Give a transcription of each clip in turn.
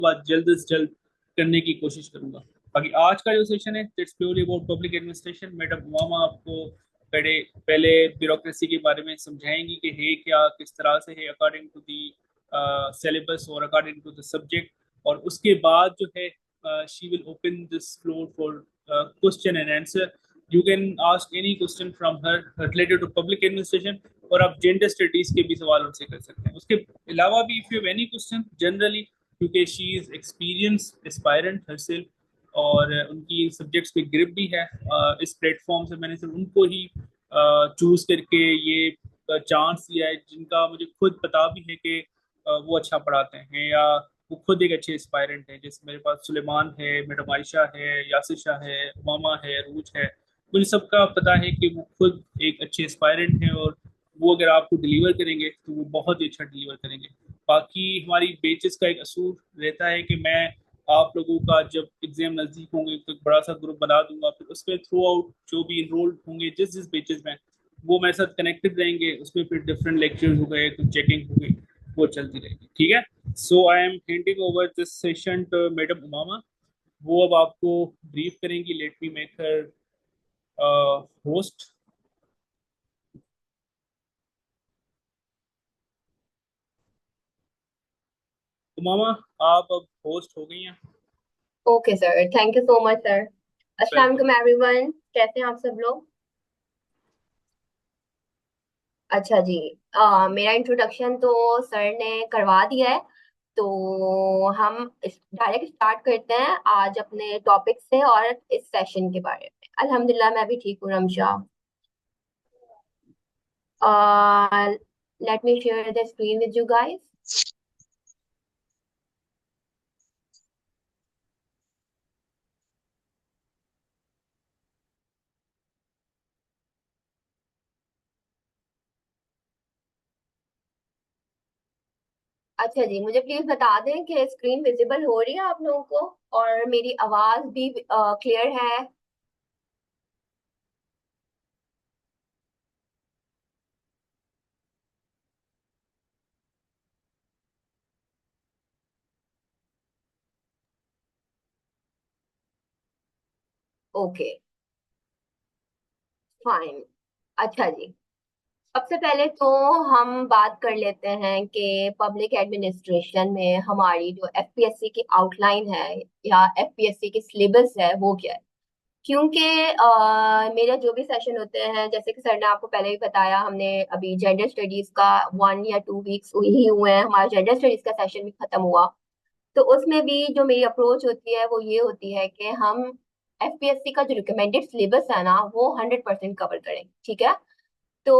बात जल्द से जल्द करने की कोशिश करूंगा। बाकी आज का जो सेशन है it's purely about public administration. Madam Umama आपको पहले पहले ब्यूरोक्रेसी के बारे में समझाएंगी कि है क्या, किस तरह से है अकॉर्डिंग टू दी सिलेबस और अकॉर्डिंग टू द सब्जेक्ट। और उसके बाद जो है she will open this floor for question and answer. You can ask any question from her related to public administration. और आप जेंडर स्टडीज के भी सवाल उनसे कर सकते हैं। उसके अलावा भी if you have any question generally, क्योंकि she is experience aspirant herself और उनकी सब्जेक्ट्स पे ग्रिप भी है, इस प्लेटफॉर्म से मैंने सिर्फ उनको ही चूज करके ये चांस दिया है जिनका मुझे खुद पता भी है कि वो अच्छा पढ़ाते हैं या वो खुद एक अच्छे एस्पायरेंट हैं। जैसे मेरे पास सुलेमान है, मैडम आयशा है, यासिर शाह है, मामा है, रूज है। मुझे सबका पता है कि वो खुद एक अच्छे एस्पायरेंट हैं और वो अगर आपको डिलीवर करेंगे तो वो बहुत ही अच्छा डिलीवर करेंगे। बाकी हमारी बेचेस का एक असूल रहता है कि मैं आप लोगों का जब एग्जाम नज़दीक होंगे तो एक बड़ा सा ग्रुप बना दूंगा, फिर उसमें थ्रू आउट जो भी इनरोल्ड होंगे जिस जिस बेचेस में, वो मेरे साथ कनेक्टेड रहेंगे। उसमें फिर डिफरेंट लेक्चर्स हो गए, कुछ चेकिंग हो गई, वो चलती रहेगी। ठीक है। So I am handing over this session to madam Umama. वो अब आपको ब्रीफ करेंगी। Let me make her host. Umama, आप अब होस्ट हो गई हैं। Okay sir, thank you so much sir. अस्सलाम वेलकम। वालेकुम एवरीवन, कैसे हैं आप सब लोग? अच्छा जी। मेरा इंट्रोडक्शन तो सर ने करवा दिया है, तो हम डायरेक्ट स्टार्ट करते हैं आज अपने टॉपिक से और इस सेशन के बारे में। अल्हम्दुलिल्लाह मैं भी ठीक हूँ Ramsha. Let me share the screen with you guys. अच्छा जी, मुझे प्लीज बता दें कि स्क्रीन विजिबल हो रही है आप लोगों को और मेरी आवाज भी क्लियर है। Okay, fine. अच्छा जी, सबसे पहले तो हम बात कर लेते हैं कि पब्लिक एडमिनिस्ट्रेशन में हमारी जो एफपीएससी की आउटलाइन है या एफपीएससी की सिलेबस है वो क्या है। क्योंकि मेरे जो भी सेशन होते हैं, जैसे कि सर ने आपको पहले भी बताया, हमने अभी जेंडर स्टडीज का 1 या 2 वीक्स ही हुए हैं, हमारा जेंडर स्टडीज का सेशन भी खत्म हुआ। तो उसमें भी जो मेरी अप्रोच होती है वो ये होती है कि हम एफपीएससी का जो रिकमेंडेड सिलेबस है ना वो 100% कवर करें। ठीक है। तो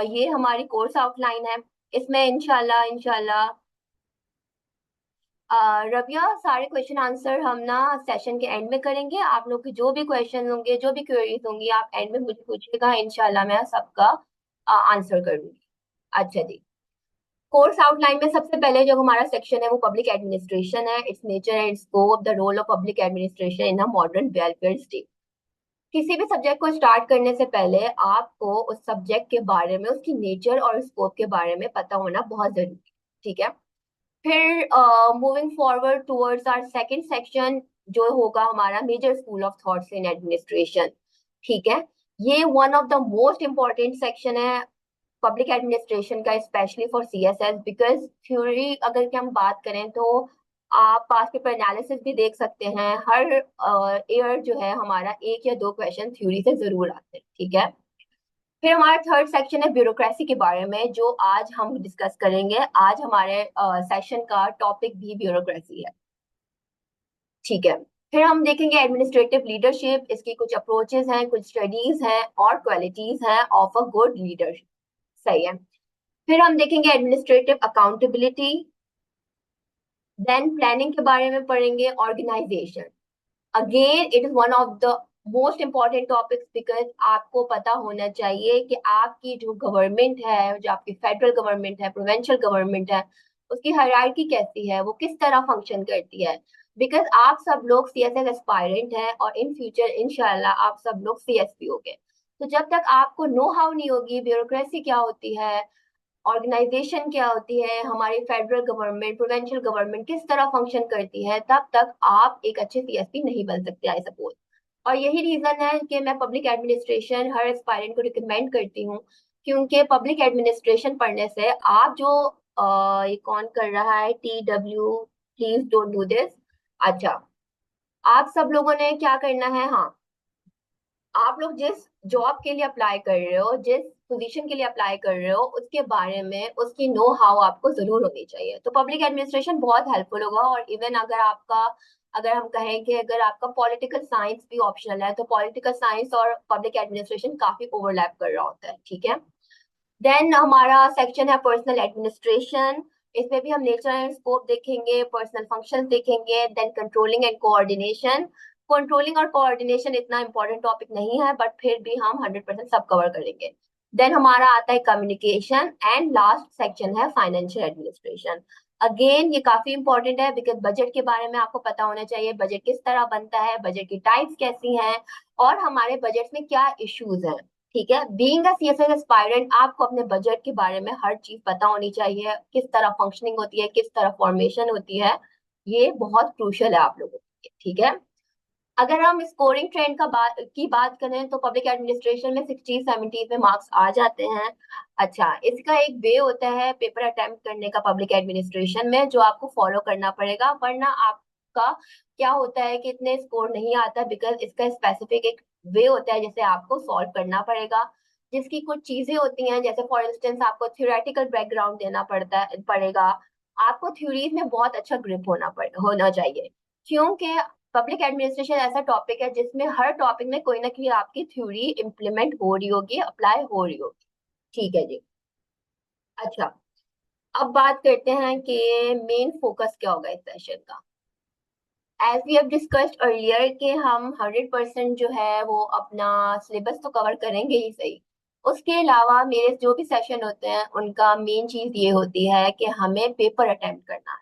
ये हमारी कोर्स आउटलाइन है। इसमें इंशाल्लाह इंशाल्लाह रबिया सारे क्वेश्चन आंसर हम ना सेशन के एंड में करेंगे। आप लोग के जो भी क्वेश्चन होंगे, जो भी क्वेरीज होंगी, आप एंड में मुझे पूछिएगा, इंशाल्लाह मैं सबका आंसर करूंगी। अच्छा जी, कोर्स आउटलाइन में सबसे पहले जो हमारा सेक्शन है वो पब्लिक एडमिनिस्ट्रेशन है। Its nature and scope, the role of public administration in a modern welfare state. किसी भी सब्जेक्ट को स्टार्ट करने से पहले आपको उस सब्जेक्ट के बारे में, उसकी नेचर और स्कोप के बारे में पता होना बहुत जरूरी है। ठीक है। फिर moving forward towards our second section जो होगा हमारा major school of thoughts in administration. ठीक है। ये one of the most important section है पब्लिक एडमिनिस्ट्रेशन का, specially for CSS, because theory अगर कि हम बात करें तो आप पास्ट पेपर एनालिसिस भी देख सकते हैं। हर ईयर जो है हमारा 1 या 2 क्वेश्चन थ्योरी से जरूर आते हैं। ठीक है। फिर हमारा थर्ड सेक्शन है ब्यूरोक्रेसी के बारे में, जो आज हम डिस्कस करेंगे। आज हमारे सेशन का टॉपिक भी ब्यूरोक्रेसी है। ठीक है। फिर हम देखेंगे एडमिनिस्ट्रेटिव लीडरशिप, इसकी कुछ अप्रोचेस हैं, कुछ स्टडीज हैं और क्वालिटीज हैं ऑफ अ गुड लीडर। सही है। फिर हम देखेंगे एडमिनिस्ट्रेटिव अकाउंटेबिलिटी। देन प्लानिंग के बारे में पढ़ेंगे, organization. Again it is one of the most important topics, because आपको पता होना चाहिए कि आपकी जो गवर्नमेंट है, जो आपकी फेडरल गवर्नमेंट है, प्रोविंशियल गवर्नमेंट है, उसकी हायरार्की कैसी है, वो किस तरह फंक्शन करती है। बिकॉज आप सब लोग सीएसएस एस्पायरेंट हैं और इन फ्यूचर इंशाल्लाह आप सब लोग सीएसपी होगे। तो जब तक आपको नो हाउ नहीं होगी ब्यूरोक्रेसी क्या होती है, ऑर्गेनाइजेशन क्या होती है, हमारी फेडरल गवर्नमेंट, प्रोविंशियल गवर्नमेंट किस तरह फंक्शन करती है, तब तक आप एक अच्छे सीएसपी नहीं बन सकते, आई सपोज। और यही रीजन है कि मैं पब्लिक एडमिनिस्ट्रेशन हर एस्पायरेंट को रिकमेंड करती हूँ, क्योंकि पब्लिक एडमिनिस्ट्रेशन पढ़ने से आप जो ये कौन कर रहा है, TW, please don't do this. अच्छा, आप सब लोगों ने क्या करना है, हाँ, आप लोग जिस जॉब के लिए अप्लाई कर रहे हो, जिस पोजीशन के लिए अप्लाई कर रहे हो, उसके बारे में उसकी नो हाउ आपको जरूर होनी चाहिए। तो पब्लिक एडमिनिस्ट्रेशन बहुत हेल्पफुल होगा। और इवन अगर हम कहें कि अगर आपका पॉलिटिकल साइंस भी ऑप्शनल है, तो पॉलिटिकल साइंस और पब्लिक एडमिनिस्ट्रेशन काफी ओवरलैप कर रहा होता है, ठीक है। देन हमारा सेक्शन है पर्सनल एडमिनिस्ट्रेशन। इसमें भी हम नेचर एंड स्कोप देखेंगे, पर्सनल फंक्शंस देखेंगे, then controlling and coordination. Controlling और कोऑर्डिनेशन इतना इंपॉर्टेंट टॉपिक नहीं है, बट फिर भी हम 100% सब कवर करेंगे। देन हमारा आता है कम्युनिकेशन, एंड लास्ट सेक्शन है फाइनेंशियल एडमिनिस्ट्रेशन। अगेन ये काफी इंपॉर्टेंट है, बिकॉज बजट के बारे में आपको पता होना चाहिए, बजट किस तरह बनता है, बजट की टाइप्स कैसी हैं, और हमारे बजट में क्या इश्यूज हैं। ठीक है, बीइंग अ सीएसएस एस्पायरेंट आपको अपने बजट के बारे में हर चीज पता होनी चाहिए, किस तरह फंक्शनिंग होती है, किस तरह फॉर्मेशन होती है। ये बहुत क्रूशियल है आप लोगों के लिए, ठीक है। अगर हम स्कोरिंग ट्रेंड की बात करें, तो पब्लिक एडमिनिस्ट्रेशन में 60-70 में मार्क्स आ जाते हैं। अच्छा, इसका एक वे होता है पेपर अटेम्प्ट करने का पब्लिक एडमिनिस्ट्रेशन में, जो आपको फॉलो करना पड़ेगा, वरना आपका क्या होता है कि इतने स्कोर नहीं आता, बिकॉज इसका स्पेसिफिक एक वे होता है जिसे आपको सॉल्व करना पड़ेगा, जिसकी कुछ चीजें होती हैं, जैसे फॉर इंस्टेंस आपको थ्योरेटिकल बैकग्राउंड देना पड़ेगा। आपको थ्योरीज में बहुत अच्छा ग्रिप होना चाहिए, क्योंकि पब्लिक एडमिनिस्ट्रेशन ऐसा टॉपिक है जिसमें हर टॉपिक में कोई ना कोई आपकी थ्योरी इम्प्लीमेंट हो रही होगी, अप्लाई हो रही होगी, ठीक है जी। अच्छा, अब बात करते हैं कि मेन फोकस क्या होगा इस सेशन का। As we have discussed earlier कि हम 100% जो है वो अपना सिलेबस तो कवर करेंगे ही सही, उसके अलावा मेरे जो भी सेशन होते हैं उनका मेन चीज ये होती है कि हमें पेपर अटेम्प्ट करना है।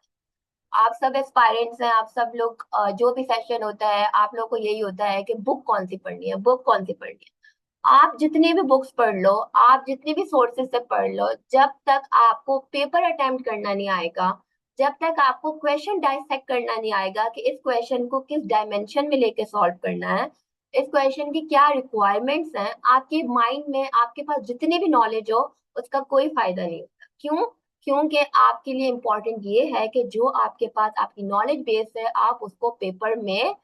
आप सब एस्पायरेंट्स हैं, आप सब लोग जो भी सेशन होता है आप लोग को यही होता है कि बुक कौन सी पढ़नी है, बुक कौन सी पढ़नी है। आप जितनी भी बुक्स पढ़ लो, आप जितनी भी सोर्सेज से पढ़ लो, जब तक आपको पेपर अटेम्प्ट करना नहीं आएगा, जब तक आपको क्वेश्चन डाइसेक्ट करना नहीं आएगा कि इस क्वेश्चन को किस डायमेंशन में लेके सॉल्व करना है, इस क्वेश्चन की क्या रिक्वायरमेंट्स हैं, आपके माइंड में आपके पास जितनी भी नॉलेज हो, उसका कोई फायदा नहीं होता। क्यों? क्योंकि आपके लिए इम्पोर्टेंट ये है कि जो आपके पास आपकी नॉलेज बेस है, आप उसको पेपर में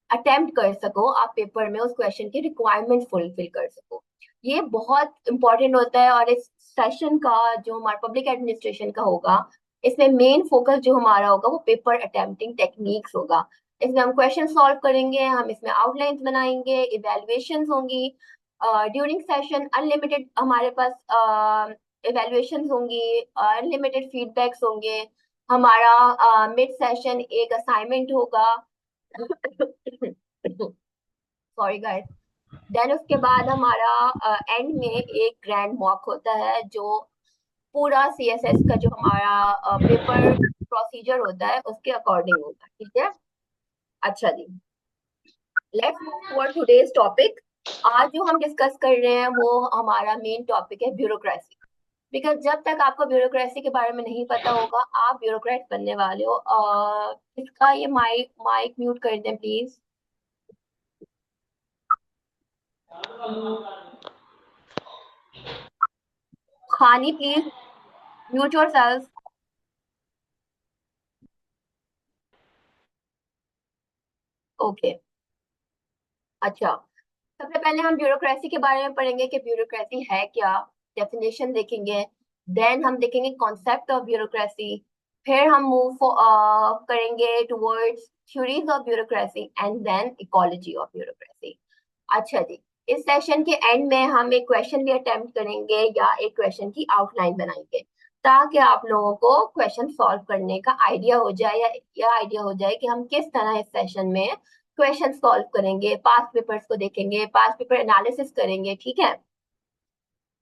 अटेम्प्ट कर सको, आप पेपर में उस क्वेश्चन की रिक्वायरमेंट फुलफिल कर सको। ये बहुत इंपॉर्टेंट होता है। और इस सेशन का जो हमारा पब्लिक एडमिनिस्ट्रेशन का होगा, इसमें मेन फोकस जो हमारा होगा वो पेपर अटेम्प्टिंग टेक्निक्स होगा। इसमें हम क्वेश्चन सॉल्व करेंगे, हम इसमें आउटलाइंस बनाएंगे, इवेल्युएशंस होंगी ड्यूरिंग सेशन, अनलिमिटेड हमारे पास इवेल्युएशंस होंगी, अनलिमिटेड फीडबैक्स होंगे, हमारा मिड सेशन एक असाइनमेंट होगा। Sorry guys. देन उसके बाद हमारा एंड में एक ग्रैंड मॉक होता है, जो पूरा सीएसएस का जो हमारा पेपर प्रोसीजर होता है उसके अकॉर्डिंग होता है, ठीक है। अच्छा जी, let's move toward today's topic. आज जो हम डिस्कस कर रहे हैं वो हमारा मेन टॉपिक है ब्यूरोक्रेसी। बिकॉज जब तक आपको ब्यूरोक्रेसी के बारे में नहीं पता होगा, आप ब्यूरोक्रेट बनने वाले हो। इसका ये माइक माइक म्यूट कर दें प्लीज। खानी please mute your self. Okay. अच्छा, सबसे पहले हम ब्यूरोक्रेसी के बारे में पढ़ेंगे कि ब्यूरोक्रेसी है क्या, डेफिनेशन देखेंगे। देन हम देखेंगे कॉन्सेप्ट ऑफ ब्यूरोक्रेसी। फिर हम मूव करेंगे towards theories of bureaucracy, and then ecology of bureaucracy. अच्छा जी, इस सेशन के एंड में हम एक क्वेश्चन भी अटेम्प्ट करेंगे, या एक क्वेश्चन की आउटलाइन बनाएंगे, ताकि आप लोगों को क्वेश्चन सॉल्व करने का आइडिया हो जाए, या आइडिया हो जाए कि हम किस तरह इस सेशन में क्वेश्चन सॉल्व करेंगे, पास्ट पेपर्स को देखेंगे, पास्ट पेपर एनालिसिस करेंगे, ठीक है।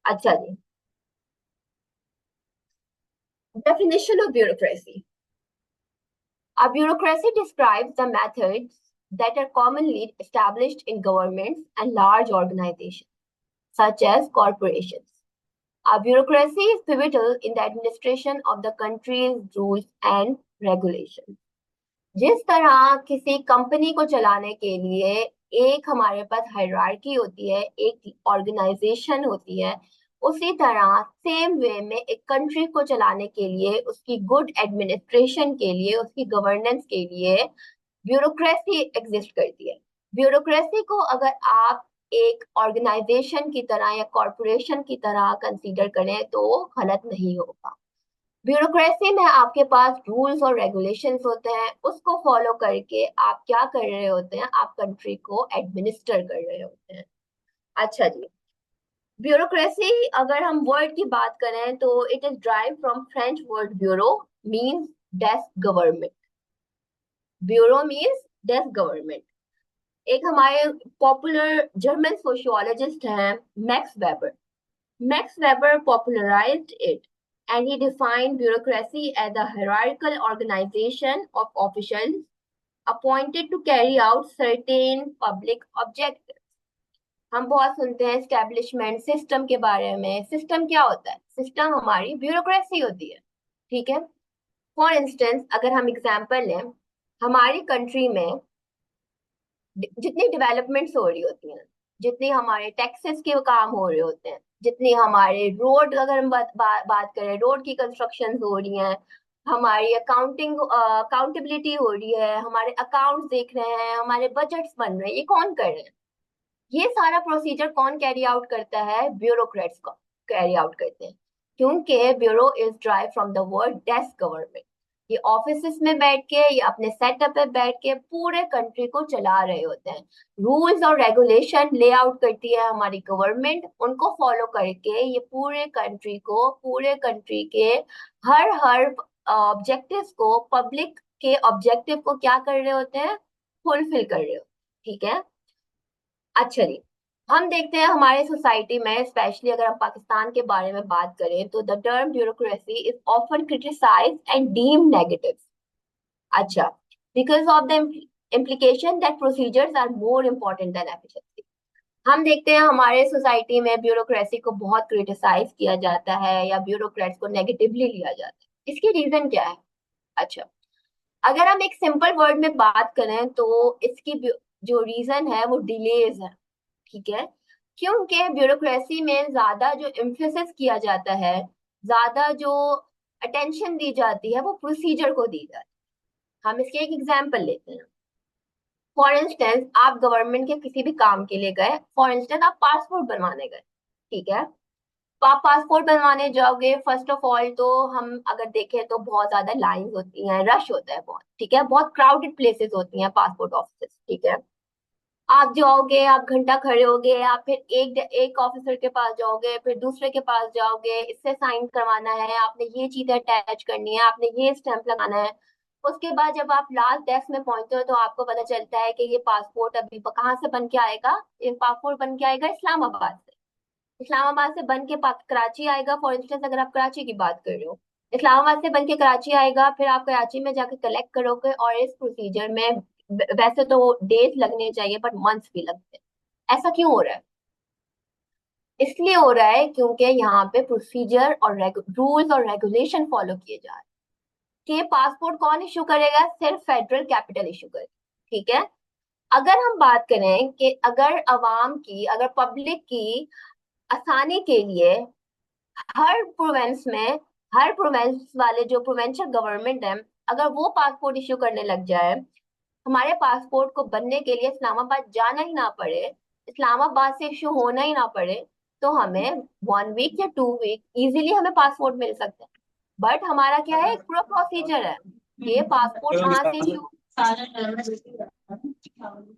अच्छा जी, definition of bureaucracy. A bureaucracy describes the methods that are commonly established in governments and large organizations, such as corporations. Bureaucracy is pivotal in the administration of the country's rules and regulations. जिस तरह किसी company को चलाने के लिए एक हमारे पास hierarchy होती है, एक ऑर्गेनाइजेशन होती है, उसी तरह सेम वे में एक कंट्री को चलाने के लिए, उसकी गुड एडमिनिस्ट्रेशन के लिए, उसकी गवर्नेंस के लिए ब्यूरोक्रेसी एग्जिस्ट करती है। ब्यूरोक्रेसी को अगर आप एक ऑर्गेनाइजेशन की तरह या कॉरपोरेशन की तरह कंसीडर करें तो गलत नहीं होगा। ब्यूरोक्रेसी में आपके पास रूल्स और रेगुलेशंस होते हैं, उसको फॉलो करके आप क्या कर रहे होते हैं, आप कंट्री को एडमिनिस्टर कर रहे होते हैं। अच्छा जी, ब्यूरोक्रेसी अगर हम वर्ड की बात करें तो it is drive from French word bureau, means desk government. Bureau means desk government. एक हमारे पॉपुलर जर्मन सोशियोलॉजिस्ट हैं max weber. Max Weber popularized it, and he defined bureaucracy as a hierarchical organization of officials appointed to carry out certain public objectives. हम बहुत सुनते हैं establishment system के बारे में। सिस्टम क्या होता है? सिस्टम हमारी ब्यूरोक्रेसी होती है, ठीक है। फॉर इंस्टेंस अगर हम एग्जांपल लें, हमारी कंट्री में जितनी डेवलपमेंट्स हो रही होती हैं, जितनी हमारे टैक्सेस के काम हो रहे होते हैं, जितनी हमारे रोड, अगर हम बात करें रोड की कंस्ट्रक्शन हो रही हैं, हमारी अकाउंटेबिलिटी हो रही है, हमारे अकाउंट्स देख रहे हैं, हमारे बजट्स बन रहे हैं, ये कौन कर रहे हैं? ये सारा प्रोसीजर कौन कैरी आउट करता है? ब्यूरोक्रेट्स को कैरी आउट करते हैं, क्योंकि bureau is drive from the word desk government. ये ऑफिस में बैठ के या अपने सेटअप पे बैठ के पूरे कंट्री को चला रहे होते हैं। रूल्स और रेगुलेशन ले आउट करती है हमारी गवर्नमेंट, उनको फॉलो करके ये पूरे कंट्री के हर हर ऑब्जेक्टिव्स को, पब्लिक के ऑब्जेक्टिव को क्या कर रहे होते हैं? फुलफिल कर रहे हो, ठीक है। अच्छा जी, हम देखते हैं हमारे सोसाइटी में, स्पेशली अगर हम पाकिस्तान के बारे में बात करें, तो the term bureaucracy is often criticised and deemed negative. अच्छा, because of the implication that procedures are more important than efficiency। हम देखते हैं हमारे सोसाइटी में ब्यूरोक्रेसी को बहुत क्रिटिसाइज किया जाता है या ब्यूरोक्रेट्स को नेगेटिवली लिया जाता है। इसकी रीजन क्या है? अच्छा, अगर हम एक सिंपल वर्ड में बात करें तो इसकी जो रीजन है वो डिलेज है, ठीक है। क्योंकि ब्यूरोक्रेसी में ज्यादा जो एम्फेसिस किया जाता है, ज्यादा जो अटेंशन दी जाती है वो प्रोसीजर को दी जाती है। हम इसके एक एग्जांपल लेते हैं। फॉर इंस्टेंस आप गवर्नमेंट के किसी भी काम के लिए गए, फॉर इंस्टेंस आप पासपोर्ट बनवाने गए, ठीक है। तो आप पासपोर्ट बनवाने जाओगे, फर्स्ट ऑफ ऑल तो हम अगर देखें तो बहुत ज्यादा लाइंस होती हैं, रश होता है बहुत, ठीक है, बहुत क्राउडेड प्लेसेस होती हैं पासपोर्ट ऑफिस, ठीक है। आप जाओगे, आप घंटा खड़े होगे, आप फिर एक ऑफिसर के पास जाओगे, फिर दूसरे के पास जाओगे, इससे साइन करवाना है, आपने ये चीजें अटैच करनी है, आपने ये स्टैंप लगाना है। उसके बाद जब आप लास्ट डेस्क में पहुंचते हो तो आपको पता चलता है कि ये पासपोर्ट अभी कहाँ से बन के आएगा? ये पासपोर्ट बन के आएगा इस्लामाबाद से। इस्लामाबाद से बन के कराची आएगा, फॉर इंस्टेंस अगर आप कराची की बात कर रहे हो, इस्लामाबाद से बन के कराची आएगा, फिर आप कराची में जाके कलेक्ट करोगे, और इस प्रोसीजर में वैसे तो डेज लगने चाहिए बट मंथ्स भी लगते हैं। ऐसा क्यों हो रहा है? इसलिए हो रहा है क्योंकि यहाँ पे प्रोसीजर और रूल्स और रेगुलेशन फॉलो किए जा रहे हैं कि पासपोर्ट कौन इशू करेगा? सिर्फ फेडरल कैपिटल इशू करेगा, ठीक है। अगर हम बात करें कि अगर अवाम की, अगर पब्लिक की आसानी के लिए हर प्रोवेंस में, हर प्रोवेंस वाले जो प्रोवेंशियल गवर्नमेंट है, अगर वो पासपोर्ट इश्यू करने लग जाए, हमारे पासपोर्ट को बनने के लिए इस्लामाबाद जाना ही ना पड़े, इस्लामाबाद से इश्यू होना ही ना पड़े, तो हमें 1 वीक या 2 वीक इजीली हमें पासपोर्ट मिल सकता है। बट हमारा क्या है? एक पूरा प्रोसीजर है कि पासपोर्ट कहाँ से issue.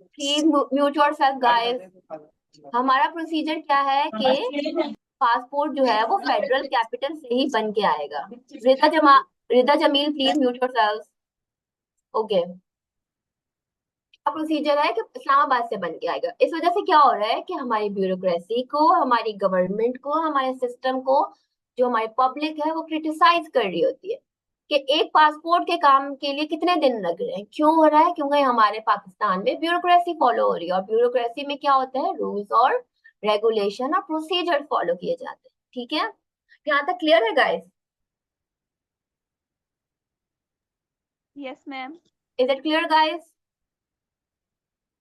Please mute yourself guys. हमारा प्रोसीजर क्या है कि पासपोर्ट जो है वो फेडरल कैपिटल से ही बन के आएगा। Rida Jameel please mute yourself. Okay, procedure है कि इस्लामाबाद से बन के आएगा। इस वजह से क्या हो रहा है कि हमारी ब्यूरोक्रेसी को, हमारी गवर्नमेंट को, हमारे सिस्टम को, जो हमारी पब्लिक है वो क्रिटिसाइज कर रही होती है कि एक पासपोर्ट के काम के लिए कितने दिन लग रहे हैं। क्यों हो रहा है? क्योंकि हमारे पाकिस्तान में ब्यूरोक्रेसी फॉलो हो रही है, और ब्यूरोक्रेसी में क्या होता है? रूल्स और रेगुलेशन और प्रोसीजर फॉलो किए जाते हैं, ठीक है। यहाँ तक क्लियर है guys? Yes ma'am. Is it clear guys?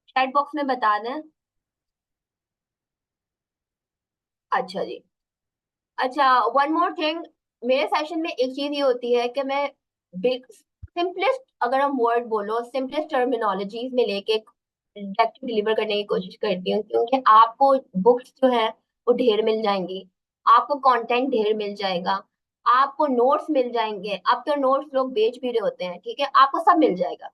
Chat box में बता दें। अच्छा जी। अच्छा, वन मोर थिंग, मेरे सेशन में एक चीज ये होती है कि मैं सिंपलेस्ट, अगर हम वर्ड बोलो, सिंपलेस्ट टर्मिनोलॉजीज में लेके लेक्चर डिलीवर करने की कोशिश करती हूँ, क्योंकि आपको बुक्स जो है वो ढेर मिल जाएंगी, आपको कंटेंट ढेर मिल जाएगा, आपको नोट्स मिल जाएंगे। अब तो नोट्स लोग बेच भी रहे होते हैं, ठीक है, आपको सब मिल जाएगा।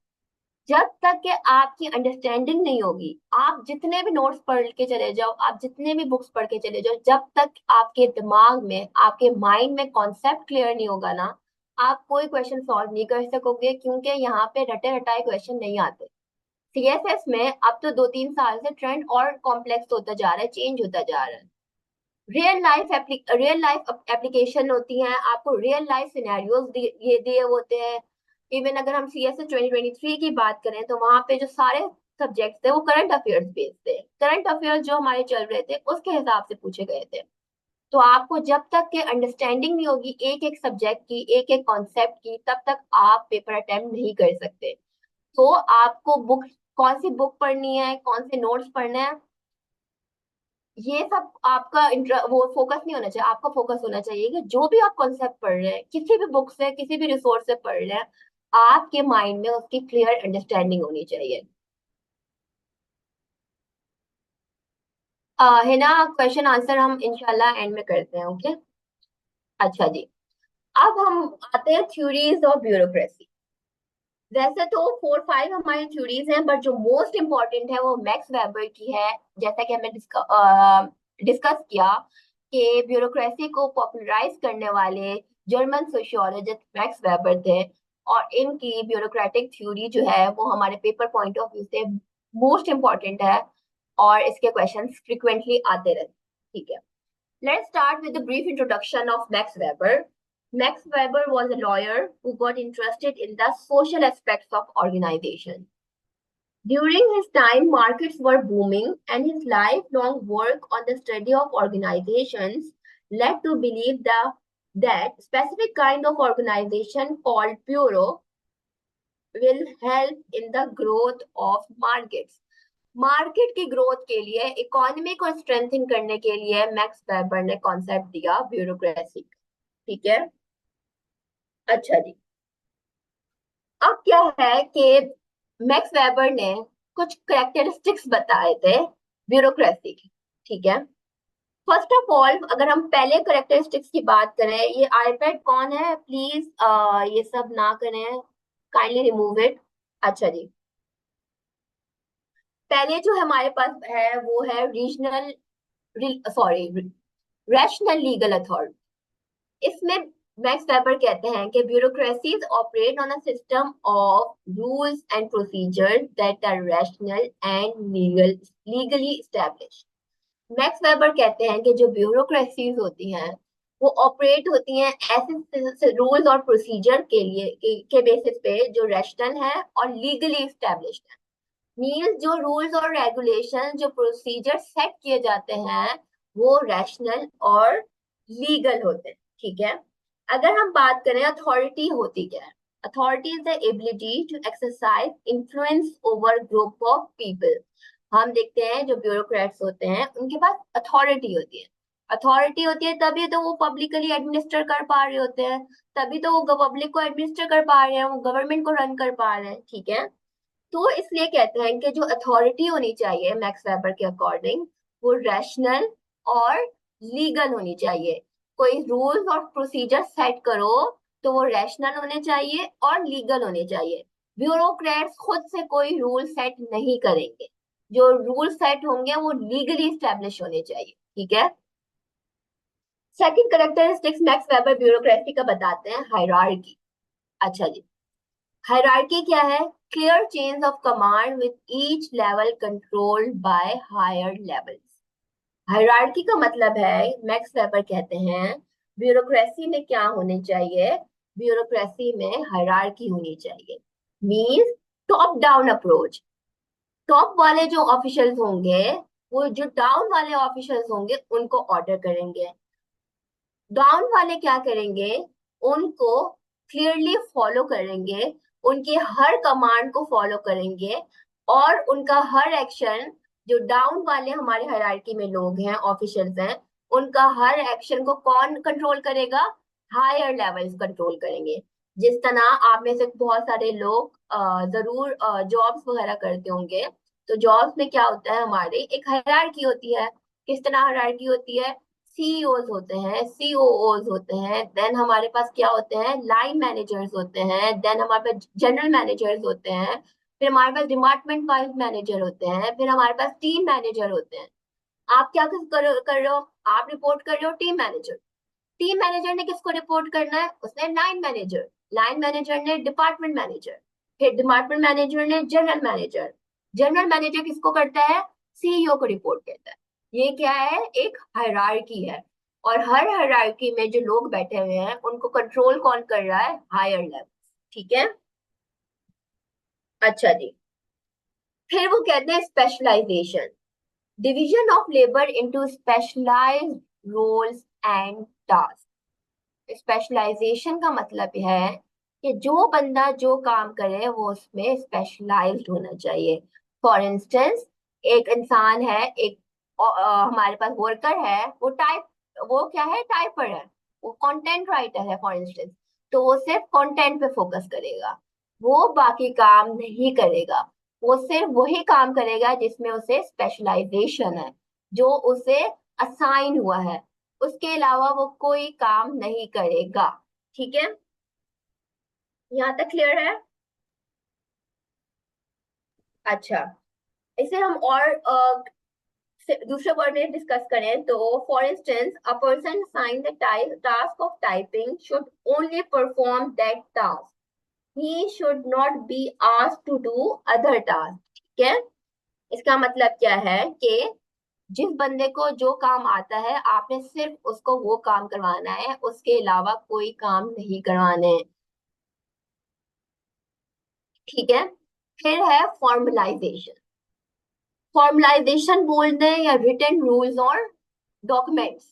जब तक कि आपकी अंडरस्टैंडिंग नहीं होगी, आप जितने भी नोट्स पढ़ के चले जाओ, आप जितने भी बुक्स पढ़ के चले जाओ, जब तक आपके दिमाग में, आपके माइंड में कॉन्सेप्ट क्लियर नहीं होगा ना, आप कोई क्वेश्चन सॉल्व नहीं कर सकोगे, क्योंकि यहाँ पे रटे रटाए क्वेश्चन नहीं आते। सीएसएस में अब तो 2-3 साल से ट्रेंड और कॉम्प्लेक्स होता जा रहा है, चेंज होता जा रहा है। रियल लाइफ एप्लीकेशन होती हैं, आपको रियल लाइफ सिनेरियोज ये दिए होते हैं। इवन अगर हम सीएसएस 2023 की बात करें, तो वहां पे जो सारे सब्जेक्ट्स थे वो करंट अफेयर्स बेस्ड थे, करंट अफेयर्स जो हमारे चल रहे थे उसके हिसाब से पूछे गए थे। तो आपको जब तक के अंडरस्टैंडिंग नहीं होगी एक एक सब्जेक्ट की, एक एक कॉन्सेप्ट की, तब तक आप पेपर अटेम्प्ट नहीं कर सकते। तो आपको बुक, कौन सी बुक पढ़नी है, कौन से नोट्स पढ़ने हैं, ये सब आपका वो फोकस नहीं होना चाहिए। आपका फोकस होना चाहिए कि जो भी आप कॉन्सेप्ट पढ़ रहे हैं, किसी भी बुक से, किसी भी रिसोर्स से पढ़ रहे हैं, आपके माइंड में उसकी क्लियर अंडरस्टैंडिंग होनी चाहिए। है ना? क्वेश्चन आंसर हम इंशाल्लाह एंड में करते हैं, ओके? अच्छा जी। अब हम आते हैं थ्योरीज ऑफ ब्यूरोक्रेसी। वैसे तो 4-5 हमारी थ्योरीज हैं, बट जो मोस्ट इंपॉर्टेंट है वो मैक्स वेबर की है। जैसा कि हमने डिस्कस किया कि ब्यूरोक्रेसी को पॉपुलराइज करने वाले जर्मन सोशियोलॉजिस्ट मैक्स वेबर थे, और इनकी ब्यूरोक्रेटिक थ्योरी जो है वो हमारे पेपर पॉइंट ऑफ व्यू से मोस्ट इंपॉर्टेंट है, और इसके क्वेश्चंस फ्रिक्वेंटली आते रहते हैं, ठीक है? Let's start with a brief introduction of Max Weber. Max Weber was a lawyer who got interested in the social aspects of organization. During his time, markets were booming, and his lifelong work on the study of organizations led to believe that specific kind of organization called bureau will help in the growth of markets. Market की growth के लिए, economy को strengthen करने के लिए max weber ने concept दिया bureaucracy, ठीक है? अच्छा जी। अब क्या है कि मैक्स वेबर ने कुछ करेक्टरिस्टिक्स बताए थे ब्यूरोक्रेसी की, ठीक है? फर्स्ट ऑफ ऑल, अगर हम पहले करेक्टरिस्टिक्स की बात करें, ये आईपैड कौन है प्लीज, ये सब ना करें, काइंडली रिमूव इट। अच्छा जी। पहले जो हमारे पास है वो है regional, sorry, rational legal authority. इसमें मैक्स वेबर कहते हैं कि bureaucracies operate on a system of rules and procedures that are rational and legally established. Max Weber कहते हैं कि जो ब्यूरोक्रेसीज होती हैं वो ऑपरेट होती हैं ऐसे रूल्स और प्रोसीजर के लिए के बेसिस पे जो रैशनल है और लीगली एस्टैब्लिश्ड है। मीन्स जो रूल्स और रेगुलेशन, जो प्रोसीजर सेट किए जाते हैं वो रैशनल और लीगल होते हैं, ठीक है? अगर हम बात करें अथॉरिटी होती क्या है, authority is the ability to exercise influence over group of people. हम देखते हैं जो ब्यूरोक्रेट्स होते हैं उनके पास अथॉरिटी होती है। अथॉरिटी होती है तभी तो वो पब्लिकली एडमिनिस्टर कर पा रहे होते हैं, तभी तो वो पब्लिक को एडमिनिस्टर कर पा रहे हैं, वो गवर्नमेंट को रन कर पा रहे हैं, ठीक है? तो इसलिए कहते हैं कि जो अथॉरिटी होनी चाहिए मैक्स वेबर के अकॉर्डिंग, वो रैशनल और लीगल होनी चाहिए। कोई रूल्स और प्रोसीजर सेट करो तो वो रैशनल होने चाहिए और लीगल होने चाहिए। ब्यूरोक्रेट्स खुद से कोई रूल सेट नहीं करेंगे, जो रूल सेट होंगे वो लीगली स्टैब्लिश होने चाहिए, ठीक है? Second characteristics max weber bureaucracy का बताते हैं, हायरार्की। अच्छा जी। हायरार्की क्या है? Clear chains of command with each level controlled by higher levels. Hierarchy का मतलब है, मैक्स वेबर कहते हैं, ब्यूरोक्रेसी में क्या होनी चाहिए? ब्यूरोक्रेसी में हायरार्की होनी चाहिए। Means top down approach. Top वाले जो ऑफिशियल्स होंगे वो जो डाउन वाले ऑफिशियल्स होंगे उनको ऑर्डर करेंगे। डाउन वाले क्या करेंगे, उनको क्लियरली फॉलो करेंगे, उनके हर कमांड को फॉलो करेंगे, और उनका हर एक्शन, जो डाउन वाले हमारे हायरार्की में लोग हैं, ऑफिशियल्स हैं, उनका हर एक्शन को कौन कंट्रोल करेगा, हायर लेवल्स कंट्रोल करेंगे। जिस तरह आप में से बहुत सारे लोग जरूर जॉब्स वगैरह करते होंगे, तो जॉब्स में क्या होता है, हमारी एक हायरार्की होती है। किस तरह हायरार्की होती है, सीईओज होते हैं, सीओओज होते हैं, देन हमारे पास क्या होते हैं, लाइन मैनेजर्स होते हैं, देन हमारे पास जनरल मैनेजर्स होते हैं, फिर हमारे पास डिपार्टमेंट वाइज मैनेजर होते हैं, फिर हमारे पास टीम मैनेजर होते हैं। आप क्या कर रहे हो, आप रिपोर्ट कर रहे हो टीम मैनेजर। टीम मैनेजर ने किसको रिपोर्ट करना है, उसने लाइन मैनेजर, लाइन मैनेजर ने डिपार्टमेंट मैनेजर, फिर डिपार्टमेंट मैनेजर ने जनरल मैनेजर, जनरल मैनेजर किसको करता है, सीईओ को रिपोर्ट करता है। ये क्या है, एक हायरार्की है, और हर हायरार्की में जो लोग बैठे हुए हैं उनको कंट्रोल कौन कर रहा है, हायर लेवल। ठीक है, अच्छा जी। फिर वो कहते हैं specialization, division of labour into specialized roles and task. Specialization का मतलब है कि जो बंदा जो काम करे वो उसमें स्पेशलाइज्ड होना चाहिए। फॉर इंस्टेंस, एक इंसान है, एक हमारे पास वर्कर है, वो क्या है, टाइपर है, वो कंटेंट राइटर है फॉर इंस्टेंस, तो वो सिर्फ कंटेंट पे फोकस करेगा, वो बाकी काम नहीं करेगा। वो सिर्फ वही काम करेगा जिसमें उसे स्पेशलाइजेशन है, जो उसे असाइन हुआ है, उसके अलावा वो कोई काम नहीं करेगा। ठीक है, यहाँ तक क्लियर है। अच्छा, इसे हम और दूसरे वर्ड में डिस्कस करें तो, for instance, a person sign the task of typing should only perform that task, he should not be asked to do other task. ठीक है, इसका मतलब क्या है कि जिस बंदे को जो काम आता है, आपने सिर्फ उसको वो काम करवाना है, उसके अलावा कोई काम नहीं करवाने हैं। ठीक है, फिर है फॉर्मलाइजेशन। फॉर्मलाइजेशन बोल दें या रिटन रूल्स और documents,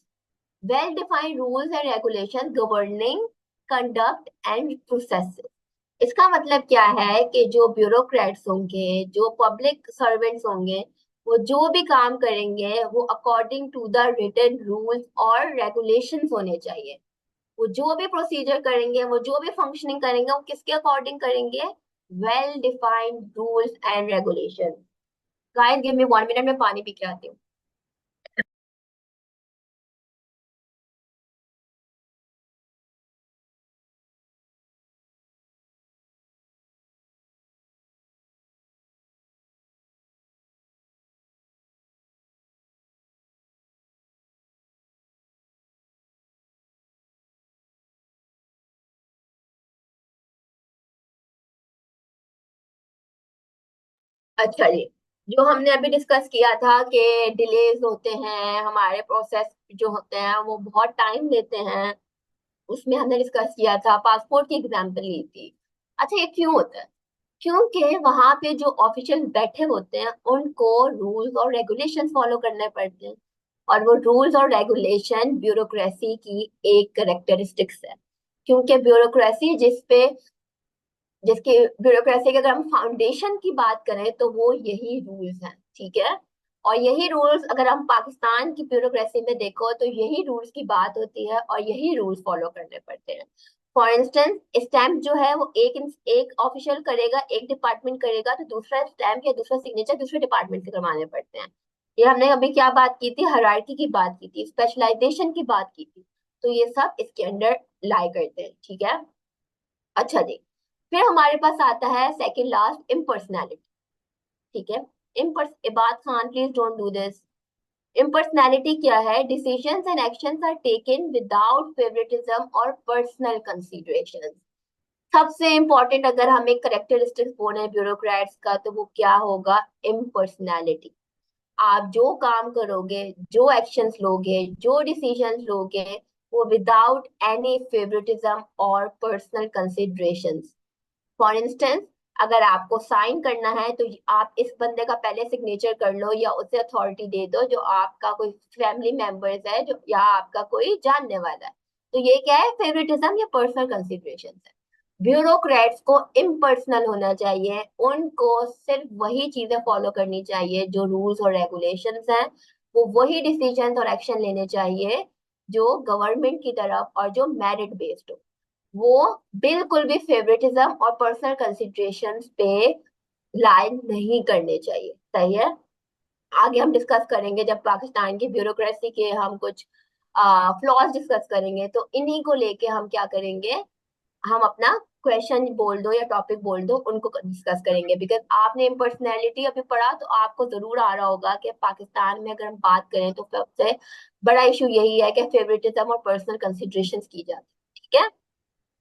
well defined rules and regulation governing conduct and processes. इसका मतलब क्या है कि जो ब्यूरोक्रेट्स होंगे, जो पब्लिक सर्वेंट्स होंगे, वो जो भी काम करेंगे वो according to the written rules और रेगुलेशंस होने चाहिए। वो जो भी प्रोसीजर करेंगे, वो जो भी फंक्शनिंग करेंगे, वो किसके अकॉर्डिंग करेंगे, well defined rules and regulation. Guys give me 1 minute में पानी पी के आती हूँ। अच्छा जी, जो हमने अभी डिस्कस किया था कि डिलेज होते हैं, हमारे प्रोसेस जो होते हैं वो बहुत टाइम लेते हैं, उसमें हमने डिस्कस किया था, पासपोर्ट की एग्जांपल ली थी। अच्छा, ये क्यों होता है, क्योंकि वहां पे जो ऑफिशियल बैठे होते हैं उनको रूल्स और रेगुलेशंस फॉलो करने पड़ते हैं, और वो रूल्स और रेगुलेशन ब्यूरोक्रेसी की एक करेक्टरिस्टिक्स है। क्योंकि ब्यूरोक्रेसी जिसकी ब्यूरोक्रेसी की अगर हम फाउंडेशन की बात करें तो वो यही रूल्स हैं। ठीक है, और यही रूल्स अगर हम पाकिस्तान की ब्यूरोक्रेसी में देखो तो यही रूल्स की बात होती है और यही रूल्स फॉलो करने पड़ते हैं। फॉर इंस्टेंस, स्टैम्प जो है वो एक ऑफिशियल करेगा, एक डिपार्टमेंट करेगा, तो दूसरा स्टैम्प या दूसरा सिग्नेचर दूसरे डिपार्टमेंट से करवाने पड़ते हैं। ये हमने अभी क्या बात की थी, हायरार्की की बात की थी, स्पेशलाइजेशन की बात की थी, तो ये सब इसके अंडर लाई करते हैं। ठीक है, अच्छा जी। फिर हमारे पास आता है सेकंड लास्ट, इम्पर्सनैलिटी। ठीक है, impers Ibad Khan please don't do this. Impersonality क्या है, decisions and actions are taken without favouritism और पर्सनल कंसीडरेशन। सबसे इंपॉर्टेंट अगर हम एक करेक्टरिस्टिक्स बोले ब्यूरोक्रेट्स का तो वो क्या होगा, इम्पर्सनैलिटी। आप जो काम करोगे, जो एक्शंस लोगे, जो डिसीजंस लोगे, वो विदाउट एनी फेवरेटिज्म और पर्सनल कंसीडरेशंस। फॉर इंस्टेंस, अगर आपको साइन करना है तो आप इस बंदे का पहले सिग्नेचर कर लो या उसे अथॉरिटी दे दो जो आपका कोई फैमिली मेंबर्स है, जो या आपका कोई जानने वाला है। तो ये क्या है, फेवरेटिज्म या पर्सनल कंसिडरेशन है। ब्यूरोक्रेट्स को इम्पर्सनल होना चाहिए, उनको सिर्फ वही चीजें फॉलो करनी चाहिए जो रूल्स और रेगुलेशंस हैं, वो वही डिसीजन और एक्शन लेने चाहिए जो गवर्नमेंट की तरफ और जो मेरिट बेस्ड हो। वो बिल्कुल भी फेवरेटिज्म और पर्सनल कंसिडरेशन पे लाइन नहीं करने चाहिए। सही है। आगे हम डिस्कस करेंगे जब पाकिस्तान की ब्यूरोक्रेसी के हम कुछ फ्लॉज डिस्कस करेंगे, तो इन्हीं को लेके हम क्या करेंगे, हम अपना क्वेश्चन बोल दो या टॉपिक बोल दो, उनको डिस्कस करेंगे। बिकॉज आपने इम्पर्सनैलिटी अभी पढ़ा तो आपको जरूर आ रहा होगा कि पाकिस्तान में अगर हम बात करें तो सबसे बड़ा इशू यही है कि फेवरेटिज्म और पर्सनल कंसिडरेशन की जाती है। ठीक है।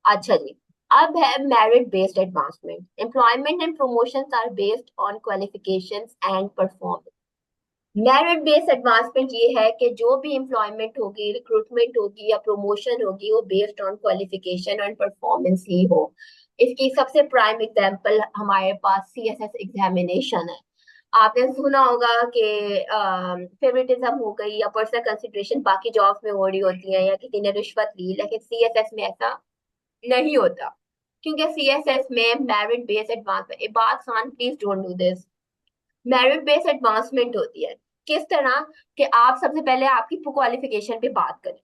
अच्छा जी। अब है merit based advancement. Employment and promotions are based on qualifications and performance. Merit based advancement ये है कि जो भी एम्प्लॉयमेंट होगी, रिक्रूटमेंट होगी या प्रमोशन होगी, वो based on qualification and performance ही हो। इसकी सबसे प्राइम एग्जांपल हमारे पास सीएसएस एग्जामिनेशन है। आपने सुना होगा कि फेवरेटिज्म हो गई या पर्सनल कंसिडरेशन बाकी जॉब्स में हो रही होती है या किसी ने रिश्वत ली, लेकिन सीएसएस में ऐसा नहीं होता, क्योंकि सीएसएस में मेरिट बेस्ड एडवांसमेंट, ए बात Khan please don't do this, merit based advancement होती है। किस तरह कि आप सबसे पहले आपकी क्वालिफिकेशन पे बात करें।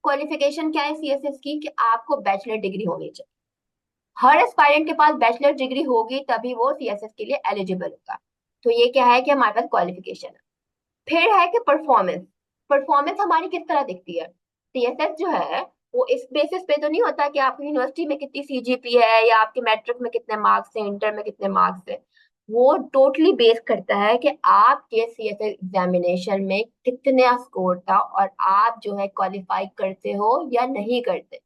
क्वालिफिकेशन क्या है सीएसएस की, कि आपको बैचलर डिग्री होनी चाहिए। हर एस्पायरेंट के पास बैचलर डिग्री होगी तभी वो सीएसएस के लिए एलिजिबल होगा। तो ये क्या है कि हमारे पास क्वालिफिकेशन है। फिर है कि परफॉर्मेंस। परफॉर्मेंस हमारी किस तरह दिखती है, सीएसएस जो है वो इस बेसिस पे तो नहीं होता कि आपकी यूनिवर्सिटी में कितनी सीजीपी है या आपके मैट्रिक में कितने मार्क्स हैं, इंटर में कितने मार्क्स हैं। वो टोटली बेस करता है कि आपके सीएसएस एग्जामिनेशन में कितना स्कोर था और आप जो है क्वालिफाई करते हो या नहीं करते।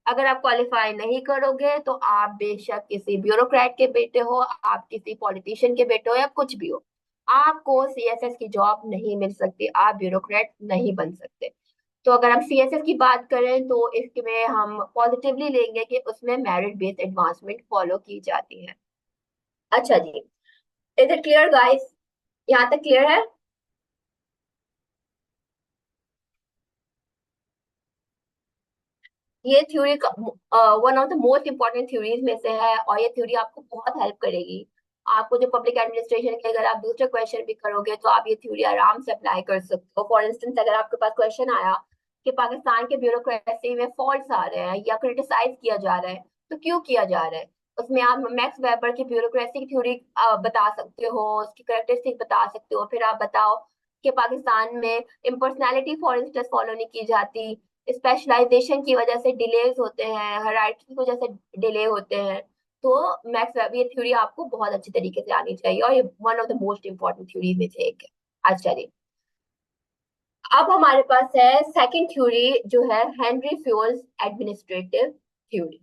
अगर आप क्वालिफाई नहीं करोगे तो आप बेशक किसी ब्यूरोक्रेट के बेटे हो, आप किसी पॉलिटिशियन के बेटे हो या कुछ भी हो, आपको सीएसएस की जॉब नहीं मिल सकती, आप ब्यूरोक्रेट नहीं बन सकते। तो अगर हम सीएसएस की बात करें तो इसमें हम पॉजिटिवली लेंगे कि उसमें मेरिट बेस्ड एडवांसमेंट फॉलो की जाती है। अच्छा जी। Is it clear guys? यहाँ तक क्लियर है? ये theory one of the most important theories में से है और ये थ्योरी आपको बहुत हेल्प करेगी। आपको जो पब्लिक एडमिनिस्ट्रेशन के अगर आप दूसरे क्वेश्चन भी करोगे तो आप ये थ्योरी आराम से अप्लाई कर सकते हो। फॉर इंस्टेंस अगर आपके पास क्वेश्चन आया कि पाकिस्तान के ब्यूरोक्रेसी में फॉल्ट्स आ रहे हैं या क्रिटिसाइज किया जा रहा है, तो क्यों किया जा रहा है, उसमें आप मैक्स वेबर की ब्यूरोक्रेसी की थ्योरी बता सकते हो, उसकी करेक्टरिस्टिक बता सकते हो। फिर आप बताओ कि पाकिस्तान में इम्पर्सनैलिटी फॉर इंस्टेंस फॉलो नहीं की जाती, स्पेशलाइजेशन की वजह से डिलेज होते हैं, हायरार्की की वजह से डिले होते हैं। तो मैथ्स वेब ये थ्योरी आपको बहुत अच्छी तरीके से आनी चाहिए और ये one of the most important theory में से एक है। अच्छा जी। अब हमारे पास है सेकंड थ्योरी जो है हेनरी फ्यूल्स एडमिनिस्ट्रेटिव थ्योरी।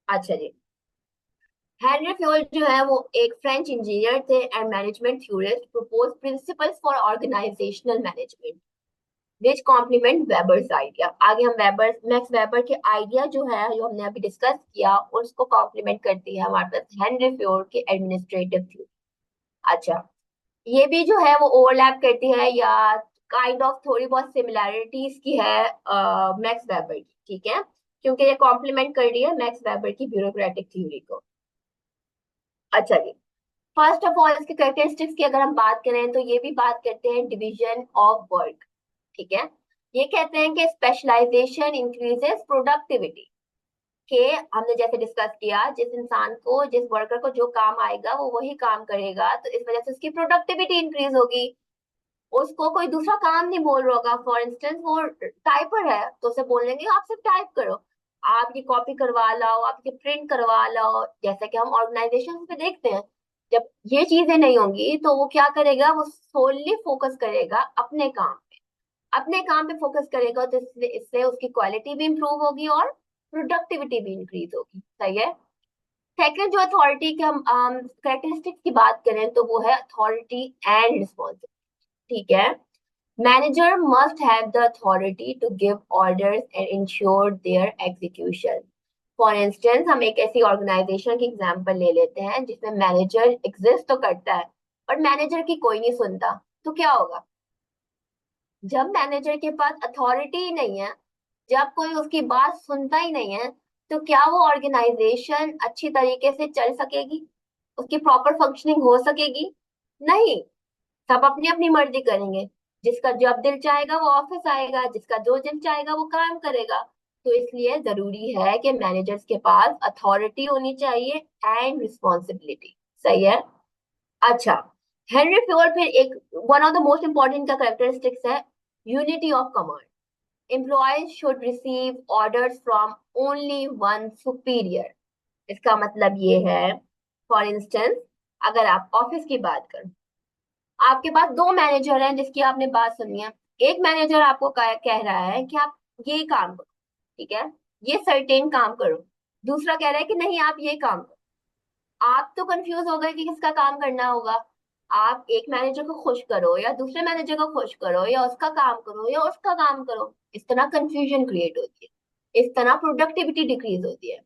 अच्छा जी। हेनरी फ्यूल जो है वो एक फ्रेंच इंजीनियर थे and management theorist, propose principles for organizational management which complement Weber's idea. आगे हम वेबर, मैक्स वेबर के आइडिया जो है जो हमने अभी डिस्कस किया उसको कॉम्प्लीमेंट करती है हमारे पास हेनरी फ्योर की एडमिनिस्ट्रेटिव थ्योरी। अच्छा। ये भी जो है वो ओवरलैप करती है या काइंड ऑफ थोड़ी बहुत सिमिलैरिटीज की है मैक्स वेबर की। ठीक है। क्योंकि ये कॉम्प्लीमेंट कर रही है मैक्स वेबर की ब्यूरोक्रेटिक थ्योरी को। अच्छा जी। फर्स्ट ऑफ ऑल इसके कैरेक्टरिस्टिक्स की अगर हम बात करें तो ये भी बात करते हैं डिवीजन ऑफ वर्क। ठीक है। ये कहते हैं कि स्पेशलाइजेशन इंक्रीजेस प्रोडक्टिविटी, के हमने जैसे डिस्कस किया जिस इंसान को, जिस वर्कर को जो काम आएगा वो वही काम करेगा, तो इस वजह से उसकी प्रोडक्टिविटी इंक्रीज होगी। उसको कोई दूसरा काम नहीं बोल रहा होगा। फॉर इंस्टेंस वो टाइपर है तो उसे बोलेंगे आप सिर्फ टाइप करो, आप ये कॉपी करवा लाओ, आप ये प्रिंट करवा लाओ, जैसे कि हम ऑर्गेनाइजेशन पे देखते हैं। जब ये चीजें नहीं होंगी तो वो क्या करेगा, वो सोलली फोकस करेगा अपने काम, अपने काम पे फोकस करेगा, तो इससे इससे उसकी क्वालिटी भी इंप्रूव होगी और प्रोडक्टिविटी भी इंक्रीज होगी। सही है। सेकंड जो अथॉरिटी के हम कैरेक्टरिस्टिक्स की बात करें तो वो है अथॉरिटी एंड रिस्पॉन्सिबिलिटी। ठीक है। Manager must have the authority to give orders and ensure their execution. For instance हम एक ऐसी ऑर्गेनाइजेशन की एग्जांपल ले लेते हैं जिसमें मैनेजर एग्जिस्ट तो करता है और मैनेजर की कोई नहीं सुनता, तो क्या होगा, जब मैनेजर के पास अथॉरिटी ही नहीं है, जब कोई उसकी बात सुनता ही नहीं है तो क्या वो ऑर्गेनाइजेशन अच्छी तरीके से चल सकेगी? उसकी प्रॉपर फंक्शनिंग हो सकेगी? नहीं। सब अपनी अपनी मर्जी करेंगे। जिसका जब दिल चाहेगा वो ऑफिस आएगा, जिसका जो दिल चाहेगा वो काम करेगा। तो इसलिए जरूरी है कि मैनेजर्स के पास अथॉरिटी होनी चाहिए एंड रिस्पॉन्सिबिलिटी। सही है। अच्छा, हेनरी फ्योल फिर एक one of the most important का कैरेक्टरिस्टिक्स है unity of command. Employees should receive orders from only one superior. इसका मतलब ये है, फॉर इंस्टेंस, अगर आप ऑफिस की बात करें, आपके पास दो मैनेजर हैं जिसकी आपने बात सुनी है। एक मैनेजर आपको कह रहा है कि आप ये काम करो, ठीक है, ये सर्टेन काम करो। दूसरा कह रहा है कि नहीं, आप ये काम करो। आप तो कंफ्यूज हो गए कि किसका काम करना होगा। आप एक मैनेजर को खुश करो या दूसरे मैनेजर को खुश करो, या उसका काम करो या उसका काम करो। इस तरह कंफ्यूजन क्रिएट होती है, इस तरह प्रोडक्टिविटी डिक्रीज होती है।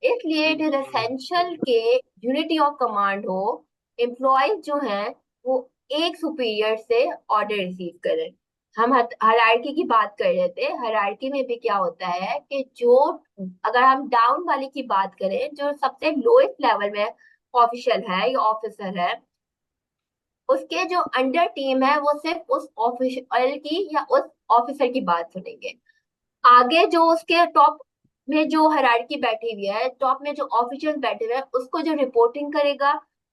इसलिए इट इज एसेंशियल के यूनिटी ऑफ कमांड हो। एम्प्लॉयज जो हैं वो एक सुपीरियर से ऑर्डर रिसीव करें। हम हायरार्की की बात कर रहे थे। हायरार्की में भी क्या होता है कि जो, अगर हम डाउन वाले की बात करें, जो सबसे लोएस्ट लेवल में ऑफिशियल है या ऑफिसर है, उसके जो अंडर टीम है वो सिर्फ उस ऑफिशियल की या उस ऑफिसर की बात सुनेंगे। आगे जो उसके टॉप में जो हायरार्की बैठी हुई है, टॉप में जो ऑफिशियल बैठे हुए हैं, उसको जो रिपोर्टिंग करेगा,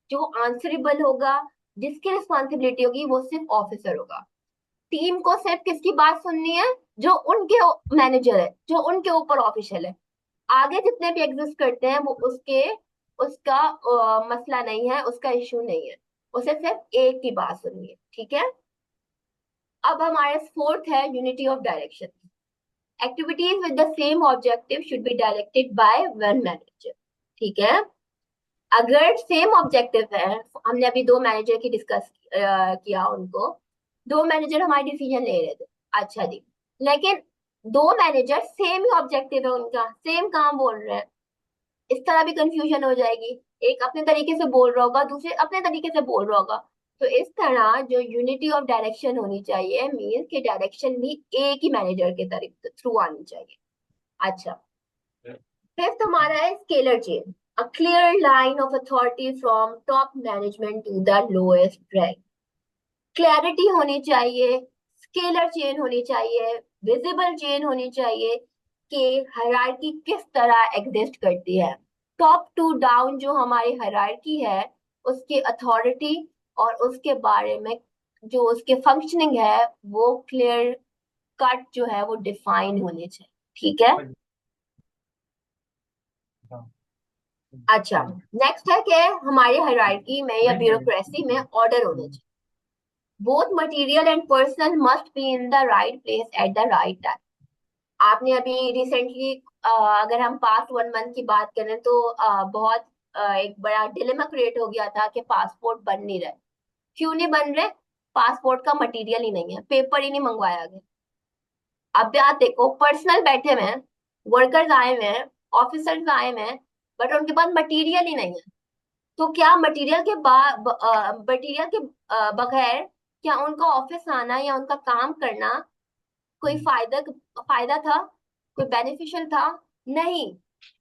जो आंसरेबल होगा, जिसकी रिस्पॉन्सिबिलिटी होगी, वो सिर्फ ऑफिसर होगा। टीम को सिर्फ किसकी बात सुननी है? जो उनके मैनेजर है, जो उनके ऊपर ऑफिशियल है। आगे जितने भी एग्जिस्ट करते हैं वो उसका मसला नहीं है, उसका इश्यू नहीं है। उसे सिर्फ एक की बात सुननी है, ठीक है। अब हमारे फोर्थ है unity of direction. Activities with the same objective should be directed by one manager. ठीक है। अगर सेम ऑब्जेक्टिव है, हमने अभी दो मैनेजर की डिस्कस किया, उनको दो मैनेजर हमारे डिसीजन ले रहे थे। अच्छा जी, लेकिन दो मैनेजर सेम ही ऑब्जेक्टिव है, उनका सेम काम बोल रहे हैं, इस तरह भी कंफ्यूजन हो जाएगी। एक अपने तरीके से बोल रहा होगा, दूसरे अपने तरीके से बोल रहा होगा। तो इस तरह जो यूनिटी ऑफ डायरेक्शन होनी चाहिए, मीन्स कि डायरेक्शन भी एक ही मैनेजर के थ्रू आनी चाहिए। अच्छा, फिफ्थ हमारा है scalar chain. A clear line of authority from top management to the lowest rank. Clarity होनी चाहिए, स्केलर चेन होनी चाहिए, विजिबल चेन होनी चाहिए कि हायरार्की किस तरह एग्जिस्ट करती है। टॉप टू डाउन जो हमारी हायरार्की है, उसकी अथॉरिटी और उसके बारे में जो उसके फंक्शनिंग है, वो क्लियर कट जो है वो डिफाइन होनी चाहिए। ठीक है। अच्छा, नेक्स्ट है कि हमारी हायरार्की में या ब्यूरोक्रेसी में ऑर्डर होने चाहिए। Both material and personal must be in the right place at the right time. आपने अभी रिसेंटली, अगर हम पास्ट 1 मंथ की बात करें तो बहुत एक बड़ा डिलेमा क्रिएट हो गया था कि पासपोर्ट बन नहीं रहे। क्यों नहीं बन रहे? पासपोर्ट का मटेरियल ही नहीं है, पेपर ही नहीं मंगवाया गया। अब आप देखो, पर्सनल बैठे हुए हैं, वर्कर्स आए हुए हैं, ऑफिसर्स आए हुए हैं, बट उनके पास मटेरियल ही नहीं है। तो क्या मटेरियल के बगैर क्या उनका ऑफिस आना या उनका काम करना कोई फायदा था? कोई बेनिफिशियल था? नहीं।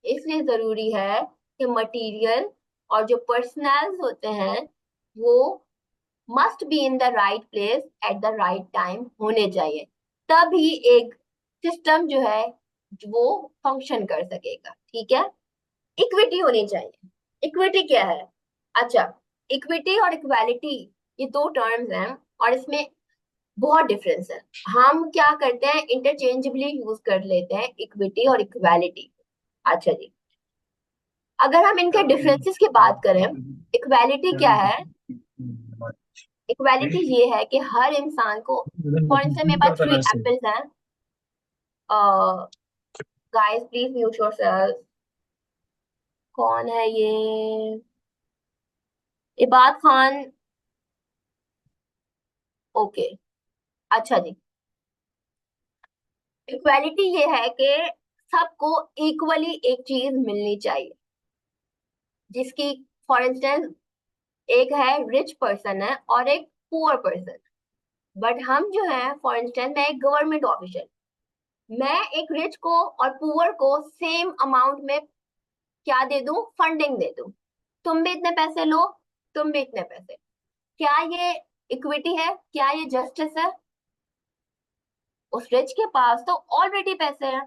इसलिए जरूरी है कि मटेरियल और जो पर्सनल्स होते हैं वो must be in the right place at the right time होने चाहिए। तभी एक सिस्टम जो है वो फंक्शन कर सकेगा। ठीक है। इक्विटी होनी चाहिए। इक्विटी क्या है? अच्छा, इक्विटी और इक्वालिटी ये दो टर्म्स हैं और इसमें बहुत डिफरेंस है। हम क्या करते हैं, इंटरचेंजेबली यूज कर लेते हैं इक्विटी और इक्वालिटी। अच्छा जी, अगर हम इनके डिफरेंसेस की बात करें, इक्वालिटी क्या है? इक्वालिटी ये है कि हर इंसान को, फॉर इंस्टेंस मेरे पास 3 एप्पल्स हैं। Guys please mute yourself. कौन है ये? इबाद खान। ओके। अच्छा जी, इक्वालिटी ये है कि सबको इक्वली एक चीज मिलनी चाहिए। जिसकी, फॉर इंस्टेंस, एक है रिच पर्सन है और एक पुअर पर्सन, बट हम जो है, फॉर इंस्टेंस मैं एक गवर्नमेंट ऑफिसर, मैं एक रिच को और पुअर को सेम अमाउंट में क्या दे दूं, फंडिंग दे दूं। तुम भी इतने पैसे लो, तुम भी इतने पैसे। क्या ये इक्विटी है? क्या ये जस्टिस है? उस रिच के पास तो ऑलरेडी पैसे हैं,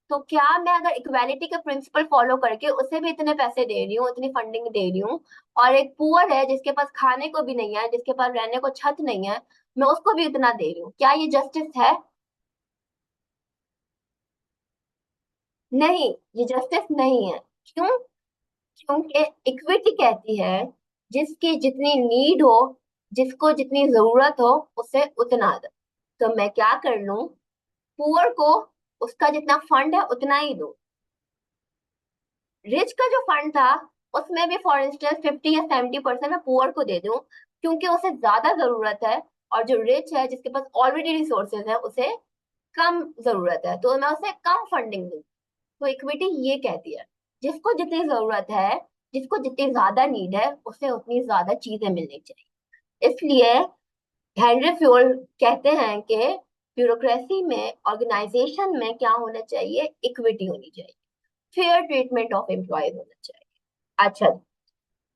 तो क्या मैं अगर इक्वालिटी के प्रिंसिपल फॉलो करके उसे भी इतने पैसे दे रही हूँ, इतनी फंडिंग दे रही हूँ, और एक पुअर है जिसके पास खाने को भी नहीं है, जिसके पास रहने को छत नहीं है, मैं उसको भी इतना दे रही हूँ, क्या ये जस्टिस है? नहीं, ये जस्टिस नहीं है। क्यों? क्योंकि इक्विटी कहती है जिसकी जितनी नीड हो, जिसको जितनी जरूरत हो, उसे उतना दो। तो मैं क्या कर लूं, पुअर को उसका जितना फंड है उतना ही दूं। रिच का जो फंड था उसमें भी फॉर इंस्टेंस 50 या 70% मैं पुअर को दे दूं, क्योंकि उसे ज्यादा जरूरत है, और जो रिच है जिसके पास ऑलरेडी रिसोर्सेज है उसे कम जरूरत है, तो मैं उसे कम फंडिंग दूं। तो इक्विटी ये कहती है जिसको जितनी जरूरत है, जिसको जितनी ज्यादा नीड है, उसे उतनी ज्यादा चीजें मिलनी चाहिए। इसलिए हेनरी फ्योल कहते हैं कि ब्यूरोक्रेसी में, ऑर्गेनाइजेशन में क्या होना चाहिए, इक्विटी होनी चाहिए, फेयर ट्रीटमेंट ऑफ एम्प्लॉयज होना चाहिए। अच्छा,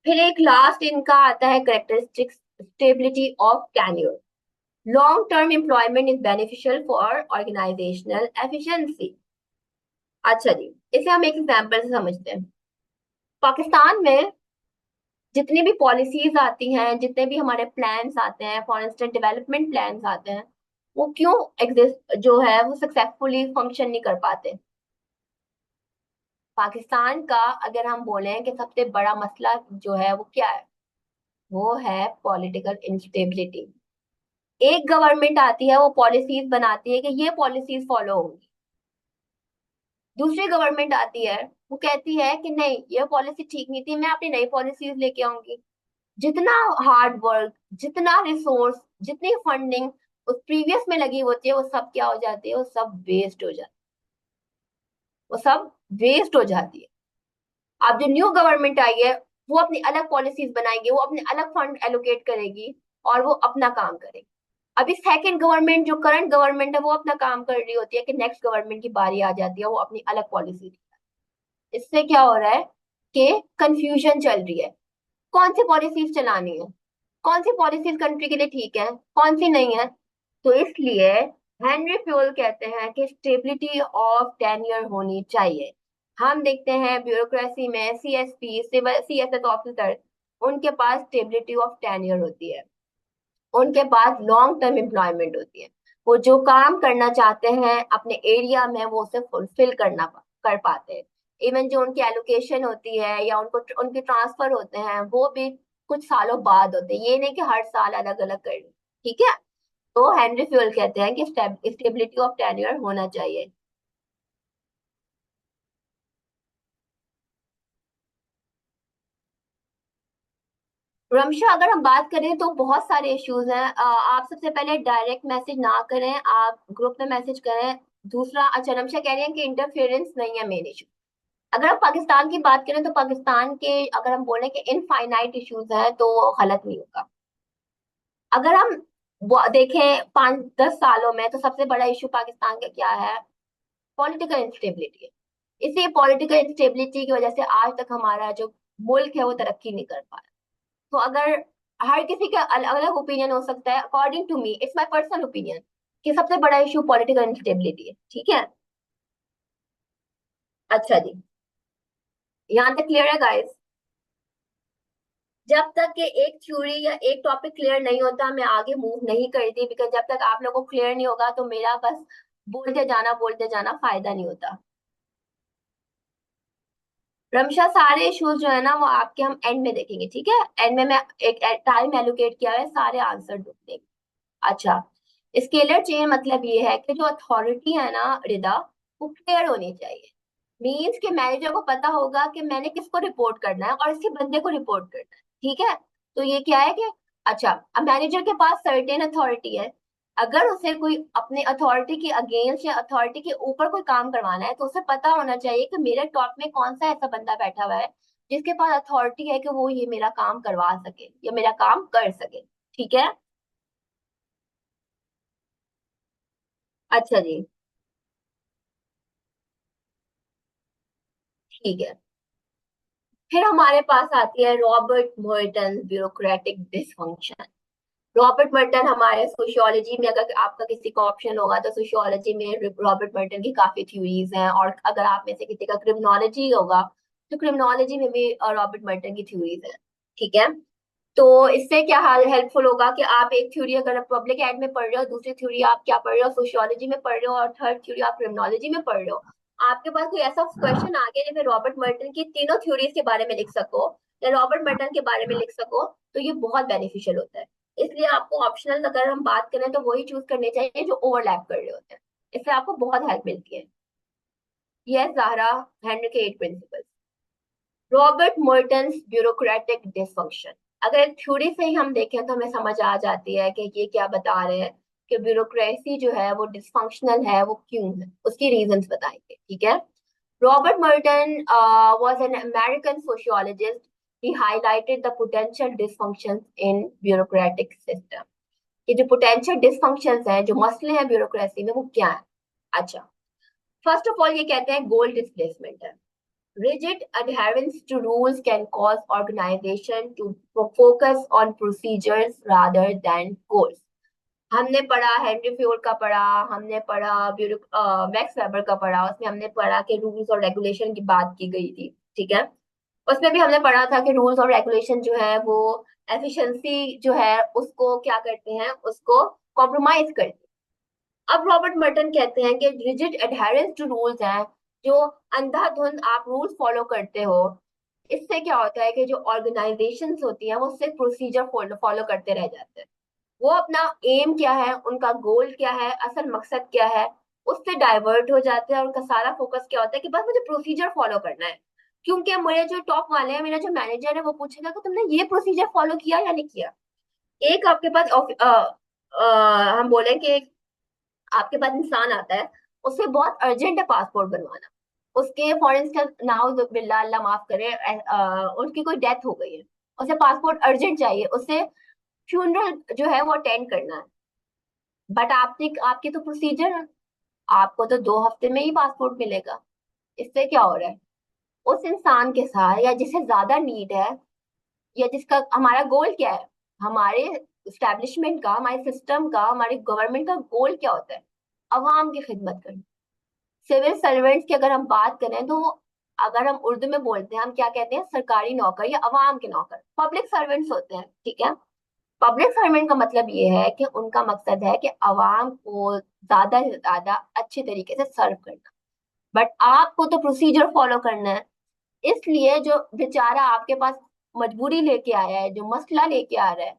फिर एक लास्ट इनका आता है characteristics, stability of tenure. Long term employment is beneficial for organizational efficiency. अच्छा जी, इसे हम एक एग्जांपल से समझते हैं। पाकिस्तान में जितनी भी पॉलिसीज आती हैं, जितने भी हमारे प्लान्स आते हैं, फॉर इंस्टेंस डेवलपमेंट प्लान्स आते हैं, वो क्यों एग्जिस्ट, जो है वो सक्सेसफुली फंक्शन नहीं कर पाते? पाकिस्तान का अगर हम बोलें कि सबसे बड़ा मसला जो है वो क्या है, वो है पॉलिटिकल इंस्टेबिलिटी। एक गवर्नमेंट आती है, वो पॉलिसीज बनाती है कि ये पॉलिसीज फॉलो होंगी, दूसरी गवर्नमेंट आती है, वो कहती है कि नहीं, ये पॉलिसी ठीक नहीं थी, मैं अपनी नई पॉलिसीज लेके आऊंगी। जितना हार्ड वर्क, जितना रिसोर्स, जितनी फंडिंग उस प्रीवियस में लगी होती है, वो सब क्या हो जाती है, वो सब वेस्ट हो जाती है, वो सब वेस्ट हो जाती है। अब जो न्यू गवर्नमेंट आई है, वो अपनी अलग पॉलिसीज बनाएगी, वो अपने अलग फंड एलोकेट करेगी, और वो अपना काम करेगी। अभी सेकंड गवर्नमेंट, जो करंट गवर्नमेंट है, वो अपना काम कर रही होती है कि नेक्स्ट गवर्नमेंट की बारी आ जाती है, वो अपनी अलग पॉलिसी। इससे क्या हो रहा है कि कंफ्यूजन चल रही है, कौन सी पॉलिसीज चलानी है, कौन सी पॉलिसीज कंट्री के लिए ठीक है, कौन सी नहीं है। तो इसलिए हेनरी फ्योल कहते हैं कि स्टेबिलिटी ऑफ टेन्योर होनी चाहिए। हम देखते हैं ब्यूरोक्रेसी में सीएसपी, सिविल सीएसएस ऑफिसर, उनके पास स्टेबिलिटी ऑफ टेन्योर होती है, उनके पास लॉन्ग टर्म एम्प्लॉयमेंट होती है। वो जो काम करना चाहते हैं अपने एरिया में, वो उसे फुलफिल कर पाते हैं। इवन जो उनकी एलोकेशन होती है या उनको उनके ट्रांसफर होते हैं, वो भी कुछ सालों बाद होते हैं, ये नहीं कि हर साल अलग अलग कर। ठीक है, तो हेनरी फ्यूल कहते हैं कि स्टेबिलिटी ऑफ टेन्योर होना चाहिए। रमशा, अगर हम बात करें तो बहुत सारे इश्यूज हैं। आप सबसे पहले डायरेक्ट मैसेज ना करें, आप ग्रुप में मैसेज करें। दूसरा, अच्छा, रमशा कह रही है कि इंटरफेरेंस नहीं है मेन इशू। अगर हम पाकिस्तान की बात करें तो पाकिस्तान के, अगर हम बोलें कि इनफाइनाइट इश्यूज हैं, तो वो गलत नहीं होगा। अगर हम देखें 5-10 सालों में, तो सबसे बड़ा इशू पाकिस्तान का क्या है, पॉलिटिकल इंस्टेबिलिटी है। इसी पॉलिटिकल इंस्टेबिलिटी की वजह से आज तक हमारा जो मुल्क है वो तरक्की नहीं कर पा रहा। तो अगर हर किसी का अलग अलग ओपिनियन हो सकता है, according to me, it's my personal opinion, कि सबसे बड़ा इशू पॉलिटिकल इंस्टेबिलिटी है। ठीक है, अच्छा जी, यहाँ तक क्लियर है गाइस? जब तक कि एक थ्योरी या एक टॉपिक क्लियर नहीं होता, मैं आगे मूव नहीं करती, बिकॉज जब तक आप लोगों को क्लियर नहीं होगा तो मेरा बस बोलते जाना फायदा नहीं होता। रमशा, सारे इश्यूज जो है ना, वो आपके हम एंड में देखेंगे, ठीक है? एंड में मैं एक टाइम एलोकेट किया है सारे आंसर ढूंढने। अच्छा, स्केलर चेन मतलब ये है कि जो अथॉरिटी है ना रिदा, वो क्लियर होनी चाहिए। मीन्स कि मैनेजर को पता होगा कि मैंने किसको रिपोर्ट करना है और इसी बंदे को रिपोर्ट करना है। ठीक है, तो ये क्या है कि, अच्छा, अब मैनेजर के पास सर्टेन अथॉरिटी है, अगर उसे कोई अपने अथॉरिटी के अगेंस्ट या अथॉरिटी के ऊपर कोई काम करवाना है, तो उसे पता होना चाहिए कि मेरे टॉप में कौन सा ऐसा बंदा बैठा हुआ है जिसके पास अथॉरिटी है कि वो ये मेरा काम करवा सके या मेरा काम कर सके। ठीक है, अच्छा जी, ठीक है। फिर हमारे पास आती है Robert Merton bureaucratic dysfunction. Robert Merton हमारे सोशियोलॉजी में, अगर आपका किसी का ऑप्शन होगा तो सोशियोलॉजी में रॉबर्ट मर्टन की काफी थ्योरीज हैं, और अगर आप में से किसी का क्रिमिनोलॉजी होगा तो क्रिमिनोलॉजी में भी रॉबर्ट मर्टन की थ्योरीज हैं। ठीक है। तो इससे क्या हाल हेल्पफुल होगा कि आप एक थ्योरी अगर पब्लिक एड में पढ़ रहे हो, दूसरी थ्योरी आप क्या पढ़ रहे हो, सोशियोलॉजी में पढ़ रहे हो, और थर्ड थ्योरी आप क्रिमिनोलॉजी में पढ़ रहे हो, आपके पास कोई ऐसा क्वेश्चन आ गया जिसमें रॉबर्ट मर्टन की तीनों थ्योरीज के बारे में लिख सको या रॉबर्ट मर्टन के बारे में लिख सको, तो ये बहुत बेनिफिशियल होता है। इसलिए आपको ऑप्शनल अगर हम बात करें तो वही चूज करने चाहिए जो ओवरलैप कर रहे होते हैं। इससे आपको बहुत हेल्प मिलती है। यह ज़ाहरा, हेनरी के 8 प्रिंसिपल्स। Robert Merton's bureaucratic dysfunction. अगर थ्योरी से ही हम देखें तो हमें समझ आ जाती है कि ये क्या बता रहे हैं कि ब्यूरोक्रेसी जो है वो डिसफंक्शनल है, वो क्यों है, उसकी रीजंस बताएंगे। ठीक है। Robert Merton was an American sociologist. He highlighted the potential dysfunctions in bureaucratic system. ये जो potential dysfunctions हैं, जो मसले हैं ब्यूरोक्रेसी में, वो क्या है? अच्छा, फर्स्ट ऑफ ऑल ये कहते हैं गोल डिस्प्लेसमेंट है। Rigid adherence to rules can cause organization to focus on procedures rather than goals. हमने पढ़ा हेनरी फ्योर्ड का पढ़ा, हमने पढ़ा मैक्स वेबर का पढ़ा, उसमें हमने पढ़ा कि रूल्स और रेगुलेशन की बात की गई थी। ठीक है। उसमें भी हमने पढ़ा था कि रूल्स और रेगुलेशन जो है वो एफिशिएंसी जो है उसको क्या करते हैं, उसको कॉम्प्रोमाइज करते हैं। अब रॉबर्ट मर्टन कहते हैं कि रिजिड एडहेरेंस टू रूल्स हैं, जो अंधाधुंध आप रूल्स फॉलो करते हो, इससे क्या होता है कि जो ऑर्गेनाइजेशंस होती हैं वो सिर्फ प्रोसीजर फॉलो करते रह जाते हैं। वो अपना एम क्या है, उनका गोल क्या है, असल मकसद क्या है, उससे डाइवर्ट हो जाते हैं। उनका सारा फोकस क्या होता है कि बस मुझे प्रोसीजर फॉलो करना है, क्योंकि मेरे जो टॉप वाले हैं, मेरा जो मैनेजर है, वो पूछेगा कि तुमने ये प्रोसीजर फॉलो किया या नहीं किया। एक आपके पास हम बोले कि आपके पास इंसान आता है, उसे बहुत अर्जेंट है पासपोर्ट बनवाना, उसके फॉर इंस्टेंस नाउज बिल्ला, अल्लाह माफ करे, उसकी कोई डेथ हो गई है, उसे पासपोर्ट अर्जेंट चाहिए, उसे फ्यूनरल जो है वो अटेंड करना है। बट आपने आपकी तो प्रोसीजर है, आपको तो 2 हफ्ते में ही पासपोर्ट मिलेगा। इससे क्या हो रहा है, उस इंसान के साथ या जिसे ज्यादा नीड है, या जिसका हमारा गोल क्या है, हमारे स्टैब्लिशमेंट का, हमारे सिस्टम का, हमारे गवर्नमेंट का गोल क्या होता है, अवाम की खिदमत करना। सिविल सर्वेंट्स की अगर हम बात करें तो अगर हम उर्दू में बोलते हैं, हम क्या कहते हैं, सरकारी नौकर या अवाम के नौकर, पब्लिक सर्वेंट्स होते हैं। ठीक है। पब्लिक सर्वेंट का मतलब ये है कि उनका मकसद है कि अवाम को ज्यादा से ज्यादा अच्छे तरीके से सर्व करना। बट आपको तो प्रोसीजर फॉलो करना है। इसलिए जो बेचारा आपके पास मजबूरी लेके आया है, जो मसला लेके आ रहा है,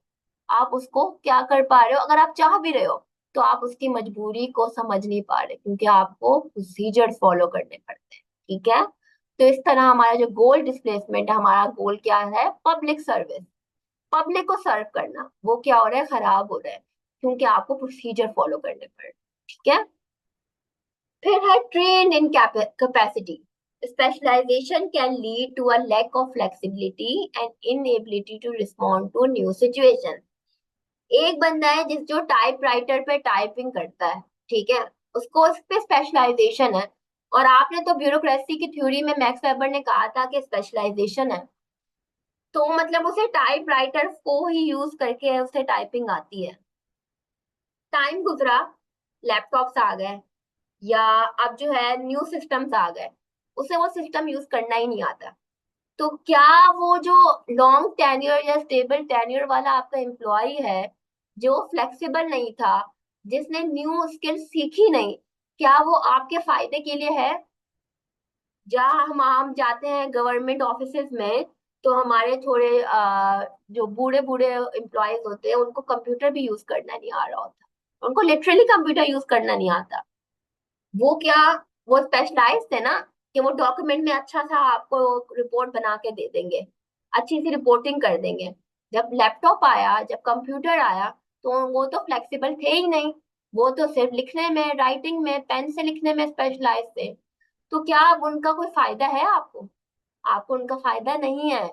आप उसको क्या कर पा रहे हो, अगर आप चाह भी रहे हो तो आप उसकी मजबूरी को समझ नहीं पा रहे, क्योंकि आपको प्रोसीजर फॉलो करने पड़ते हैं। ठीक है। तो इस तरह हमारा जो गोल डिस्प्लेसमेंट है, हमारा गोल क्या है, पब्लिक सर्विस, पब्लिक को सर्व करना, वो क्या हो रहा है, खराब हो रहा है, क्योंकि आपको प्रोसीजर फॉलो करने पड़ रहे हैं। ठीक है। फिर है trained incapacity. Specialization can lead to a lack of flexibility and inability to respond to new situation. एक बंदा है जिस जो टाइप राइटर पे टाइपिंग करता है, ठीक है, उसको उस पे स्पेशलाइजेशन है। और आपने तो ब्यूरोक्रेसी की थ्योरी में मैक्स वेबर ने कहा था कि स्पेशलाइजेशन है, तो मतलब उसे टाइप राइटर को ही यूज करके उसे टाइपिंग आती है। टाइम गुजरा, लैपटॉप्स आ गए, या अब जो है न्यू सिस्टम्स आ गए, उसे वो सिस्टम यूज करना ही नहीं आता। तो क्या वो जो लॉन्ग टेन्योर या स्टेबल टेन्योर वाला आपका एम्प्लॉय है, जो फ्लेक्सिबल नहीं था, जिसने न्यू स्किल सीखी नहीं, क्या वो आपके फायदे के लिए है? जहाँ हम जाते हैं गवर्नमेंट ऑफिसेज में, तो हमारे थोड़े जो बूढ़े बूढ़े एम्प्लॉयज होते हैं, उनको कंप्यूटर भी यूज करना नहीं आ रहा होता, उनको लिटरली कंप्यूटर यूज करना नहीं आता। वो क्या, वो स्पेशलाइज थे ना, कि वो डॉक्यूमेंट में अच्छा सा आपको रिपोर्ट बना के दे देंगे, अच्छी सी रिपोर्टिंग कर देंगे। जब लैपटॉप आया, जब कंप्यूटर आया, तो वो तो फ्लेक्सिबल थे ही नहीं, वो तो सिर्फ लिखने में, राइटिंग में, पेन से लिखने में स्पेशलाइज थे। तो क्या अब उनका कोई फायदा है आपको? आपको उनका फायदा नहीं है,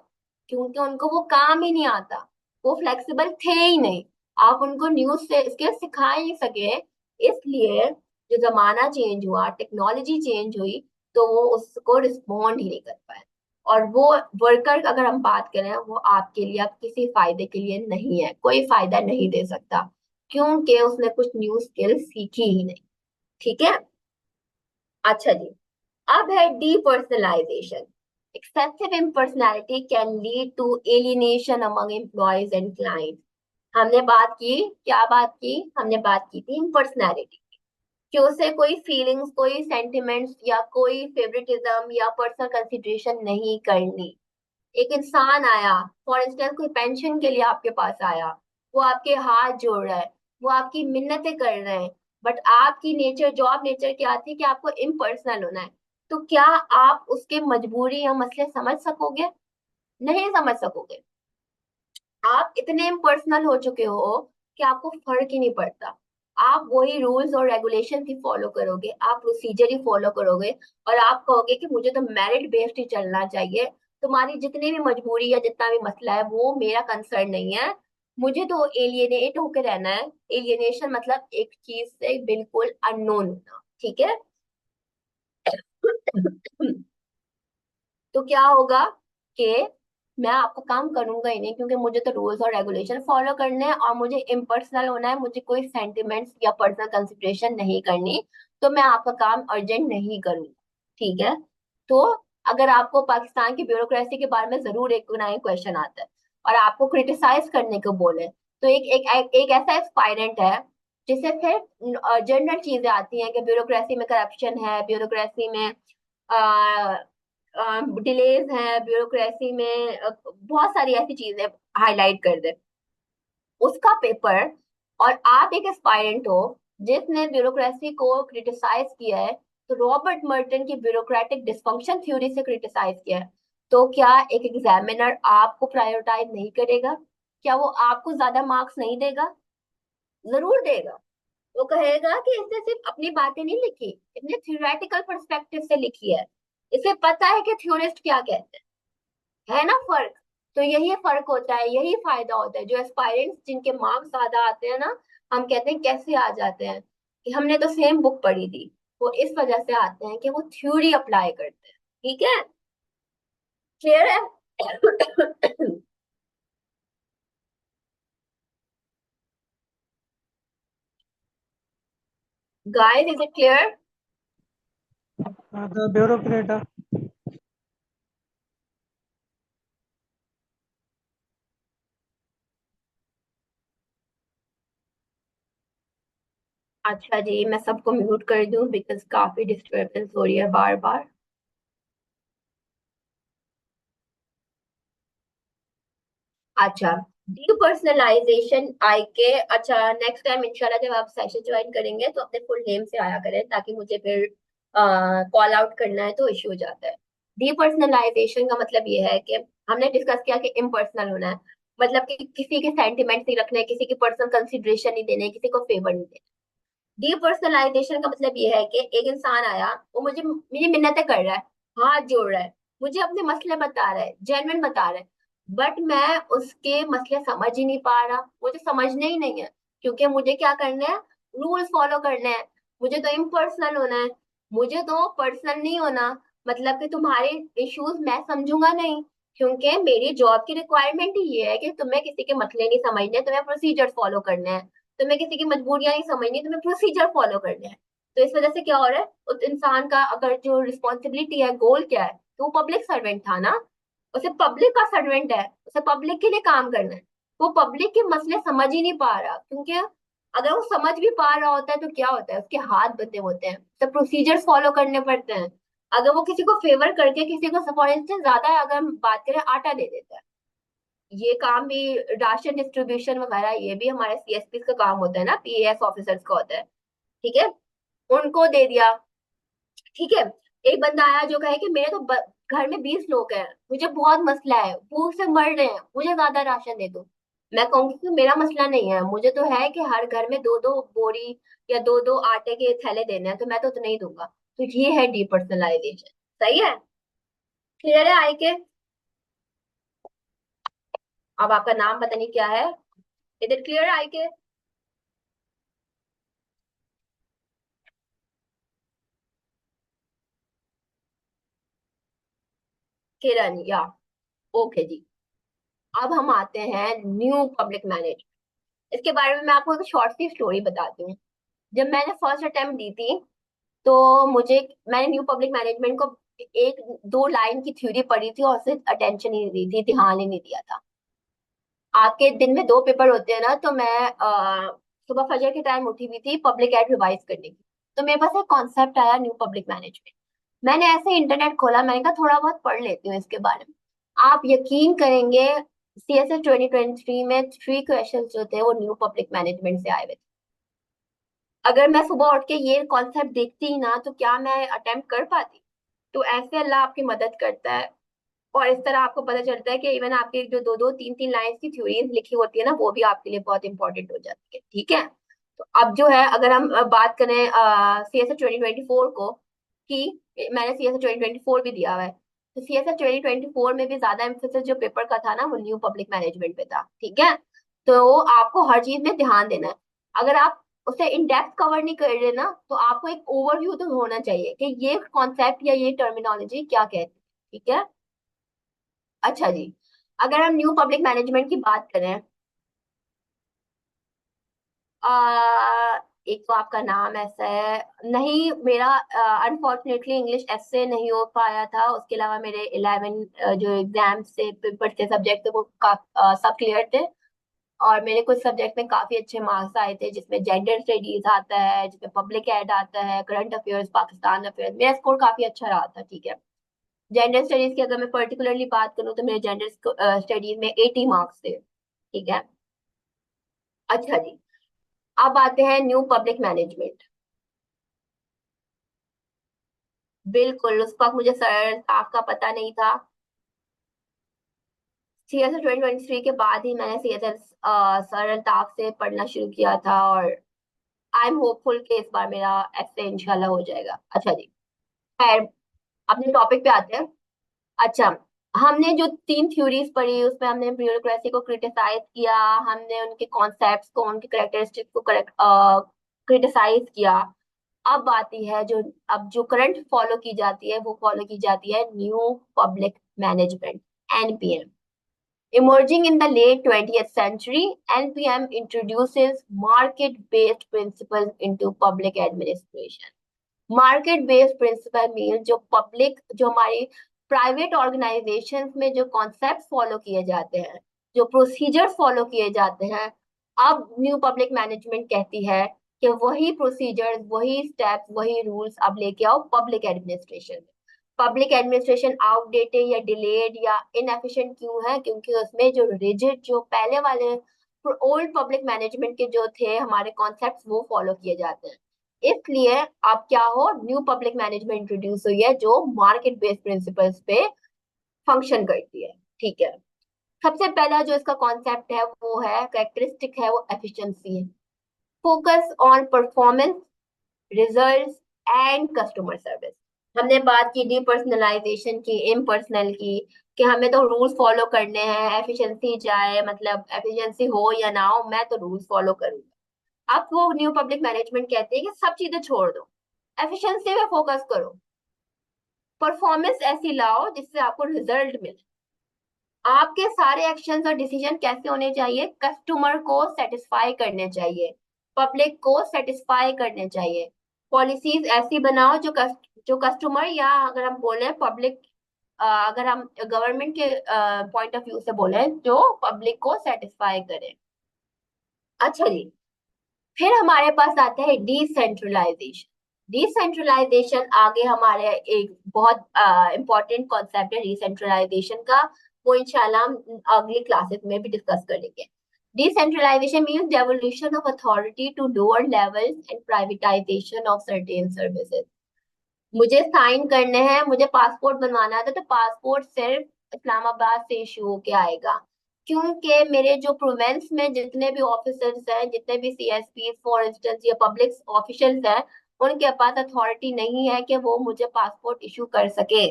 क्योंकि उनको वो काम ही नहीं आता, वो फ्लेक्सिबल थे ही नहीं। आप उनको न्यूज से स्किल सिखा ही नहीं सके। इसलिए जो जमाना चेंज हुआ, टेक्नोलॉजी चेंज हुई, तो वो उसको रिस्पॉन्ड ही नहीं कर पाए। और वो वर्कर अगर हम बात करें, वो आपके लिए, आप किसी फायदे के लिए नहीं है, कोई फायदा नहीं दे सकता, क्योंकि उसने कुछ न्यू स्किल सीखी ही नहीं। ठीक है। अच्छा जी, अब है depersonalization. Excessive impersonality can lead to alienation among employees and client. हमने बात की, क्या बात की, हमने बात की थी इम्पर्सनैलिटी, कि उसे कोई फीलिंग्स, कोई सेंटिमेंट्स या कोई फेवरेटिज्म या पर्सनल कंसिडरेशन नहीं करनी। एक इंसान आया, फॉर इंस्टेंस कोई पेंशन के लिए आपके पास आया, वो आपके हाथ जोड़ रहा है, वो आपकी मिन्नतें कर रहे हैं, बट आपकी नेचर, जॉब नेचर क्या थी कि आपको इम्पर्सनल होना है। तो क्या आप उसके मजबूरी या मसले समझ सकोगे? नहीं समझ सकोगे। आप इतने इम्पर्सनल हो चुके हो कि आपको फर्क ही नहीं पड़ता। आप वही रूल्स और रेगुलेशन ही फॉलो करोगे, आप प्रोसीजर ही फॉलो करोगे, और आप कहोगे कि मुझे तो मेरिट बेस्ड ही चलना चाहिए। तुम्हारी जितनी भी मजबूरी या जितना भी मसला है वो मेरा कंसर्न नहीं है। मुझे तो एलियनेट होकर रहना है। एलियनेशन मतलब एक चीज से बिल्कुल अननोन होना। ठीक है। तो क्या होगा कि मैं आपका काम करूंगा ही नहीं, क्योंकि मुझे तो रूल्स और रेगुलेशन फॉलो करने हैं और मुझे इम्पर्सनल होना है, मुझे कोई सेंटिमेंट्स या पर्सनल कंसिडरेशन नहीं करनी। तो मैं आपका काम अर्जेंट नहीं करूंगा। ठीक है। तो अगर आपको पाकिस्तान की ब्यूरोक्रेसी के बारे में जरूर एक ना एक क्वेश्चन आता है और आपको क्रिटिसाइज करने को बोले, तो एक ऐसा एस्पायरेंट है जिससे फिर जनरल चीजें आती हैं कि ब्यूरोक्रेसी में करप्शन है, ब्यूरोक्रेसी में डिलेज हैं, ब्यूरोक्रेसी में बहुत सारी ऐसी चीजें हाईलाइट कर दे उसका पेपर। और आप एक एस्पायरेंट हो जिसने ब्यूरोक्रेसी को क्रिटिसाइज किया है, तो रॉबर्ट मर्टन की ब्यूरोक्रेटिक डिस्फंक्शन थ्योरी से क्रिटिसाइज किया है, तो क्या एक एग्जामिनर आपको प्रायोरिटाइज नहीं करेगा? क्या वो आपको ज्यादा मार्क्स नहीं देगा? जरूर देगा। वो कहेगा कि इसने सिर्फ अपनी बातें नहीं लिखी, इसने थ्योरेटिकल पर्सपेक्टिव से लिखी है, इसे पता है कि थ्योरिस्ट क्या कहते हैं। है ना फर्क? तो यही फर्क होता है, यही फायदा होता है। जो एस्पायरेंट्स जिनके मार्क्स ज्यादा आते हैं ना, हम कहते हैं कैसे आ जाते हैं, कि हमने तो सेम बुक पढ़ी थी। वो इस वजह से आते हैं कि वो थ्योरी अप्लाई करते हैं। ठीक है। क्लियर है? Guys, is it clear? The bureaucrat. अच्छा जी, मैं सबको म्यूट कर दूं बिकॉज काफी डिस्टरबेंस हो रही है बार बार। अच्छा, डीपर्सनलाइजेशन आई के। अच्छा, नेक्स्ट टाइम इंशाल्लाह जब आप सेशन ज्वाइन करेंगे तो अपने फुल नेम से आया करें, ताकि मुझे फिर कॉल आउट करना है तो इश्यू हो जाता है। डीपर्सनलाइजेशन का मतलब ये है कि हमने डिस्कस किया कि इम्पर्सनल होना है, मतलब कि किसी के सेंटिमेंट्स नहीं रखने, किसी की पर्सनल कंसिडरेशन नहीं देने, किसी को फेवर नहीं देने। डीपर्सनलाइजेशन का मतलब ये है कि एक इंसान आया, वो मुझे मेरी मिन्नतें कर रहा है, हाथ जोड़ रहा है, मुझे अपने मसले बता रहा है, जेन्युइन बता रहा है, बट मैं उसके मसले समझ ही नहीं पा रहा, मुझे समझने ही नहीं है, क्योंकि मुझे क्या करना है, रूल्स फॉलो करने हैं। मुझे तो इम्पर्सनल होना है, मुझे तो पर्सनल नहीं होना। मतलब कि तुम्हारे इश्यूज मैं समझूंगा नहीं, क्योंकि मेरी जॉब की रिक्वायरमेंट ही ये है कि तुम्हें किसी के मसले नहीं समझने, तुम्हें प्रोसीजर फॉलो करने हैं। तुम्हें किसी की मजबूरियां नहीं समझनी, तुम्हें प्रोसीजर फॉलो करने हैं। तो इस वजह से क्या हो रहा है, उस इंसान का अगर जो रिस्पॉन्सिबिलिटी है, गोल क्या है, तो वो पब्लिक सर्वेंट था ना, उसे पब्लिक का सर्वेंट है, उसे पब्लिक के लिए काम करना है। वो पब्लिक के मसले समझ ही नहीं पा रहा, क्योंकि अगर वो समझ भी पा रहा होता है तो क्या होता है, उसके हाथ बंधे होते हैं, तो प्रोसीजर्स फॉलो करने पड़ते हैं। अगर वो किसी को फेवर करके, किसी को फॉर इंस्टेंस ज्यादा अगर हम बात करें आटा दे देता है, ये काम भी, राशन डिस्ट्रीब्यूशन वगैरह, ये भी हमारे सीएसपी का काम होता है ना, पीएएस ऑफिसर्स का होता है। ठीक है। उनको दे दिया। ठीक है। एक बंदा आया जो कहे कि मेरे तो घर में 20 लोग हैं, मुझे बहुत मसला है, भूख से मर रहे हैं, मुझे ज्यादा राशन दे दो। मैं कहूंगी कि मेरा मसला नहीं है, मुझे तो है कि हर घर में दो दो बोरी या दो दो आटे के थैले देने हैं, तो मैं तो उतना ही दूंगा। तो ये है डीपर्सनलाइजेशन। सही है? क्लियर है आई के? अब आपका नाम पता नहीं क्या है, इधर क्लियर आई के? किरण, या ओके जी। अब हम आते हैं न्यू पब्लिक मैनेजमेंट। इसके बारे में मैं आपको एक शॉर्ट सी स्टोरी बताती हूँ। जब मैंने फर्स्ट अटेम्प्ट दी थी तो मैंने न्यू पब्लिक मैनेजमेंट को एक दो लाइन की थ्योरी पढ़ी थी और सिर्फ अटेंशन ही नहीं दी थी, ध्यान ही नहीं दिया था। आपके दिन में दो पेपर होते हैं ना, तो मैं सुबह फजर के टाइम उठी हुई थी पब्लिक एड रिवाइज करने की। तो मेरे पास एक कॉन्सेप्ट आया न्यू पब्लिक मैनेजमेंट। मैंने ऐसे इंटरनेट खोला, मैंने कहा थोड़ा बहुत पढ़ लेती हूँ इसके बारे में। आप यकीन करेंगे, CSS 2023 में 3 क्वेश्चन जो थे वो न्यू पब्लिक मैनेजमेंट से आए हुए थे। अगर मैं सुबह उठ के ये कॉन्सेप्ट देखती ही ना, तो क्या मैं अटेम्प्ट कर पाती? तो ऐसे अल्लाह आपकी मदद करता है। और इस तरह आपको पता चलता है कि इवन आपके जो दो दो तीन तीन लाइंस की थ्योरीज लिखी होती है ना, वो भी आपके लिए बहुत इंपॉर्टेंट हो जाती है। ठीक है, तो अब जो है, अगर हम बात करें CSS 2024 को, कि मैंने CSS 2024 भी दिया हुआ है, तो CSS 2024 में भी ज्यादा एम्फेसिस जो पेपर का था ना, वो न्यू पब्लिक मैनेजमेंट पे था। ठीक है, तो आपको हर चीज में ध्यान देना है। अगर आप उसे इन डेप्थ कवर नहीं कर रहे ना, तो आपको एक ओवरव्यू तो होना चाहिए कि ये कॉन्सेप्ट या ये टर्मिनोलॉजी क्या कहती है। ठीक है, अच्छा जी। अगर हम न्यू पब्लिक मैनेजमेंट की बात करें, एक तो आपका नाम ऐसा है, नहीं मेरा अनफॉर्चुनेटली इंग्लिश ऐसे नहीं हो पाया था। उसके अलावा मेरे 11 जो एग्जाम से पेपर थे, सब्जेक्ट थे, वो सब क्लियर थे। और मेरे कुछ सब्जेक्ट में काफी अच्छे मार्क्स आए थे, जिसमें जेंडर स्टडीज आता है, जिसमें पब्लिक एड आता है, करंट अफेयर्स, पाकिस्तान अफेयर्स। मेरा स्कोर काफी अच्छा रहा था। ठीक है, जेंडर स्टडीज की अगर मैं पर्टिकुलरली बात करूँ तो मेरे जेंडर स्टडीज में 80 मार्क्स थे। ठीक है, अच्छा जी। अब आते हैं न्यू पब्लिक मैनेजमेंट। बिल्कुल, उस वक्त मुझे सरल ताप का पता नहीं था। CSS 2023 के बाद ही मैंने CSS सरल ताप से पढ़ना शुरू किया था, और आई एम होपफुल कि इस बार मेरा ऐसे इंशाल्लाह हो जाएगा। अच्छा जी, खैर अपने टॉपिक पे आते हैं। अच्छा, हमने जो 3 थ्योरीज पढ़ी उसमें हमने ब्यूरोक्रेसी को क्रिटिसाइज किया, हमने उनके कॉन्सेप्ट्स को, उनके करेक्टरिस्टिक्स को करेक्ट क्रिटिसाइज किया। अब आती है जो, अब जो करंट फॉलो की जाती है, वो फॉलो की जाती है new public management, NPM। Emerging in the late 20th century, NPM introduces market-based principles into public administration. Market based principle mean जो पब्लिक, जो हमारी प्राइवेट ऑर्गेनाइजेशंस में जो कॉन्सेप्ट फॉलो किए जाते हैं, जो प्रोसीजर्स फॉलो किए जाते हैं, अब न्यू पब्लिक मैनेजमेंट कहती है कि वही प्रोसीजर्स, वही स्टेप्स, वही रूल्स अब लेके आओ पब्लिक एडमिनिस्ट्रेशन में। पब्लिक एडमिनिस्ट्रेशन आउटडेटेड या डिलेड या इनएफिशिएंट क्यों है? क्योंकि उसमें जो रिजिड, जो पहले वाले ओल्ड पब्लिक मैनेजमेंट के जो थे हमारे कॉन्सेप्ट्स, वो फॉलो किए जाते हैं। इसलिए अब क्या हो, न्यू पब्लिक मैनेजमेंट इंट्रोड्यूस हुई है जो मार्केट बेस्ड प्रिंसिपल्स पे फंक्शन करती है। ठीक है, सबसे पहला जो इसका कॉन्सेप्ट है, वो है कैरेक्टरिस्टिक है, वो एफिशिएंसी है। Focus on performance, results and customer service. हमने बात की डिपर्सनलाइजेशन की, इम्पर्सनल की, कि हमें तो रूल्स फॉलो करने हैं, एफिशिएंसी जाए मतलब एफिशिएंसी हो या ना हो, मैं तो रूल्स फॉलो करूंगा। अब वो न्यू पब्लिक मैनेजमेंट कहते हैं कि सब चीजें छोड़ दो, एफिशिएंसी पे फोकस करो, परफॉर्मेंस ऐसी लाओ जिससे आपको रिजल्ट मिले। आपके सारे एक्शंस और डिसीजन कैसे होने चाहिए? कस्टमर को सेटिस्फाई करने चाहिए, पब्लिक को सेटिस्फाई करने चाहिए। पॉलिसीज ऐसी बनाओ जो कस्टमर, या अगर हम बोले पब्लिक, अगर हम गवर्नमेंट के पॉइंट ऑफ व्यू से बोले, जो पब्लिक को सेटिस्फाई करे। अच्छा जी, फिर हमारे पास आता है डिसेंट्रलाइजेशन। डिसेंट्रलाइजेशन आगे हमारे एक बहुत इंपॉर्टेंट कॉन्सेप्ट है डिसेंट्रलाइजेशन का। वो इंशाल्लाह हम अगली क्लासेस में भी डिस्कस करेंगे। Decentralization means devolution of authority to lower levels and privatization of certain services. मुझे साइन करने हैं, मुझे पासपोर्ट बनवाना था, तो पासपोर्ट सिर्फ इस्लामाबाद से इशू होके आएगा, क्योंकि मेरे जो प्रोविंस में जितने भी ऑफिसर्स हैं, जितने भी CSP फॉर इंस्टेंस या पब्लिक ऑफिशियल्स हैं, उनके पास अथॉरिटी नहीं है कि वो मुझे पासपोर्ट इशू कर सके।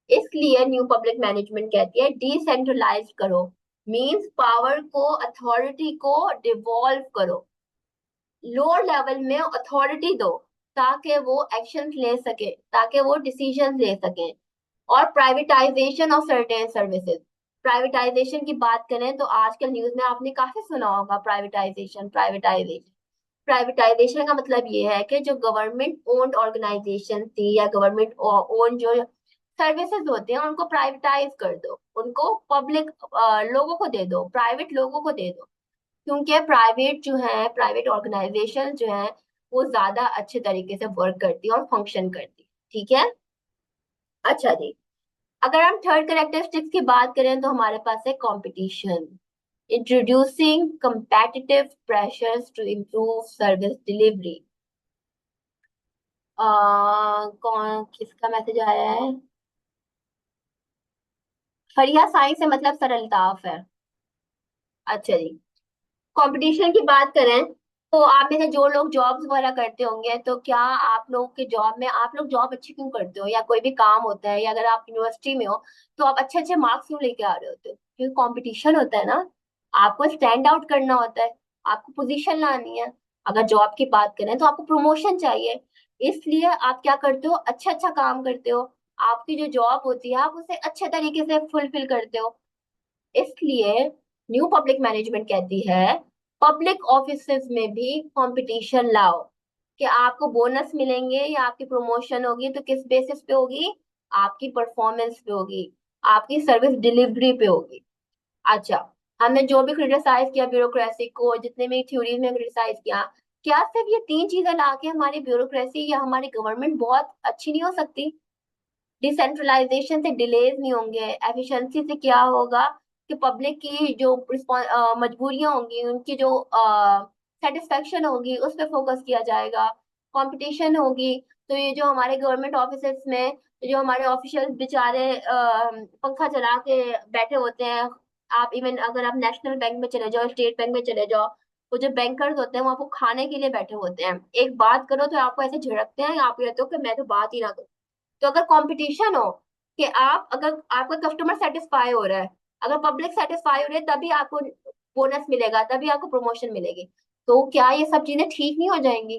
इसलिए न्यू पब्लिक मैनेजमेंट कहती है डिसेंट्रलाइज करो, मींस पावर को, अथॉरिटी को डिवॉल्व करो, लोअर लेवल में अथॉरिटी दो, ताकि वो एक्शन ले सके, ताकि वो डिसीजन ले सके। और privatisation of certain services. Privatisation की बात करें तो आजकल न्यूज में आपने काफी सुना होगा, प्राइवेटाइजेशन प्राइवेटाइजेशन। प्राइवेटाइजेशन का मतलब ये है कि जो गवर्नमेंट ओन्ड ऑर्गेनाइजेशन थी या गवर्नमेंट ओन जो सर्विसेज होते हैं उनको प्राइवेटाइज कर दो, उनको पब्लिक लोगों को दे दो, प्राइवेट लोगों को दे दो। क्योंकि प्राइवेट जो है, प्राइवेट ऑर्गेनाइजेशन जो है वो ज्यादा अच्छे तरीके से वर्क करती है और फंक्शन करती है। ठीक है। अच्छा जी, अगर हम थर्ड करेक्टरिस्टिक्स की बात करें तो हमारे पास है competition, introducing competitive pressures to improve service delivery। कौन किसका मैसेज आया है? फरिया साई से मतलब सरलताफ है। अच्छा जी, कंपटीशन की बात करें तो आप में से जो लोग जॉब्स वगैरह करते होंगे तो क्या आप लोग के जॉब में, आप लोग जॉब अच्छी क्यों करते हो या कोई भी काम होता है या अगर आप यूनिवर्सिटी में हो तो आप अच्छे अच्छे मार्क्स क्यों लेके आ रहे होते हो? क्योंकि कंपटीशन होता है ना, आपको स्टैंड आउट करना होता है, आपको पोजीशन लानी है। अगर जॉब की बात करें तो आपको प्रमोशन चाहिए, इसलिए आप क्या करते हो, अच्छा अच्छा काम करते हो। आपकी जो जॉब होती है आप उसे अच्छे तरीके से फुलफिल करते हो। इसलिए न्यू पब्लिक मैनेजमेंट कहती है पब्लिक ऑफिसेज में भी कंपटीशन लाओ, कि आपको बोनस मिलेंगे या आपकी प्रमोशन होगी तो किस बेसिस पे होगी, आपकी परफॉर्मेंस पे होगी, आपकी सर्विस डिलीवरी पे होगी। अच्छा, हमने जो भी क्रिटिसाइज किया ब्यूरोक्रेसी को, जितने भी थ्योरीज में क्रिटिसाइज किया, क्या सिर्फ ये तीन चीजें लाके हमारी ब्यूरोक्रेसी या हमारी गवर्नमेंट बहुत अच्छी नहीं हो सकती? डिसेंट्रलाइजेशन से डिलेज नहीं होंगे, एफिशिएंसी से क्या होगा कि पब्लिक की जो मजबूरियां होंगी, उनकी जो सेटिस्फेक्शन होगी उस पर फोकस किया जाएगा। कंपटीशन होगी तो ये जो हमारे गवर्नमेंट ऑफिसेस में जो हमारे ऑफिशियल बेचारे पंखा चला के बैठे होते हैं, आप इवन अगर आप नेशनल बैंक में चले जाओ, स्टेट बैंक में चले जाओ, वो जो बैंकर्स होते हैं वो आपको खाने के लिए बैठे होते हैं, एक बात करो तो आपको ऐसे झिड़कते हैं, आप कहते हो कि मैं तो बात ही ना करूं। तो अगर कंपटीशन हो कि आप, अगर आपका कस्टमर सेटिस्फाई हो रहा है, अगर पब्लिक सेटिस्फाई हो रही है, तभी आपको बोनस मिलेगा, तभी आपको प्रमोशन मिलेगी। तो क्या ये सब चीजें ठीक नहीं हो जाएंगी?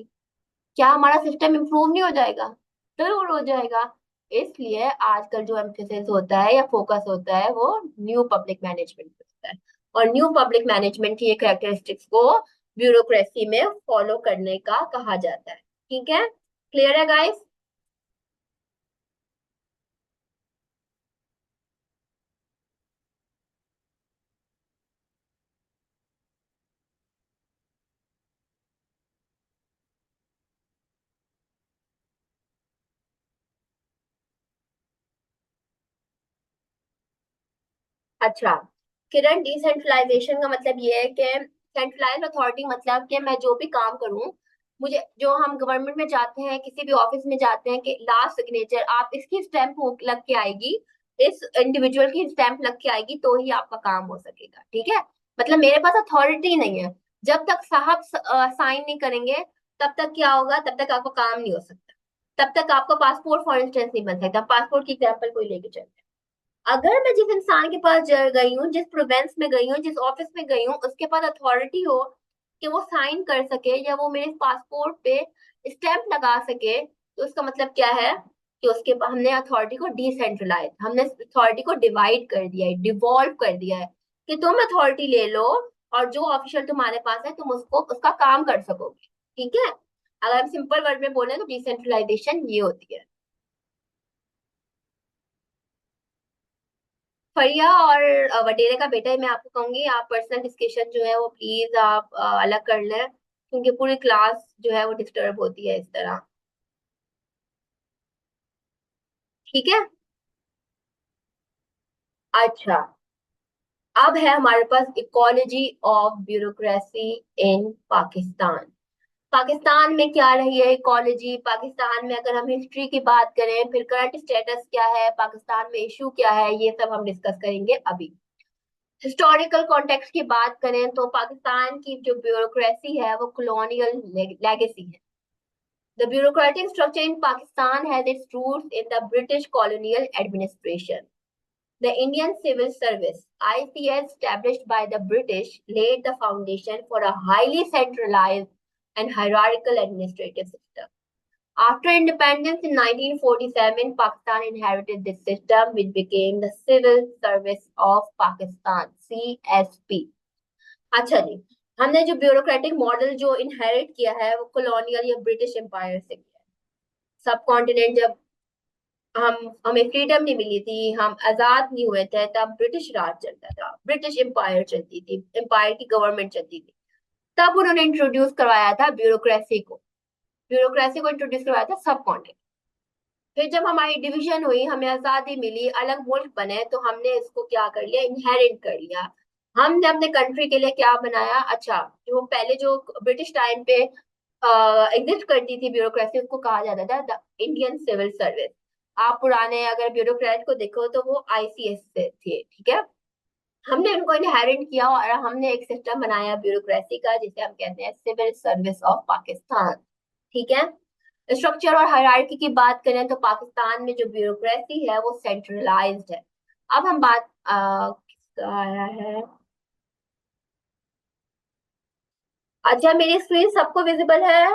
क्या हमारा सिस्टम इंप्रूव नहीं हो जाएगा? जरूर हो जाएगा। इसलिए आजकल जो एम्फेसिस होता है या फोकस होता है वो न्यू पब्लिक मैनेजमेंट पे होता है, और न्यू पब्लिक मैनेजमेंट की ये कैरेक्टरिस्टिक्स को ब्यूरोक्रेसी में फॉलो करने का कहा जाता है। ठीक है, क्लियर है गाइस? अच्छा किरण, डिसेंट्रलाइजेशन का मतलब ये है कि सेंट्रलाइज अथॉरिटी मतलब कि मैं जो भी काम करूं, मुझे जो हम गवर्नमेंट में जाते हैं, किसी भी ऑफिस में जाते हैं कि लास्ट सिग्नेचर आप इसकी स्टैंप लग के आएगी, इस इंडिविजुअल की स्टैंप लग के आएगी तो ही आपका काम हो सकेगा। ठीक है, मतलब मेरे पास अथॉरिटी नहीं है, जब तक साहब साइन नहीं करेंगे तब तक क्या होगा, तब तक आपका काम नहीं हो सकता, तब तक आपका पासपोर्ट फॉर इंस्टेंस नहीं बन सकता। पासपोर्ट की एग्जाम्पल कोई लेके चलते हैं, अगर मैं जिस इंसान के पास गई हूँ, जिस प्रोवेंस में गई हूँ, जिस ऑफिस में गई हूँ, उसके पास अथॉरिटी हो कि वो साइन कर सके या वो मेरे पासपोर्ट पे स्टैंप लगा सके, तो उसका मतलब क्या है कि उसके पास हमने अथॉरिटी को डिसेंट्रलाइज, हमने अथॉरिटी को डिवाइड कर दिया है, डिवॉल्व कर दिया है, कि तुम अथॉरिटी ले लो और जो ऑफिशियल तुम्हारे पास है तुम उसको उसका काम कर सकोगे। ठीक है, अगर हम सिंपल वर्ड में बोले तो डिसेंट्रलाइजेशन ये होती है। फरिया और वडेरे का बेटा, मैं आपको कहूंगी आप पर्सनल डिस्कशन जो है वो प्लीज आप अलग कर लें, क्योंकि पूरी क्लास जो है वो डिस्टर्ब होती है इस तरह। ठीक है। अच्छा, अब है हमारे पास इकोलॉजी ऑफ ब्यूरोक्रेसी इन पाकिस्तान। पाकिस्तान में क्या रही है इकोलॉजी, पाकिस्तान में अगर हम हिस्ट्री की बात करें, फिर करंट स्टेटस क्या है, पाकिस्तान में इशू क्या है, ये सब हम डिस्कस करेंगे अभी। हिस्टोरिकल कॉन्टेक्स्ट की बात करें तो पाकिस्तान की जो ब्यूरोक्रेसी है वो कॉलोनियल लेगेसी है। The bureaucratic structure in Pakistan has its roots in the British colonial administration. The Indian Civil Service, ICS, established by the British, laid the foundation for a highly centralized and hierarchical administrative system. After independence in 1947, Pakistan inherited this system, which became the Civil Service of Pakistan (CSP). अच्छा जी, हमने जो bureaucratic model जो inherit किया है वो colonial या British empire से किया है। सब कॉन्टिनेंट जब हमें फ्रीडम नहीं मिली थी, हम आजाद नहीं हुए थे, तब ब्रिटिश राज चलता था, ब्रिटिश एम्पायर चलती थी, एम्पायर की गवर्नमेंट चलती थी। तब उन्होंने इंट्रोड्यूस करवाया था ब्यूरोक्रेसी को इंट्रोड्यूस करवाया था सब कॉन्टिनेंट। फिर जब हमारी डिवीजन हुई, हमें आजादी मिली, अलग मुल्क बने, तो हमने इसको क्या कर लिया, इनहेरिट कर लिया। हमने अपने कंट्री के लिए क्या बनाया, अच्छा, जो पहले जो ब्रिटिश टाइम पे एग्जिस्ट करती थी ब्यूरोक्रेसी, उसको कहा जाता था द इंडियन सिविल सर्विस। आप पुराने अगर ब्यूरोक्रेट को देखो तो वो आईसीएस से थे, ठीक है। हमने उनको इनहेरिट किया और हमने एक सिस्टम बनाया ब्यूरोक्रेसी का, जिसे हम कहते हैं सिविल सर्विस ऑफ पाकिस्तान, ठीक है। स्ट्रक्चर और हायरार्की की बात करें तो पाकिस्तान में जो ब्यूरोक्रेसी है वो सेंट्रलाइज्ड है। अब हम बात किसका आया है, अच्छा मेरी स्क्रीन सबको विजिबल है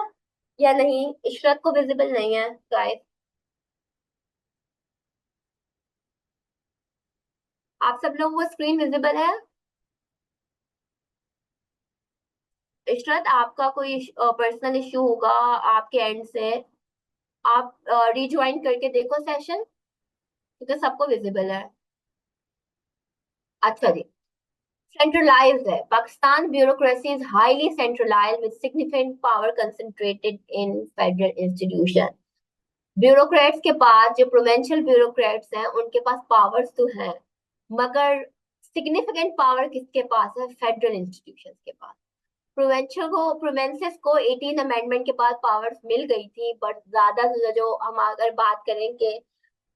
या नहीं? इशरत को विजिबल नहीं है गाइस? आप सब लोग वो स्क्रीन विजिबल है? इशरत, आपका कोई पर्सनल इश्यू होगा आपके एंड से, आप रिज्वाइन करके देखो सेशन, क्योंकि सबको विजिबल है। अच्छा जी, centralized है Pakistan bureaucracy is highly centralised with significant power concentrated in federal institution. Bureaucrats के पास, जो प्रोविंशियल ब्यूरोक्रेट्स हैं उनके पास पावर्स तो हैं, मगर सिग्निफिकेंट पावर किसके पास है, फेडरल इंस्टीट्यूशंस के पास। प्रोविंसेस को 18 अमेंडमेंट के बाद पावर्स मिल गई थी, बट ज्यादा से ज्यादा जो हम अगर बात करें कि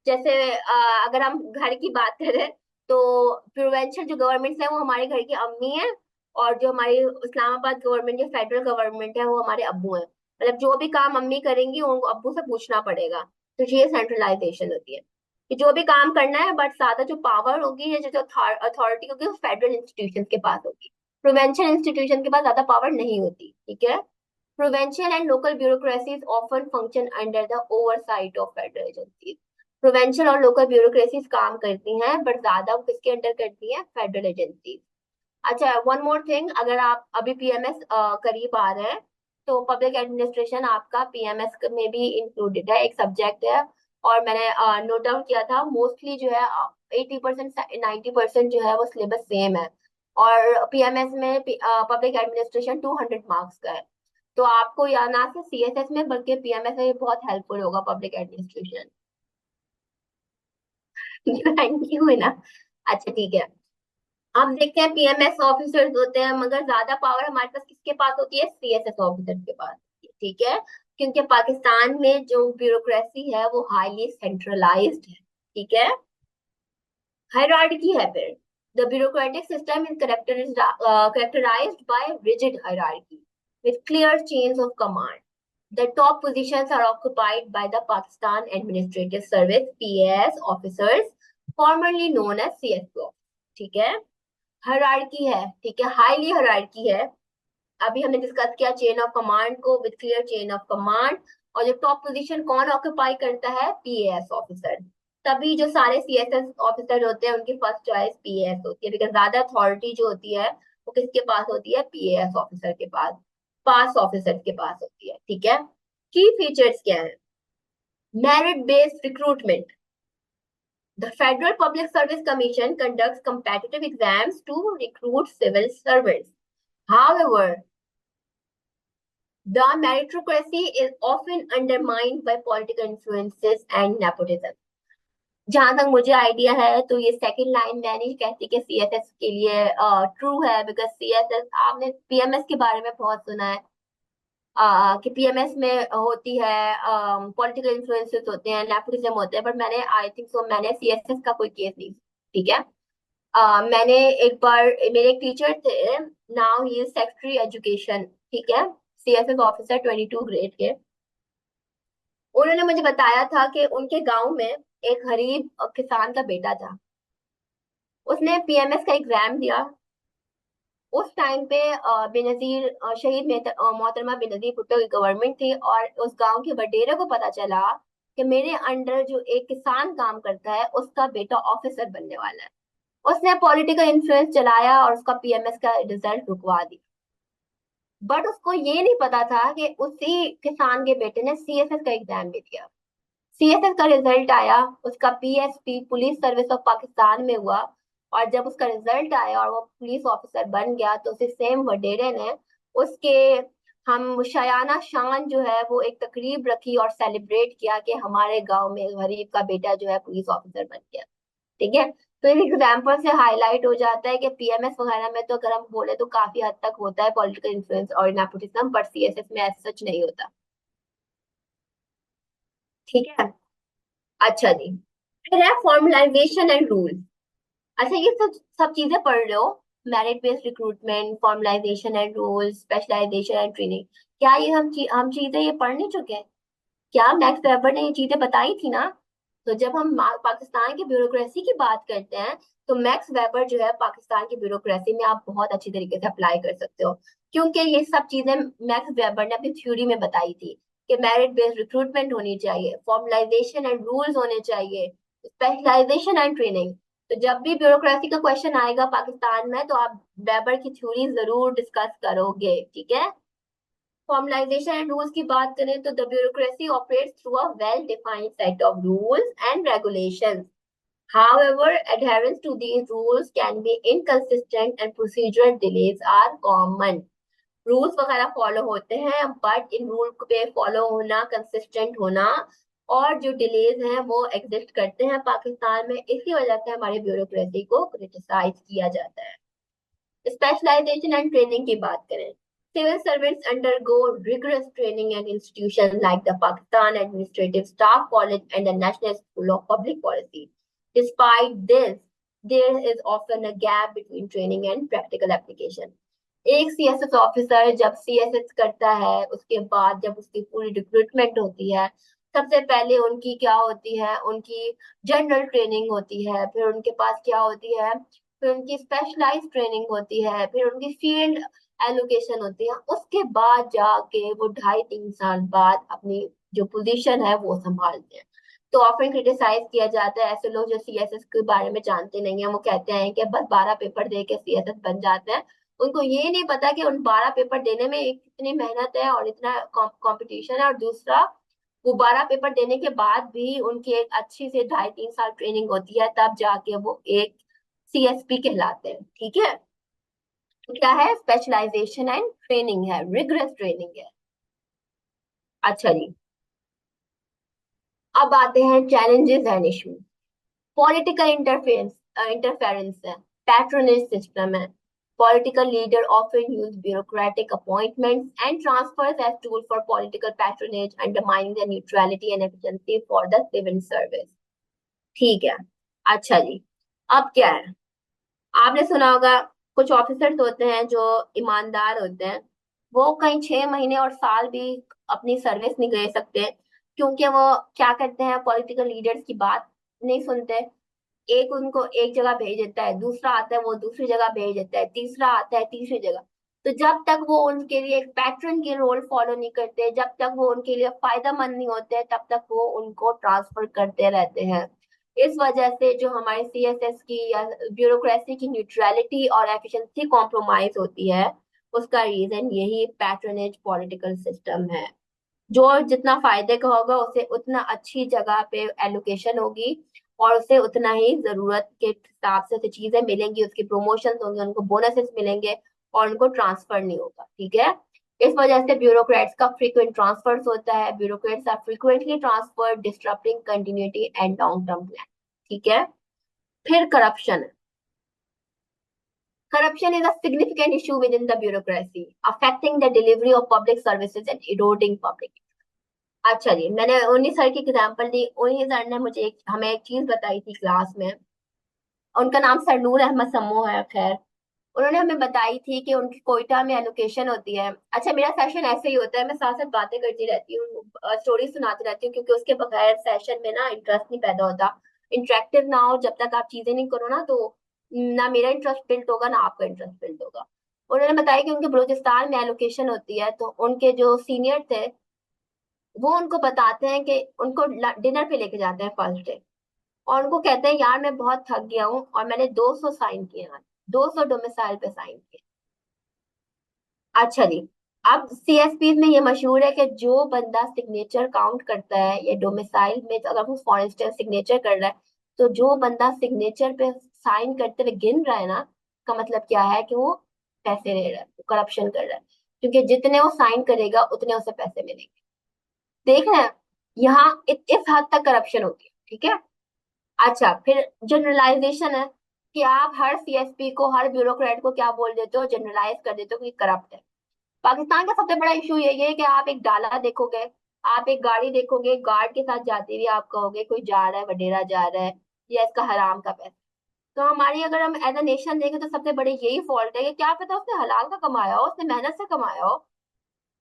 जैसे अगर हम घर की बात करें तो प्रोविंशियल जो गवर्नमेंट है वो हमारे घर की अम्मी है, और जो हमारी इस्लामाबाद गवर्नमेंट या फेडरल गवर्नमेंट है वो हमारे अब्बू हैं। मतलब जो भी काम अम्मी करेंगी उनको अब्बू से पूछना पड़ेगा। तो ये सेंट्रलाइजेशन होती है कि जो भी काम करना है, बट ज्यादा जो पावर होगी या जो अथॉरिटी होगी वो फेडरल इंस्टीट्यूशन के पास होगी। प्रोविंशियल इंस्टीट्यूशन के पास ज्यादा पावर नहीं होती, ठीक है। Provincial and local bureaucracies often function under the oversight of federal agencies. Provincial और लोकल ब्यूरोक्रेसीज काम करती हैं, बट ज्यादा वो किसके अंडर करती हैं, फेडरल एजेंसीज। अच्छा, वन मोर थिंग, अगर आप अभी पीएमएस करीब आ रहे हैं तो पब्लिक एडमिनिस्ट्रेशन आपका पीएमएस में भी इंक्लूडेड है, एक सब्जेक्ट है। और मैंने नोट डाउन किया था, मोस्टली जो है 80% 90% जो है वो सिलेबस सेम है। और पीएमएस में पब्लिक एडमिनिस्ट्रेशन 200 मार्क्स का है। तो आपको या ना सिर्फ सीएसएस में बल्कि पीएमएस में ये बहुत हेल्पफुल होगा, पब्लिक एडमिनिस्ट्रेशन। थैंक यू है ना। अच्छा ठीक है, हम देखते हैं पीएमएस ऑफिसर्स होते हैं, मगर ज्यादा पावर हमारे पास किसके पास होती है, सीएसएस ऑफिसर्स के पास, ठीक है। क्योंकि पाकिस्तान में जो ब्यूरोक्रेसी है वो हाईली सेंट्रलाइज्ड है, ठीक है। हायरार्की है फिर, the bureaucratic system is characterized by rigid hierarchy with clear chains of command. The top positions are occupied by the Pakistan Administrative Service (PAS) officers, formerly known as CSO. ठीक है, hierarchy है, ठीक है, highly hierarchy है। अभी हमने discuss किया chain of command को, with clear chain of command. और जो टॉप पोजीशन कौन ऑक्यूपाई करता है, पीएएस ऑफिसर। तभी जो सारे सीएसएस ऑफिसर होते हैं उनकी फर्स्ट चॉइस पीएएस होती है, बिकॉज ज्यादा अथॉरिटी जो होती है वो किसके पास होती है, पीएएस ऑफिसर के पास, पास ऑफिसर के पास होती है, ठीक है। की फीचर्स क्या है, merit based recruitment. The Federal Public Service Commission conducts competitive exams to recruit civil servants. However, the meritocracy is often undermined by political influences and nepotism. जहां तक मुझे आइडिया है तो ये सेकंड लाइन मैं नहीं कहती कि सीएसएस के लिए ट्रू है, बिकॉज सीएसएस, आपने पीएमएस के बारे में बहुत सुना है कि पीएमएस में होती है पॉलिटिकल इन्फ्लुएंसेस होते हैं, नेपोटिज्म होते हैं, बट मैंने आई थिंक सो मैंने सीएसएस का कोई केस नहीं, ठीक है। मैंने एक बार, मेरे एक टीचर थे, now he is secretary education, ठीक है, सीएसएस ऑफिसर 22 ग्रेड के। उन्होंने मुझे बताया था कि उनके गांव में एक गरीब किसान का बेटा था, उसने पीएमएस का एग्जाम दिया, उस टाइम पे बेनजीर शहीद मोहतरमा बेनजीर भुट्टो की गवर्नमेंट थी, और उस गांव के वडेरे को पता चला कि मेरे अंडर जो एक किसान काम करता है उसका बेटा ऑफिसर बनने वाला है। उसने पॉलिटिकल इन्फ्लुएंस चलाया और उसका पीएमएस का रिजल्ट रुकवा दी। बट उसको ये नहीं पता था कि उसी किसान के बेटे ने सीएसएस का एग्जाम भी दिया। सीएसएस का रिजल्ट आया, उसका PSP police service of Pakistan में हुआ, और जब उसका रिजल्ट आया और वो पुलिस ऑफिसर बन गया तो उसी सेम वडेरे ने उसके हम शायाना शान जो है वो एक तकरीब रखी और सेलिब्रेट किया कि हमारे गांव में गरीब का बेटा जो है पुलिस ऑफिसर बन गया। ठीक है। तो इन एग्जाम्पल से हाईलाइट हो जाता है कि पीएमएस वगैरह में तो अगर हम बोले तो काफी हद तक होता है पॉलिटिकल इन्फ्लुएंस और नेपोटिज्म, बट सीएसएस में ऐसा सच नहीं होता। ठीक है। अच्छा जी, फिर है फॉर्मलाइजेशन एंड रूल। अच्छा, ये सब सब चीजें पढ़ रहे हो, merit based recruitment, formalization and rule, specialization and training. क्या ये हम चीजें ये पढ़ नहीं चुके हैं? क्या मैक्स वेबर ने ये चीजें बताई थी ना? तो जब हम पाकिस्तान की ब्यूरोक्रेसी की बात करते हैं तो मैक्स वेबर जो है पाकिस्तान की ब्यूरोक्रेसी में आप बहुत अच्छी तरीके से अप्लाई कर सकते हो, क्योंकि ये सब चीजें मैक्स वेबर ने अपनी थ्योरी में बताई थी कि मेरिट बेस्ड रिक्रूटमेंट होनी चाहिए, फॉर्मलाइजेशन एंड रूल्स होने चाहिए, स्पेशलाइजेशन एंड ट्रेनिंग। तो जब भी ब्यूरोक्रेसी का क्वेश्चन आएगा पाकिस्तान में तो आप वेबर की थ्योरी जरूर डिस्कस करोगे। ठीक है। फॉर्मलाइजेशन एंड रूल्स की बात करें तो the bureaucracy operates through a well defined set of rules and regulations. However, adherence to these rules can be inconsistent and procedural delays are common. Rules वगैरह follow होते हैं बट इन रूल पे follow होना, consistent होना और जो delays हैं वो एग्जिस्ट करते हैं पाकिस्तान में। इसी वजह से हमारी ब्यूरोक्रेसी को क्रिटिसाइज किया जाता है। स्पेशलाइजेशन एंड ट्रेनिंग की बात करें, civil servants undergo rigorous training at institutions like the Pakistan Administrative Staff College and the National School of Public Policy. Despite this, there is often a gap between training and practical application. एक CSS officer जब CSS करता है उसके बाद जब उसकी पूरी recruitment होती है, सबसे पहले उनकी क्या होती है, उनकी जनरल ट्रेनिंग होती है, फिर उनके पास क्या होती है, फिर उनकी स्पेशलाइज्ड ट्रेनिंग होती है, फिर उनकी फील्ड एलोकेशन होती है, उसके बाद जाके वो 2.5-3 साल बाद अपनी जो पोजीशन है वो संभालते हैं। तो ऑफन क्रिटिसाइज किया जाता है ऐसे लोग जो सीएसएस के बारे में जानते नहीं है, वो कहते हैं कि बस 12 पेपर दे के सीएसएस बन जाते हैं। उनको ये नहीं पता कि उन 12 पेपर देने में एक कितनी मेहनत है और इतना कंपटीशन है, और दूसरा वो 12 पेपर देने के बाद भी उनकी एक अच्छी से 2.5-3 साल ट्रेनिंग होती है, तब जाके वो एक सीएसपी कहलाते हैं। ठीक है। तो क्या है, स्पेशलाइजेशन एंड ट्रेनिंग है, रिगरस ट्रेनिंग है। अच्छा जी, अब आते हैं challenges and issues. Political interference है, पैट्रोनेज सिस्टम है। Political leader often use bureaucratic appointments and transfers as tool for political patronage, undermining the neutrality and efficiency for the civil service. ठीक है। अच्छा जी, अब क्या है, आपने सुना होगा कुछ ऑफिसर्स होते हैं जो ईमानदार होते हैं, वो कहीं 6 महीने और साल भी अपनी सर्विस नहीं दे सकते, क्योंकि वो क्या करते हैं, पॉलिटिकल लीडर्स की बात नहीं सुनते। एक उनको एक जगह भेज देता है, दूसरा आता है वो दूसरी जगह भेज देता है, तीसरा आता है तीसरी जगह। तो जब तक वो उनके लिए एक पैटर्न के रोल फॉलो नहीं करते, जब तक वो उनके लिए फायदा मंद नहीं होते, तब तक वो उनको ट्रांसफर करते रहते हैं। इस वजह से जो हमारे सीएसएस की या ब्यूरोक्रेसी की न्यूट्रलिटी और एफिशिएंसी कॉम्प्रोमाइज होती है, उसका रीजन यही पैट्रनेज पॉलिटिकल सिस्टम है। जो जितना फायदे का होगा उसे उतना अच्छी जगह पे एलोकेशन होगी और उसे उतना ही जरूरत के हिसाब से चीजें मिलेंगी, उसकी प्रमोशन होंगे, उनको बोनसेस मिलेंगे और उनको ट्रांसफर नहीं होगा। ठीक है। इस वजह से ब्यूरोक्रेट्स का फ्रीक्वेंट ट्रांसफर्स होता है, bureaucrats are frequently transferred disrupting continuity and long term plan. ठीक है। फिर corruption. Corruption is a significant issue within the bureaucracy, affecting the delivery of public services and eroding public. अच्छा जी, मैंने उन्हीं sir की example दी। उन्हीं सर ने हमें एक चीज बताई थी क्लास में, उनका नाम सर नूर अहमद सम्मो है। खैर, उन्होंने हमें बताई थी कि उनकी कोयटा में एलोकेशन होती है। अच्छा, मेरा सेशन ऐसे ही होता है, मैं साथ साथ बातें करती रहती हूँ, स्टोरी सुनाती रहती हूँ, क्योंकि उसके बगैर सेशन में ना इंटरेस्ट नहीं पैदा होता। इंटरेक्टिव ना हो जब तक आप चीजें नहीं करो ना, तो ना मेरा इंटरेस्ट बिल्ड होगा ना आपका इंटरेस्ट बिल्ड होगा। उन्होंने बताया कि उनके बलूचिस्तान में एलोकेशन होती है, तो उनके जो सीनियर थे वो उनको बताते हैं कि उनको डिनर पे लेके जाते हैं फर्स्ट डे, और उनको कहते हैं यार मैं बहुत थक गया हूँ और मैंने 200 साइन किए हैं, 200 डोमिसाइल पे साइन किए। अच्छा जी, अब सीएसपी में ये मशहूर है कि जो बंदा सिग्नेचर काउंट करता है या डोमिसाइल में, तो अगर वो फॉर इंस्टेंस सिग्नेचर कर रहा है, तो जो बंदा सिग्नेचर पे साइन करते हुए गिन रहा है ना, का मतलब क्या है कि वो पैसे ले रहा है, करप्शन कर रहा है, क्योंकि जितने वो साइन करेगा उतने उसे पैसे मिलेंगे। देख रहे हैं, यहाँ इस हद तक करप्शन होती है, ठीक है। अच्छा, फिर जनरलाइजेशन है कि आप हर सीएसपी को, हर ब्यूरोक्रेट को क्या बोल देते हो, जनरलाइज कर देते हो कि करप्ट है। पाकिस्तान का सबसे बड़ा इशू यही है कि आप एक डाला देखोगे, आप एक गाड़ी देखोगे, गार्ड के साथ जाते हुए आप कहोगे कोई जा रहा है, वडेरा जा रहा है, या इसका हराम का पैसा। तो हमारी, अगर हम एज अ नेशन देखें, तो सबसे बड़े यही फॉल्ट है कि क्या पता उसने हलाल का कमाया हो, उसने मेहनत से कमाया हो,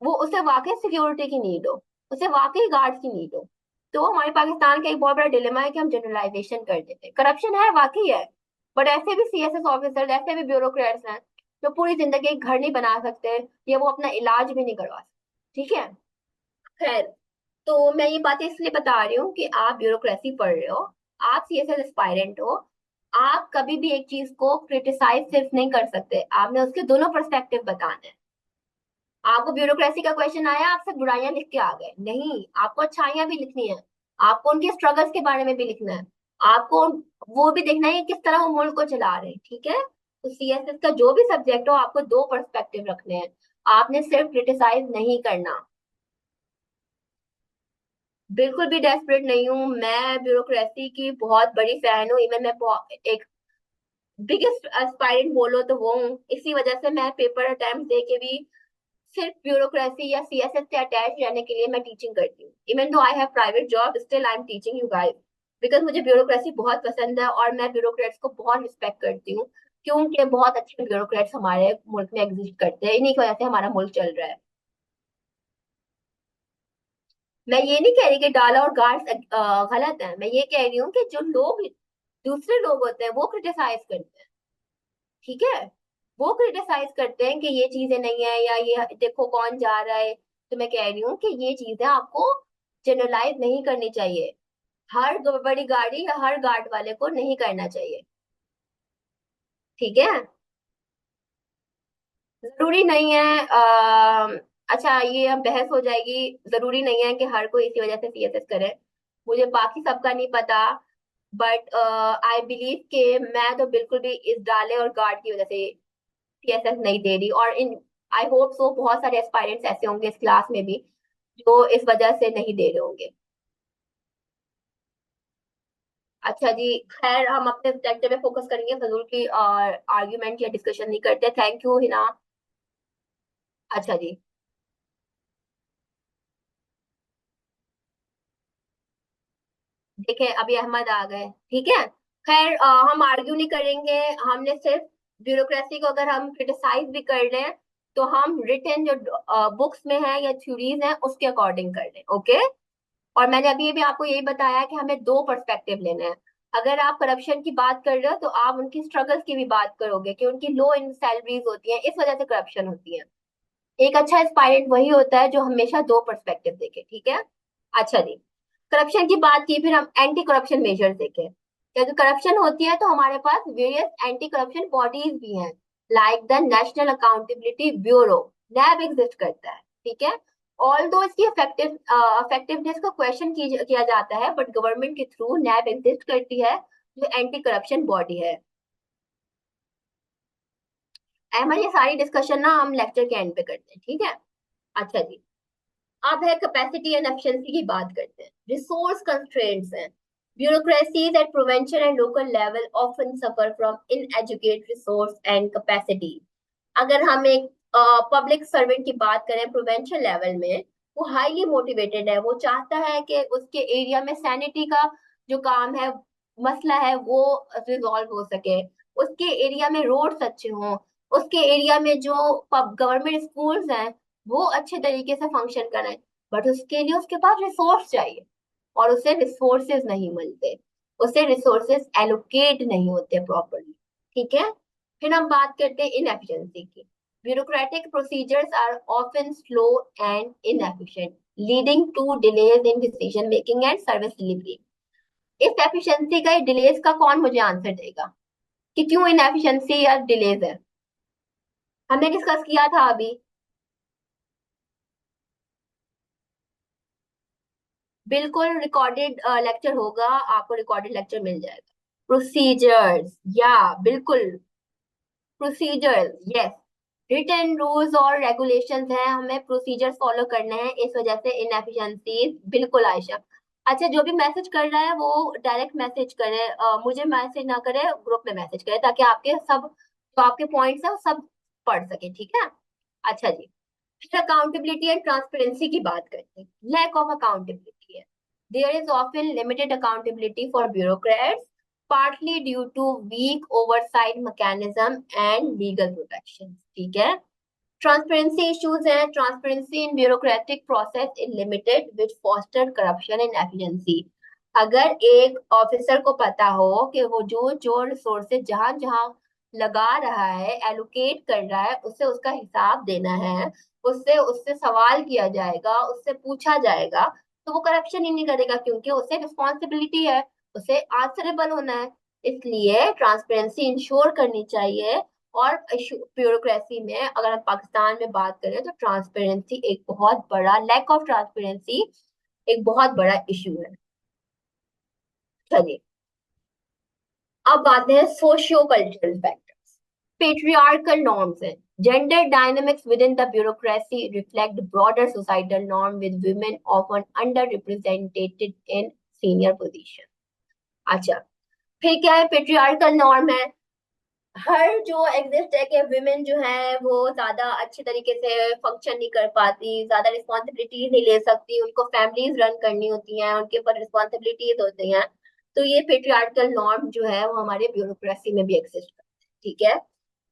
वो उसे वाकई सिक्योरिटी की नीड हो, उसे वाकई गार्ड की नीड हो। तो हमारे पाकिस्तान का एक बहुत बड़ा डिलेमा है कि हम जनरलाइजेशन कर देते हैं। करप्शन है, वाकई है, बट ऐसे भी सीएसएस ऑफिसर, ऐसे भी ब्यूरोक्रेट्स हैं जो पूरी जिंदगी एक घर नहीं बना सकते, या वो अपना इलाज भी नहीं करवा सकते, ठीक है। खैर, तो मैं ये बातें इसलिए बता रही हूँ कि आप ब्यूरोक्रेसी पढ़ रहे हो, आप सीएसएस एस्पायरेंट हो, आप कभी भी एक चीज को क्रिटिसाइज सिर्फ नहीं कर सकते, आपने उसके दोनों पर्सपेक्टिव बताने हैं। आपको ब्यूरोक्रेसी का क्वेश्चन आया, आप सिर्फ बुराइयां लिख के आ गए, नहीं, आपको अच्छाइयां भी लिखनी है, आपको उनके स्ट्रगल्स के बारे में भी लिखना है, आपको वो भी देखना है कि किस तरह वो मुल्क को चला रहे हैं, ठीक है। तो सीएसएस का जो भी सब्जेक्ट हो, आपको दो पर्सपेक्टिव रखने हैं, आपने सिर्फ क्रिटिसाइज नहीं करना। बिल्कुल भी डेस्परेट नहीं हूँ, मैं ब्यूरोक्रेसी की बहुत बड़ी फैन हूँ, इवन मैं एक बिगेस्ट एस्पायरेंट बोलो तो वो हूँ। इसी वजह से मैं पेपर अटेम्प्ट दे के भी सिर्फ ब्यूरोक्रेसी या सीएसएस से अटैच रहने के लिए मैं टीचिंग करती हूँ। Even though I have private job, still I am teaching you guys, because मुझे ब्यूरोक्रेसी बहुत पसंद है और मैं ब्यूरोक्रेट्स को बहुत रिस्पेक्ट करती हूँ, क्योंकि बहुत अच्छे ब्यूरोक्रेट्स हमारे मुल्क में एग्जिस्ट करते हैं, इन्हीं की वजह से हमारा मुल्क चल रहा है। मैं ये नहीं कह रही कि डाला और गार्ड्स गलत है, मैं ये कह रही हूँ कि जो लोग, दूसरे लोग होते हैं, वो क्रिटिसाइज करते हैं, ठीक है, वो क्रिटिसाइज करते हैं कि ये चीजें नहीं है, या ये देखो कौन जा रहा है। तो मैं कह रही हूँ कि ये चीजें आपको जनरलाइज नहीं करनी चाहिए, हर बड़ी गाड़ी या हर गार्ड वाले को नहीं करना चाहिए, ठीक है। जरूरी नहीं है अच्छा, ये अब बहस हो जाएगी, जरूरी नहीं है कि हर कोई इसी वजह से सीएसएस करे, मुझे बाकी सबका नहीं पता, बट आई बिलीव कि मैं तो बिल्कुल भी इस डाले और गार्ड की वजह से सीएसएस नहीं दे रही, और इन आई होप सो बहुत सारे एस्पायरेंट्स ऐसे होंगे इस क्लास में भी जो इस वजह से नहीं दे रहे होंगे। अच्छा जी, खैर हम अपने लेक्चर पे फोकस करेंगे, फजूल की और आर्ग्यूमेंट या डिस्कशन नहीं करते। Thank you Hina. अच्छा जी, देखें अभी अहमद आ गए, ठीक है। खैर हम आर्ग्यू नहीं करेंगे, हमने सिर्फ ब्यूरोक्रेसी को अगर हम क्रिटिसाइज भी कर रहे हैं, तो हम रिटन जो बुक्स में है या थ्योरीज हैं उसके अकॉर्डिंग कर रहे हैं, ओके। और मैंने अभी भी आपको यही बताया कि हमें दो पर्सपेक्टिव लेने हैं। अगर आप करप्शन की बात कर रहे हो, तो आप उनकी स्ट्रगल्स की भी बात करोगे कि उनकी लो इन सैलरीज होती हैं, इस वजह से करप्शन होती है। एक अच्छा एस्पायरेंट वही होता है जो हमेशा दो पर्सपेक्टिव देखे, ठीक है। अच्छा जी, करप्शन की बात की, फिर हम एंटी करप्शन मेजर्स देखें। अगर करप्शन होती है तो हमारे पास वेरियस एंटी करप्शन बॉडीज भी हैं, like the national accountability bureau, NAB exist करता है, ठीक है। ऑल दो इसकी इफेक्टिवनेस का क्वेश्चन किया जाता है, बट गवर्नमेंट के थ्रू नैब एग्जिस्ट करती है, जो एंटी करप्शन बॉडी है। अहमद, ये सारी डिस्कशन ना हम लेक्चर के एंड पे करते हैं, ठीक है। अच्छा जी, अब है कैपेसिटी एंड एफिशिएंसी की बात करते हैं। रिसोर्स कंस्ट्रेंट्स हैं, bureaucracies at provincial and local level often suffer from inadequate resource and capacity. अगर हम एक पब्लिक सर्वेंट की बात करें प्रोविंशियल लेवल में, वो हाईली मोटिवेटेड है, वो चाहता है कि उसके एरिया में सैनिटी का जो काम है, मसला है, वो रिजॉल्व हो सके, उसके एरिया में रोड्स अच्छे हों, उसके एरिया में जो गवर्नमेंट स्कूल्स हैं वो अच्छे तरीके से फंक्शन करें, बट उसके लिए उसके पास रिसोर्स चाहिए, और उसे रिसोर्सेज नहीं मिलते, उसे रिसोर्सेज एलोकेट नहीं होते प्रॉपरली, ठीक है। फिर हम बात करते हैं इनएफिशिएंसी की। Bureaucratic procedures are often slow and inefficient, leading to delays in decision making and service delivery. इस एफिशिएंसी का डिलेज का कौन मुझे आंसर देगा कि क्यों इनएफिशिएंसी या डिलेज है? हमने डिस्कस किया था अभी। बिल्कुल रिकॉर्डेड लेक्चर होगा, आपको रिकॉर्डेड लेक्चर मिल जाएगा। प्रोसीजर्स, या बिल्कुल प्रोसीजर्स, यस। रिटन रूल्स और रेगुलेशंस हैं, हमें प्रोसीजर्स फॉलो करने हैं, इस वजह से इनएफिशिएंसीज। बिल्कुल आयशा। अच्छा, जो भी मैसेज कर रहा है वो डायरेक्ट मैसेज करे, मुझे मैसेज ना करे, ग्रुप में मैसेज करे, ताकि आपके सब जो आपके पॉइंट्स है वो सब पढ़ सके, ठीक है? अच्छा जी, फिर अकाउंटेबिलिटी एंड ट्रांसपेरेंसी की बात करते हैं। लैक ऑफ अकाउंटेबिलिटी है। There is often limited accountability for bureaucrats, partly due to weak oversight mechanism and legal protection, ठीक है? ट्रांसपेरेंसी इश्यूज हैं। Transparency in bureaucratic process is limited which foster corruption and efficiency. अगर एक officer को पता हो कि वो जो जो रिसोर्सेज जहां जहां लगा रहा है, एलोकेट कर रहा है, उससे उसका हिसाब देना है, उससे उससे सवाल किया जाएगा, उससे पूछा जाएगा, तो वो करप्शन ही नहीं करेगा, क्योंकि उसे रिस्पॉन्सिबिलिटी है, उसे आंसरेबल होना है। इसलिए ट्रांसपेरेंसी इंश्योर करनी चाहिए। और ब्यूरोक्रेसी में अगर हम पाकिस्तान में बात करें तो ट्रांसपेरेंसी एक बहुत बड़ा, लैक ऑफ ट्रांसपेरेंसी एक बहुत बड़ा इश्यू है। चलिए, अब आते हैं socio cultural factors. Patriarchal norms हैं। Gender dynamics within the bureaucracy reflect broader societal norm with women often underrepresented in senior position. अच्छा, फिर क्या है? पेट्रियार्कल नॉर्म है, हर जो एग्जिस्ट है कि विमेन जो है वो ज्यादा अच्छी तरीके से फंक्शन नहीं कर पाती, ज्यादा रिस्पॉन्सिबिलिटीज नहीं ले सकती, उनको फैमिलीज रन करनी होती हैं, उनके ऊपर रिस्पॉन्सिबिलिटीज होती हैं। तो ये पेट्रियार्कल नॉर्म जो है वो हमारे ब्यूरोक्रेसी में भी एग्जिस्ट करते हैं, ठीक है?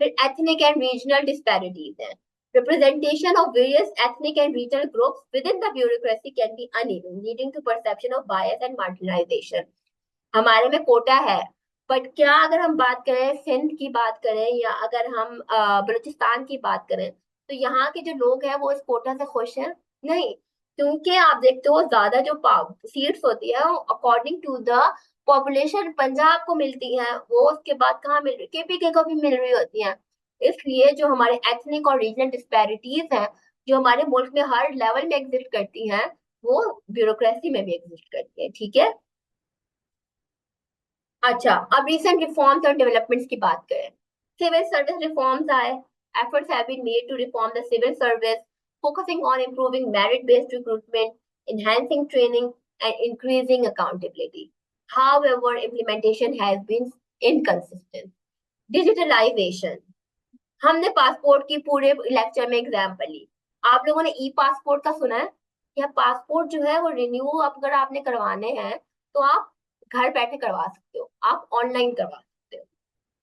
फिर एथनिक एंड रीजनल डिस्पैरिटीज है। Representation of various ethnic and regional groups within the bureaucracy can be uneven, leading to perception of bias and marginalization. हमारे में कोटा है, बट क्या अगर हम बात करें सिंध की बात करें या अगर हम बलूचिस्तान की बात करें, तो यहाँ के जो लोग हैं वो इस कोटा से खुश हैं? नहीं, क्योंकि आप देखते हो ज्यादा जो सीट्स होती है according to the population Punjab को मिलती हैं, वो उसके बाद कहाँ मिल रही, केपीके को भी मिल रही होती हैं। इसलिए जो हमारे एथनिक और रीजनल डिस्पैरिटीज हैं, जो हमारे मुल्क में हर लेवल में एग्जिस्ट करती हैं, वो ब्यूरोक्रेसी में भी एग्जिस्ट करती है, ठीक है? अच्छा, अब रिसेंट रिफॉर्म्स और डेवलपमेंट्स की बात करें। सिविल सर्विस रिफॉर्म्स आए। Efforts have been made to reform the civil service, focusing on improving merit based recruitment, enhancing training and increasing accountability. However, implementation has been inconsistent. Digitalization, हमने passport की पूरे lecture में example ली। आप लोगों ने ई passport का सुना है? या पासपोर्ट जो है वो रिन्यू अगर आपने करवाने हैं तो आप घर बैठे करवा सकते हो, आप ऑनलाइन करवा सकते हो।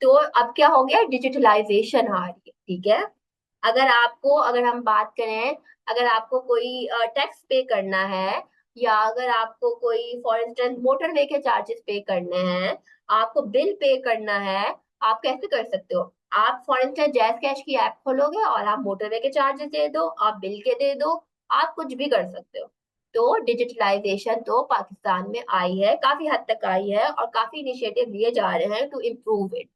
तो अब क्या हो गया? डिजिटलाइजेशन आ रही है, ठीक है? अगर हम बात करें, अगर आपको कोई टैक्स पे करना है, या अगर आपको कोई फॉर इंस्टेंस मोटरवे के चार्जेस पे करने हैं, आपको बिल पे करना है, आप कैसे कर सकते हो? आप फॉर इंस्टेंस जैस कैश की ऐप खोलोगे और आप मोटरवे के चार्जेस दे दो, आप बिल के दे दो, आप कुछ भी कर सकते हो। तो डिजिटलाइजेशन तो पाकिस्तान में आई है, काफी हद तक आई है, और काफी इनिशिएटिव लिए जा रहे हैं टू इम्प्रूव इट।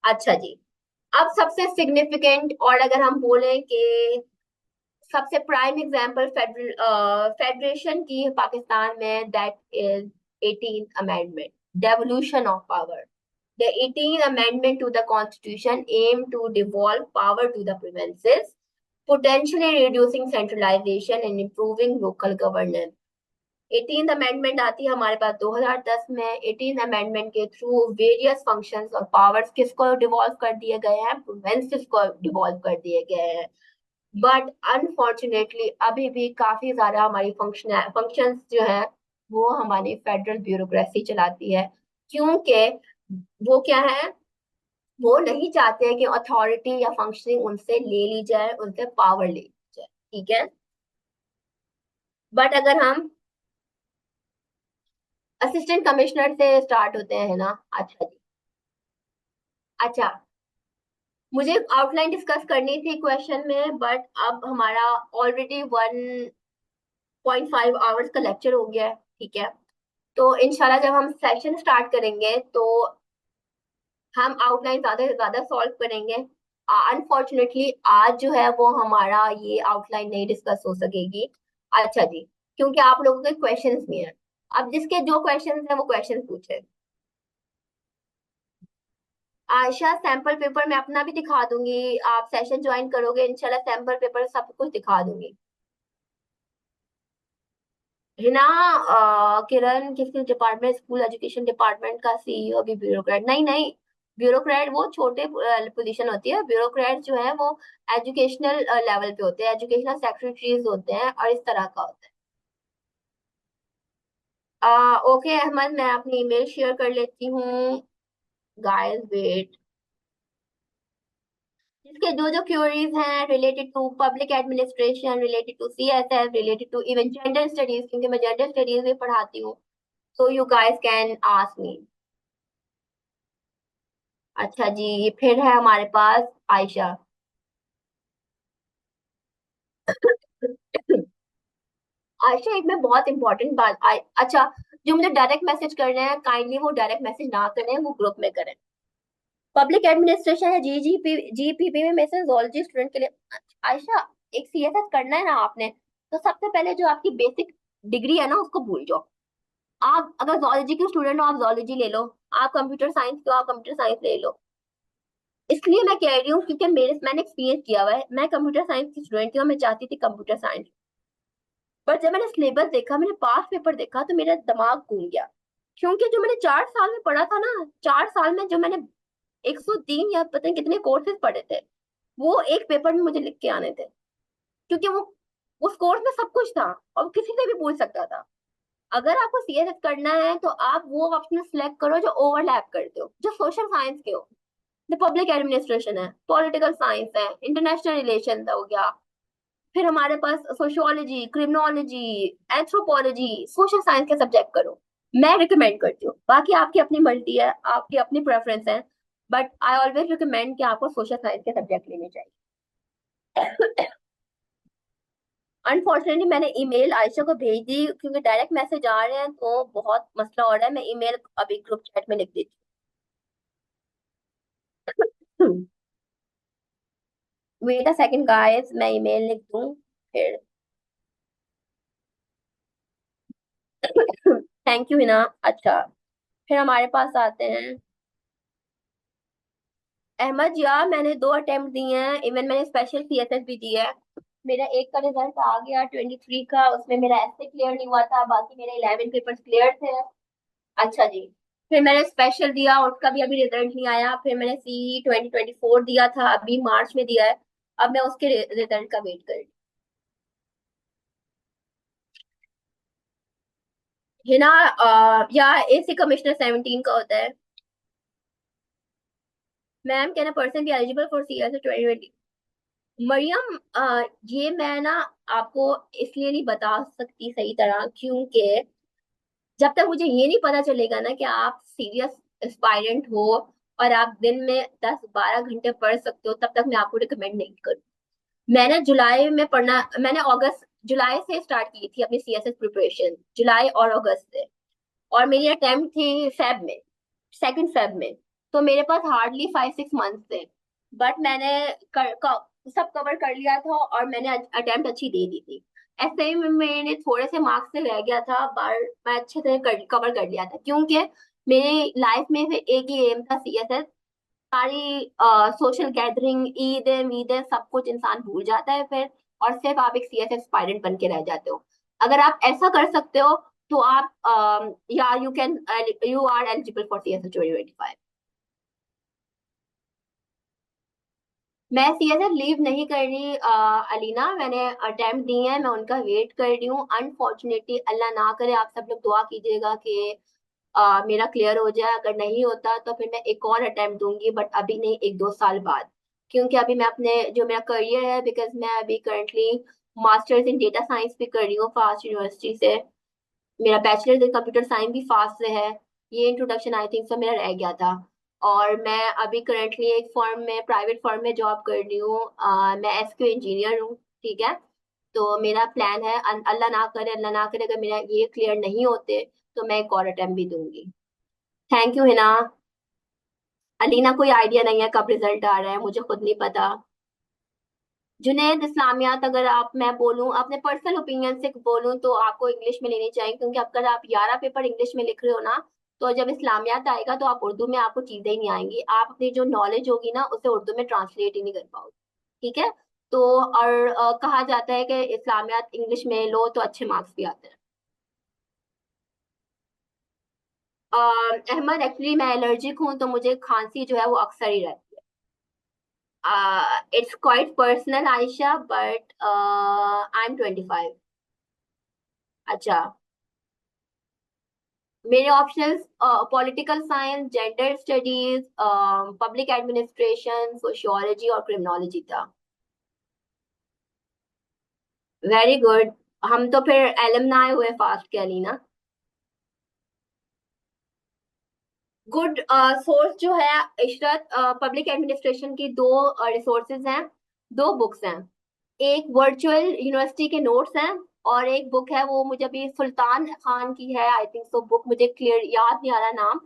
अच्छा जी, अब सबसे सिग्निफिकेंट, और अगर हम बोलें कि सबसे प्राइम एग्जांपल फेडरेशन की है पाकिस्तान में, that is 18th amendment, devolution of power. The 18th amendment to the constitution aimed to devolve power to the provinces, potentially reducing centralization and improving local governance. 18th amendment आती है हमारे पास 2010 में। 18th amendment के through various functions और powers किसको devolve कर दिए गए हैं? प्रोविंसेस को डिवॉल्व कर दिए गए हैं। बट अनफॉर्चुनेटली अभी भी काफी ज्यादा हमारी फंक्शंस जो है वो हमारी फेडरल ब्यूरोक्रेसी चलाती है, क्योंकि वो क्या है, वो नहीं चाहते हैं कि अथॉरिटी या फंक्शनिंग उनसे ले ली जाए, उनसे पावर ले ली जाए, ठीक है? बट अगर हम असिस्टेंट कमिश्नर से स्टार्ट होते हैं ना। अच्छा जी, अच्छा, मुझे आउटलाइन डिस्कस करनी थी क्वेश्चन में, बट अब हमारा ऑलरेडी 1.5 आवर्स का लेक्चर हो गया है, ठीक है। तो इंशाल्लाह जब हम सेशन स्टार्ट करेंगे तो हम आउटलाइन ज्यादा से ज्यादा सॉल्व करेंगे। अनफॉर्चुनेटली आज जो है वो हमारा ये आउटलाइन नहीं डिस्कस हो सकेगी। अच्छा जी, क्योंकि आप लोगों के क्वेश्चंस भी हैं। अब जिसके जो क्वेश्चंस हैं वो क्वेश्चंस पूछे। आयशा, सैंपल पेपर मैं अपना भी दिखा दूंगी, आप सेशन ज्वाइन करोगे इंशाल्लाह सैंपल पेपर सब कुछ दिखा दूंगी। हिना, किरण किसके डिपार्टमेंट, स्कूल एजुकेशन डिपार्टमेंट का सीईओ भी ब्यूरोक्रेट? नहीं नहीं, ब्यूरोक्रेट वो छोटे पोजीशन होती है। ब्यूरोक्रेट जो है वो एजुकेशनल लेवल पे होते हैं, एजुकेशनल सेक्रेटरीज होते हैं और इस तरह का होता है। ओके अहमद, मैं अपनी ईमेल शेयर कर लेती हूँ। गाइस वेट, इसके जो जो क्यूरीज हैं related to public administration, related to CSS, related to even gender studies, क्योंकि मैं जेंडर स्टडीज भी पढ़ाती हूँ, so you guys can ask me। अच्छा जी, फिर है हमारे पास आयशा। आयशा, एक में बहुत इंपॉर्टेंट बात अच्छा, जो मुझे डायरेक्ट मैसेज कर रहे हैं काइंडली वो डायरेक्ट मैसेज ना करें, वो ग्रुप में करें। पब्लिक एडमिनिस्ट्रेशन है जीपीपी में मैं से zoology स्टूडेंट के लिए। आयशा, एक सीएसएस करना है ना आपने, तो सबसे पहले जो आपकी बेसिक डिग्री है ना उसको भूल जाओ। आप अगर जोलॉजी के स्टूडेंट हो आप जोलॉजी ले लो, आप कंप्यूटर साइंस के हो आप कंप्यूटर साइंस ले लो। इसलिए मैं कह रही हूँ क्योंकि मैंने एक्सपीरियंस किया हुआ है। मैं कंप्यूटर साइंस की स्टूडेंट थी और मैं चाहती थी कंप्यूटर साइंस, पर जब मैंने सिलेबस देखा, मैंने पास पेपर देखा, तो मेरा दिमाग घूम गया। क्योंकि जो मैंने 4 साल में पढ़ा था ना, 4 साल में जो मैंने 103 या पता नहीं कितने कोर्सेज पढ़े थे, वो एक पेपर में मुझे लिख के आने थे। क्योंकि वो उस कोर्स में सब कुछ था और किसी से भी पूछ सकता था। अगर आपको सीएसएस करना है तो आप वो ऑप्शन सिलेक्ट करो जो ओवरलैप करते हो, जो सोशल साइंस के हो। पब्लिक एडमिनिस्ट्रेशन है, पॉलिटिकल साइंस है, इंटरनेशनल रिलेशन हो गया, फिर हमारे पास sociology, criminology, anthropology, social science के सब्जेक्ट करो। मैं रिकमेंड करती हूँ, बाकी आपकी अपनी मर्जी है, आपकी अपनी प्रेफरेंस है, बट आई ऑलवेज रिकमेंड कि आपको सोशल साइंस के सब्जेक्ट लेने चाहिए। अनफॉर्चुनेटली मैंने ईमेल आयशा को भेज दी, क्योंकि डायरेक्ट मैसेज आ रहे हैं तो बहुत मसला हो रहा है। मैं ईमेल अभी ग्रुप चैट में लिख देती हूँ। वेट अ सेकंड गाइस, मैं ईमेल लिख दूं फिर। Thank you Hina. अच्छा, फिर हमारे पास आते हैं अहमद। यार मैंने 2 अटेम्प्ट दिए हैं, इवन मैंने स्पेशल सीएसएस भी दिया है। मेरा एक का रिजल्ट आ गया 23 का, उसमें मेरा ऐसे क्लियर नहीं हुआ था, बाकी मेरे 11 पेपर्स क्लियर थे। अच्छा जी, फिर मैंने स्पेशल दिया, उसका भी अभी रिजल्ट नहीं आया। फिर मैंने सी 2024 दिया था, अभी मार्च में दिया है। अब मैं उसके रिजल्ट का वेट कर रही हूँ ना। या एसी कमिश्नर 17 का होता है। Ma'am can a person be eligible for C S 2020? Mariam, ये मैं ना आपको इसलिए नहीं बता सकती सही तरह, क्योंकि जब तक मुझे ये नहीं पता चलेगा ना कि आप सीरियस एस्पायरेंट हो और आप दिन में 10-12 घंटे पढ़ सकते हो, तब तक मैं आपको रिकमेंड नहीं करूँ। मैंने जुलाई में पढ़ना, मैंने अगस्त जुलाई से स्टार्ट की थी अपनी सीएसएस प्रिपरेशन, जुलाई और अगस्त से। और मेरी अटेम्प्ट थी फेब में, 2 फेब में। तो मेरे पास हार्डली 5-6 मंथ थे, बट मैंने सब कवर कर लिया था और मैंने अटेम्प्ट अच्छी दे दी थी। ऐसे ही में मैंने थोड़े से मार्क्स से रह गया था, पर मैं अच्छे से कवर कर लिया था, क्योंकि मेरी लाइफ में से एक ही एम था सीएसएस। सारी सोशल गैदरिंग, ईदें वीदें सब कुछ इंसान भूल जाता है फिर, और सिर्फ आप एक सीएसएस एस्पायरेंट बन के रह जाते हो। अगर आप ऐसा कर सकते हो तो आप या you are eligible for CSS 2025। मैं सीएसएस लीव नहीं कर रही अलीना, मैंने अटेम्प्ट दिए हैं, मैं उनका वेट कर रही हूँ। अनफॉर्चुनेटली अल्लाह ना करे, आप सब लोग दुआ कीजिएगा कि मेरा क्लियर हो जाए। अगर नहीं होता तो फिर मैं एक और अटेम्प्ट दूंगी, बट अभी नहीं, 1-2 साल बाद। क्योंकि अभी मैं अपने जो मेरा करियर है, बिकॉज मैं अभी currently masters in data science भी कर रही हूँ फास्ट यूनिवर्सिटी से, मेरा बैचलर्स इन कंप्यूटर साइंस भी फास्ट से है। ये इंट्रोडक्शन आई थिंक सो मेरा रह गया था। और मैं अभी करंटली एक फर्म में, प्राइवेट फर्म में जॉब कर रही हूँ। मैं एसक्यू इंजीनियर हूँ, ठीक है। तो मेरा प्लान है, अल्लाह ना करे अगर मेरा ये क्लियर नहीं होते तो मैं एक और अटेम्प्ट भी दूंगी। Thank you Hina. अलीना, कोई आइडिया नहीं है कब रिजल्ट आ रहा है, मुझे खुद नहीं पता। जुनैद इस्लामियात, अगर आप, मैं बोलूं अपने पर्सनल ओपिनियन से बोलूं तो आपको इंग्लिश में लेनी चाहिए, क्योंकि अगर आप 11 पेपर इंग्लिश में लिख रहे हो ना, तो जब इस्लामियात आएगा तो आप उर्दू में, आपको चीजें ही नहीं आएंगी, आप अपनी जो नॉलेज होगी ना उसे उर्दू में ट्रांसलेट ही नहीं कर पाओगे, ठीक है। तो और कहा जाता है कि इस्लामियात इंग्लिश में लो तो अच्छे मार्क्स भी आते हैं। अहमद, एक्चुअली मैं एलर्जिक हूँ तो मुझे खांसी जो है वो अक्सर ही रहती है। It's quite personal Ayesha, but I am 25। अच्छा, मेरे options political science, gender studies, public administration, sociology और क्रिमिनोलॉजी था। Very good. हम तो फिर एलमनाई हुए फास्ट कह ली ना। गुड सोर्स जो है इशरत, पब्लिक एडमिनिस्ट्रेशन की दो रिसोर्सेज हैं, दो बुक्स हैं। एक वर्चुअल यूनिवर्सिटी के नोट्स हैं, और एक बुक है वो मुझे अभी सुल्तान खान की है, आई थिंक सो, बुक मुझे क्लियर याद नहीं आ रहा नाम।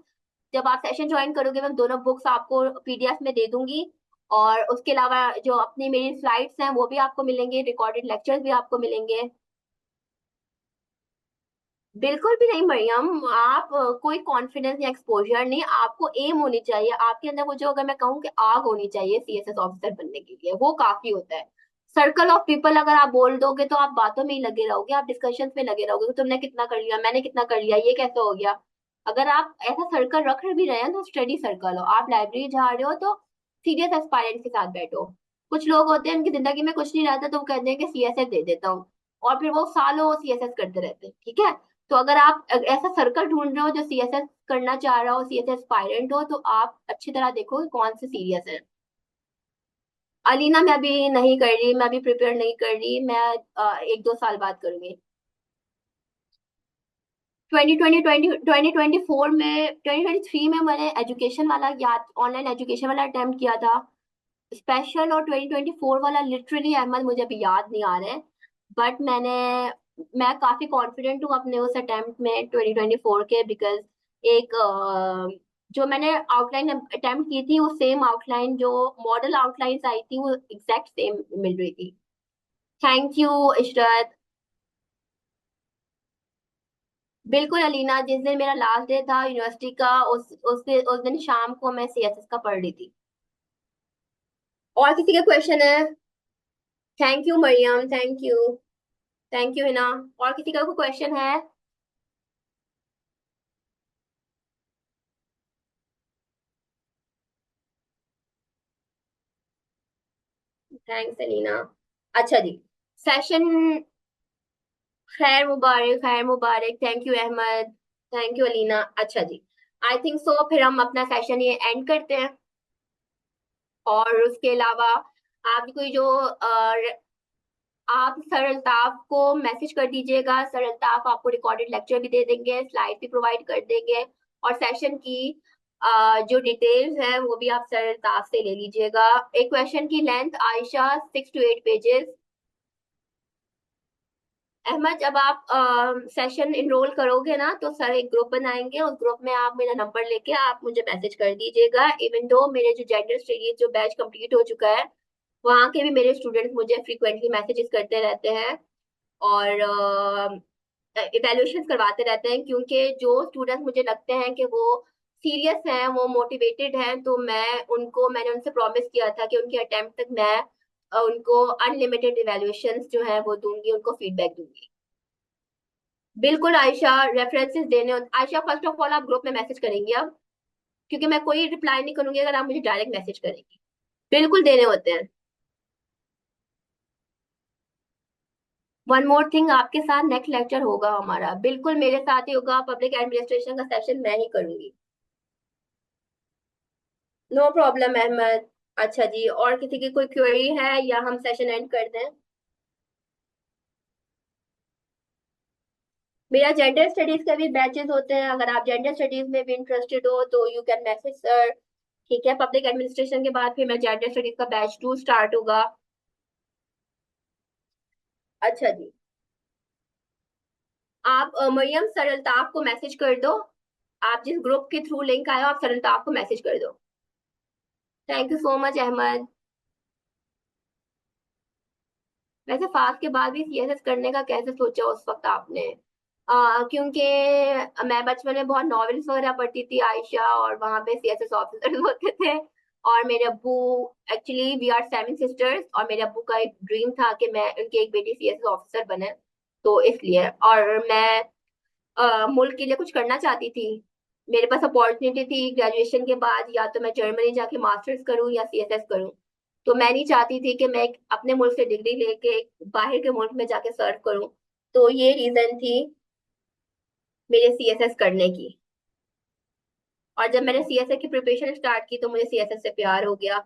जब आप सेशन ज्वाइन करोगे मैं दोनों बुक्स आपको पीडीएफ में दे दूंगी, और उसके अलावा जो अपनी मेरी स्लाइड्स हैं वो भी आपको मिलेंगे, रिकॉर्डेड लेक्चर्स भी आपको मिलेंगे। बिल्कुल भी नहीं मरियम, आप कोई कॉन्फिडेंस या एक्सपोजर नहीं, आपको एम होनी चाहिए आपके अंदर, वो जो, अगर मैं कहूँ कि आग होनी चाहिए सीएसएस ऑफिसर बनने के लिए, वो काफी होता है। सर्कल ऑफ पीपल अगर आप बोल दोगे तो आप बातों में ही लगे रहोगे, आप डिस्कशंस में लगे रहोगे, तुमने कितना कर लिया, मैंने कितना कर लिया, ये कैसे हो गया। अगर आप ऐसा सर्कल रख भी रहे हैं तो स्टडी सर्कल हो, आप लाइब्रेरी जा रहे हो तो सीरियस एस्पायरेंट के साथ बैठो। कुछ लोग होते हैं उनकी जिंदगी में कुछ नहीं रहता तो वो कहते हैं कि सीएसएस दे देता हूँ, और फिर वो सालों सीएसएस करते रहते हैं, ठीक है। तो अगर आप ऐसा सर्कल ढूंढ रहे हो जो सीएसएस करना चाह रहा हो, सीएसएस एस्पायरेंट हो, तो आप अच्छी तरह देखो कि कौन से सीरियस है। अलीना, मैं अभी नहीं कर रही, मैं अभी प्रिपेयर नहीं कर रही, मैं 1-2 साल बाद करूंगी। 2020 2024 में, 2023 में मैंने एजुकेशन वाला, याद, ऑनलाइन एजुकेशन वाला अटेम्प्ट किया था स्पेशल, और 2024 वाला लिटरली अहमद मुझे अभी याद नहीं आ रहा है, बट मैं काफी कॉन्फिडेंट हूँ अपने उस अटेम्प्ट में 2024 के, बिकॉज एक जो मैंने आउटलाइन अटेम्प्ट की थी वो सेम आउटलाइन, जो मॉडल आउटलाइंस आई थी वो एग्जैक्ट सेम मिल रही थी। Thank you Ishrat. बिल्कुल अलीना, जिस दिन मेरा लास्ट डे था यूनिवर्सिटी का, उस दिन शाम को मैं सीएसएस का पढ़ रही थी। और किसी के क्वेश्चन है? Thank you Mariam, thank you. Thank you Hina. और किसी का कोई क्वेश्चन है? थैंक्स अलीना। अच्छा जी, सेशन, खैर मुबारक, खैर मुबारक, thank you Ahmad, thank you Alina. अच्छा जी, आई थिंक सो फिर हम अपना सेशन ये एंड करते हैं, और उसके अलावा आप कोई जो आप सर अल्ताफ को मैसेज कर दीजिएगा, सर अल्ताफ आपको रिकॉर्डेड लेक्चर भी दे देंगे, स्लाइड भी प्रोवाइड कर देंगे, और सेशन की जो डिटेल्स है वो भी आप सर अल्ताफ से ले लीजिएगा। एक क्वेश्चन की length Ayesha 6 to 8 pages. Ahmed, जब आप सेशन इनरोल करोगे ना तो सर एक ग्रुप बनाएंगे, उस ग्रुप में आप मेरा नंबर लेके आप मुझे मैसेज कर दीजिएगा। इवन दो मेरे जो जेंडर स्टडीज जो बैच कंप्लीट हो चुका है, वहाँ के भी मेरे स्टूडेंट्स मुझे फ्रीक्वेंटली मैसेजेस करते रहते हैं, और इवेल्युएशन करवाते रहते हैं, क्योंकि जो स्टूडेंट्स मुझे लगते हैं कि वो सीरियस हैं, वो मोटिवेटेड हैं, तो मैंने उनसे प्रॉमिस किया था कि उनके अटेम्प्ट तक मैं उनको अनलिमिटेड इवेल्युएशंस जो है वो दूंगी, उनको फीडबैक दूंगी। बिल्कुल आयशा, रेफरेंसेस देने आयशा, फर्स्ट ऑफ ऑल आप ग्रुप में मैसेज करेंगी अब, क्योंकि मैं कोई रिप्लाई नहीं करूंगी अगर आप मुझे डायरेक्ट मैसेज करेंगी। बिल्कुल देने होते हैं। वन मोर थिंग, आपके साथ नेक्स्ट लेक्चर होगा हमारा, बिल्कुल मेरे साथ ही होगा, पब्लिक एडमिनिस्ट्रेशन का सेशन मैं ही करूंगी। No problem Ahmed. अच्छा जी, और किसी की कोई क्वेरी है या हम सेशन एंड कर दें? मेरा जेंडर स्टडीज का भी बैचेस होते हैं, अगर आप जेंडर स्टडीज में भी इंटरेस्टेड हो तो यू कैन मैसेज सर, ठीक है, पब्लिक एडमिनिस्ट्रेशन के बाद फिर मैं जेंडर स्टडीज का बैच 2 स्टार्ट होगा। अच्छा जी, आप मरियम सरलताफ को मैसेज कर दो। आप जिस ग्रुप के थ्रू लिंक आए हो, आप सरलताफ को मैसेज कर दो। Thank you so much Ahmed. वैसे फास्ट के बाद भी सीएसएस करने का कैसे सोचा उस वक्त आपने? क्योंकि मैं बचपन में बहुत नॉवेल्स वगैरह पढ़ती थी आयशा, और वहां पे सीएसएस ऑफिसर्स होते थे। और मेरे अब्बू, एक्चुअली वी आर 7 सिस्टर्स, और मेरे अब्बू का एक ड्रीम था कि मैं उनकी एक बेटी सीएसएस ऑफिसर बने। तो इसलिए, और मैं मुल्क के लिए कुछ करना चाहती थी। मेरे पास अपॉर्चुनिटी थी ग्रेजुएशन के बाद, या तो मैं जर्मनी जाके मास्टर्स करूं या सीएसएस करूं। तो मैं नहीं चाहती थी कि मैं अपने मुल्क से डिग्री लेके बाहर के मुल्क में जाके सर्व करूं। तो ये रीजन थी मेरे सीएसएस करने की। और जब मैंने सीएसएस की प्रिपरेशन स्टार्ट की तो मुझे सीएसएस से प्यार हो गया।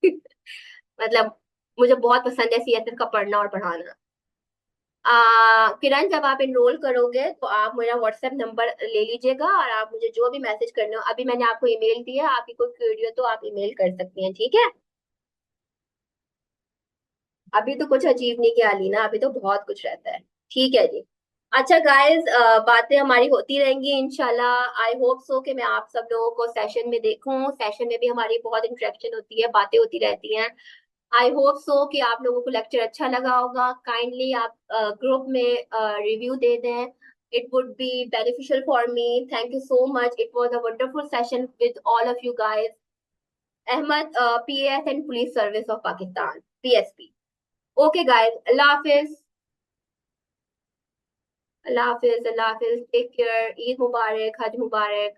मतलब मुझे बहुत पसंद है सीएसएस का पढ़ना और पढ़ाना। किरण, जब आप इनरोल करोगे तो आप मेरा व्हाट्सएप नंबर ले लीजिएगा, और आप मुझे जो भी मैसेज करना हो, अभी मैंने आपको ईमेल दिया है, आपकी कोई क्वेरी हो तो आप ईमेल कर सकती हैं, ठीक है? अभी तो कुछ अचीव नहीं किया लीना, अभी तो बहुत कुछ रहता है। ठीक है जी। अच्छा गाइस, बातें हमारी होती रहेंगी इंशाल्लाह। आई होप सो कि मैं आप सब लोगों को सेशन में देखूं। सेशन में भी हमारी बहुत इंटरेक्शन होती है, बातें होती रहती हैं। आई होप सो कि आप लोगों को लेक्चर अच्छा लगा होगा। काइंडली आप ग्रुप में रिव्यू दे दें। It would be beneficial for me. Thank you so much, it was a wonderful session with all of you guys. Ahmad, PS and police service of Pakistan, PSP. Okay guys, अल्लाह हाफिज। अल्लाह हाफिज, अल्लाह हाफिज, टेक केयर। ईद मुबारक, हज मुबारक।